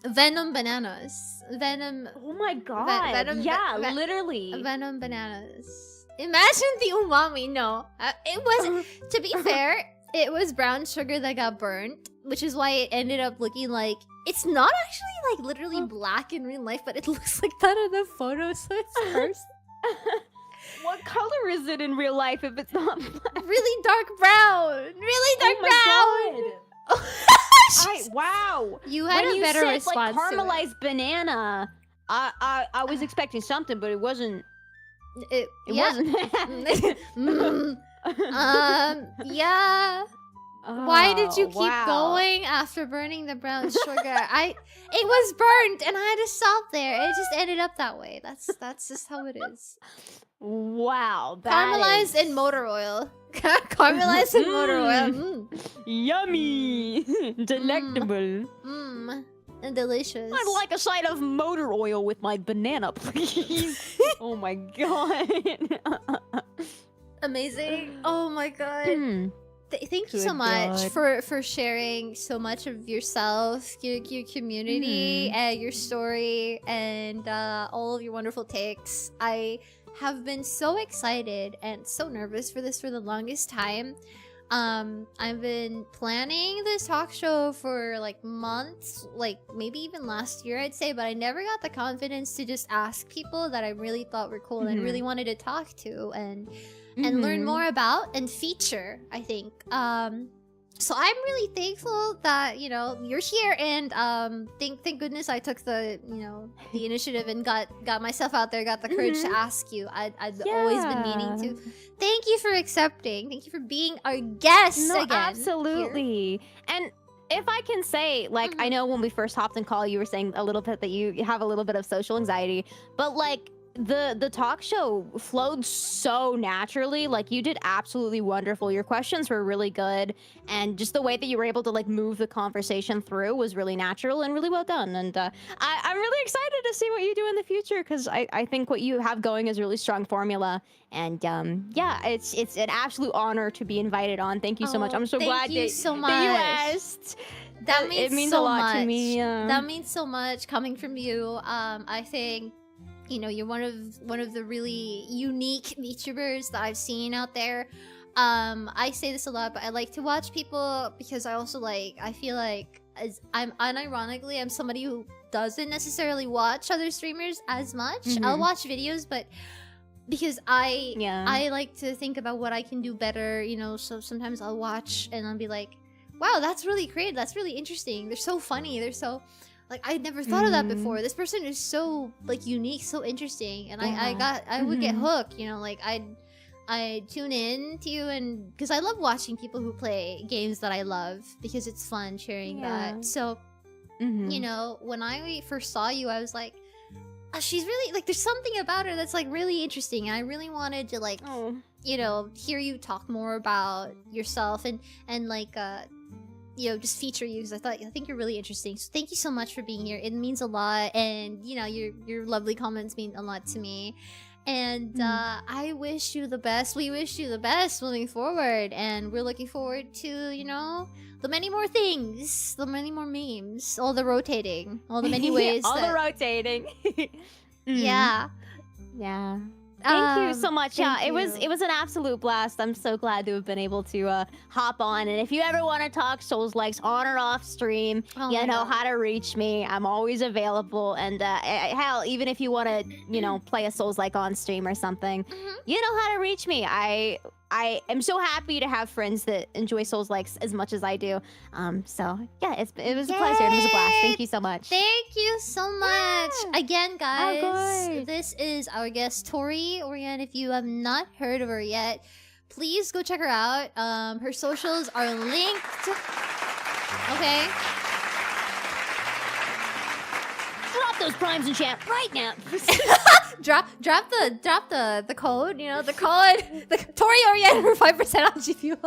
venom bananas. Venom Oh my god. venom- yeah, ve- literally. venom bananas. Imagine the umami. No, it wasn't. To be fair, it was brown sugar that got burnt, which is why it ended up looking like it's not actually like literally black in real life, but it looks like that in the photo. So it's worse. What color is it in real life if it's not black? Really dark brown. Really dark Oh brown. my god. Wow. You had when a you better said response. like to it. caramelized banana, I was expecting something, but it wasn't. It It yeah. wasn't. Yeah. Why did you keep wow. going after burning the brown sugar? It was burnt and I had to stop there. It just ended up that way. That's just how it is. Wow. that Caramelized is in motor oil. Caramelized in motor oil. Yummy. Delectable. And delicious. I'd like a side of motor oil with my banana, please. Oh my god. Amazing. Oh my god. Hmm. Thank you so Good much God. for sharing so much of yourself, your community, and your story, and all of your wonderful takes. I have been so excited and so nervous for this for the longest time. I've been planning this talk show for like months, like maybe even last year, I'd say, but I never got the confidence to just ask people that I really thought were cool and really wanted to talk to and learn more about and feature, I think. So I'm really thankful that, you know, you're here, and thank goodness I took the, you know, the initiative and got myself out there, got the courage to ask you. I've always been meaning to. Thank you for accepting. Thank you for being our guest No, again. absolutely. And if I can say, like, I know when we first hopped in call, you were saying a little bit that you have a little bit of social anxiety, but like, the talk show flowed so naturally. Like, you did absolutely wonderful. Your questions were really good, and just the way that you were able to like move the conversation through was really natural and really well done. And I'm really excited to see what you do in the future, because I think what you have going is a really strong formula. And yeah, it's an absolute honor to be invited on. Thank you so much. I'm so glad you that, so that you much. asked. That means it means so a lot much to me. That means so much coming from you. I think, you know, you're one of the really unique VTubers that I've seen out there. I say this a lot, but I like to watch people because I also I feel like I'm somebody who doesn't necessarily watch other streamers as much. I'll watch videos, but because I like to think about what I can do better, you know, so sometimes I'll watch and I'll be like, wow, that's really creative, that's really interesting, they're so funny, they're so like, I never thought of that before. This person is so like unique, so interesting, and I would get hooked, you know, like I tune in to you, and because I love watching people who play games that I love because it's fun sharing that. So you know, when I first saw you, I was like, oh, she's really like, there's something about her that's like really interesting, and I really wanted to like you know, hear you talk more about yourself and like you know, just feature you, because I think you're really interesting. So thank you so much for being here. It means a lot, and you know, your lovely comments mean a lot to me. And I wish you the best. We wish you the best moving forward, and we're looking forward to, you know, the many more things, the many more memes, all the rotating, all the many ways, all the rotating. Yeah. Thank you so much. Thank it was an absolute blast. I'm so glad to have been able to hop on. And if you ever want to talk Soulslikes on or off stream, you know how to reach me. I'm always available. And hell, even if you want to, you know, play a Soulslike on stream or something, you know how to reach me. I am so happy to have friends that enjoy Soulslikes as much as I do. So yeah, it was a pleasure. It was a blast. Thank you so much. Thank you so much. Again, guys, course. this is our guest Tori, Oriane. If you have not heard of her yet, please go check her out. Her socials are linked. Okay. Drop those primes in chat right now. drop the code, you know, the code, the Tori Oriane for 5% on GPU.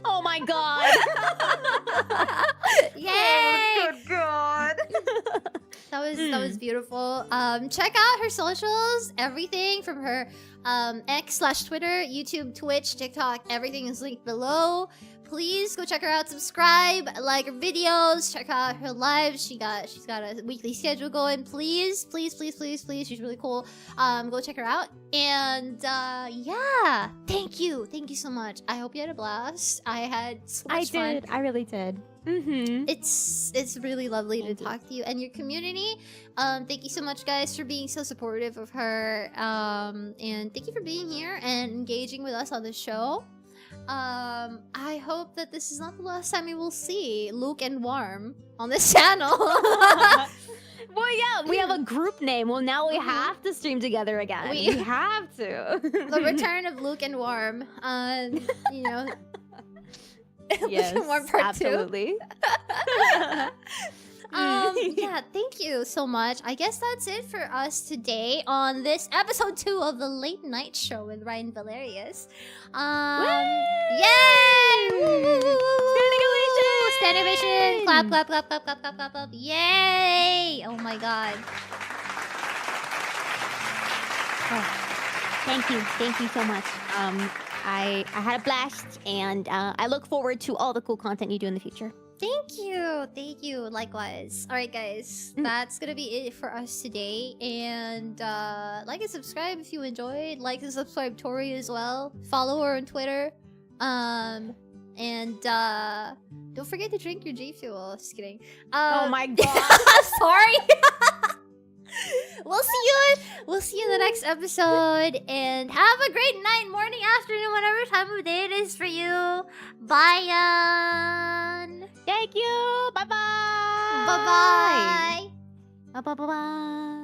Oh my god. Yay! Good God. That was beautiful. Check out her socials. Everything from her X/Twitter, YouTube, Twitch, TikTok, everything is linked below. Please go check her out, subscribe, like her videos, check out her lives. She's got a weekly schedule going. Please, she's really cool. Go check her out. And yeah, thank you so much. I hope you had a blast. I had so much fun. I really did. It's really lovely to talk to you and your community. Thank you so much, guys, for being so supportive of her. And thank you for being here and engaging with us on the show. I hope that this is not the last time we will see Luke and Warm on this channel. Well, yeah, we have a group name. Well, now we have to stream together again. We have to. The return of Luke and Warm. You know. Yes, Luke and Warm part absolutely. 2. Yeah, thank you so much. I guess that's it for us today on this episode 2 of the Late Night Show with Raian and Valerius. Yay! Standing ovation! Standing ovation! Clap, clap, clap, clap, clap, clap, clap, clap. Yay! Oh my god. Thank you so much. I had a blast, and I look forward to all the cool content you do in the future. Thank you. Likewise. All right, guys, that's gonna be it for us today. And like and subscribe if you enjoyed. Like and subscribe Tori as well. Follow her on Twitter. And don't forget to drink your G Fuel. Just kidding. Oh my god. Sorry. We'll see you in the next episode, and have a great night, morning, afternoon, whatever time of day it is for you. Bye. Thank you. Bye bye. Bye bye. Bye bye.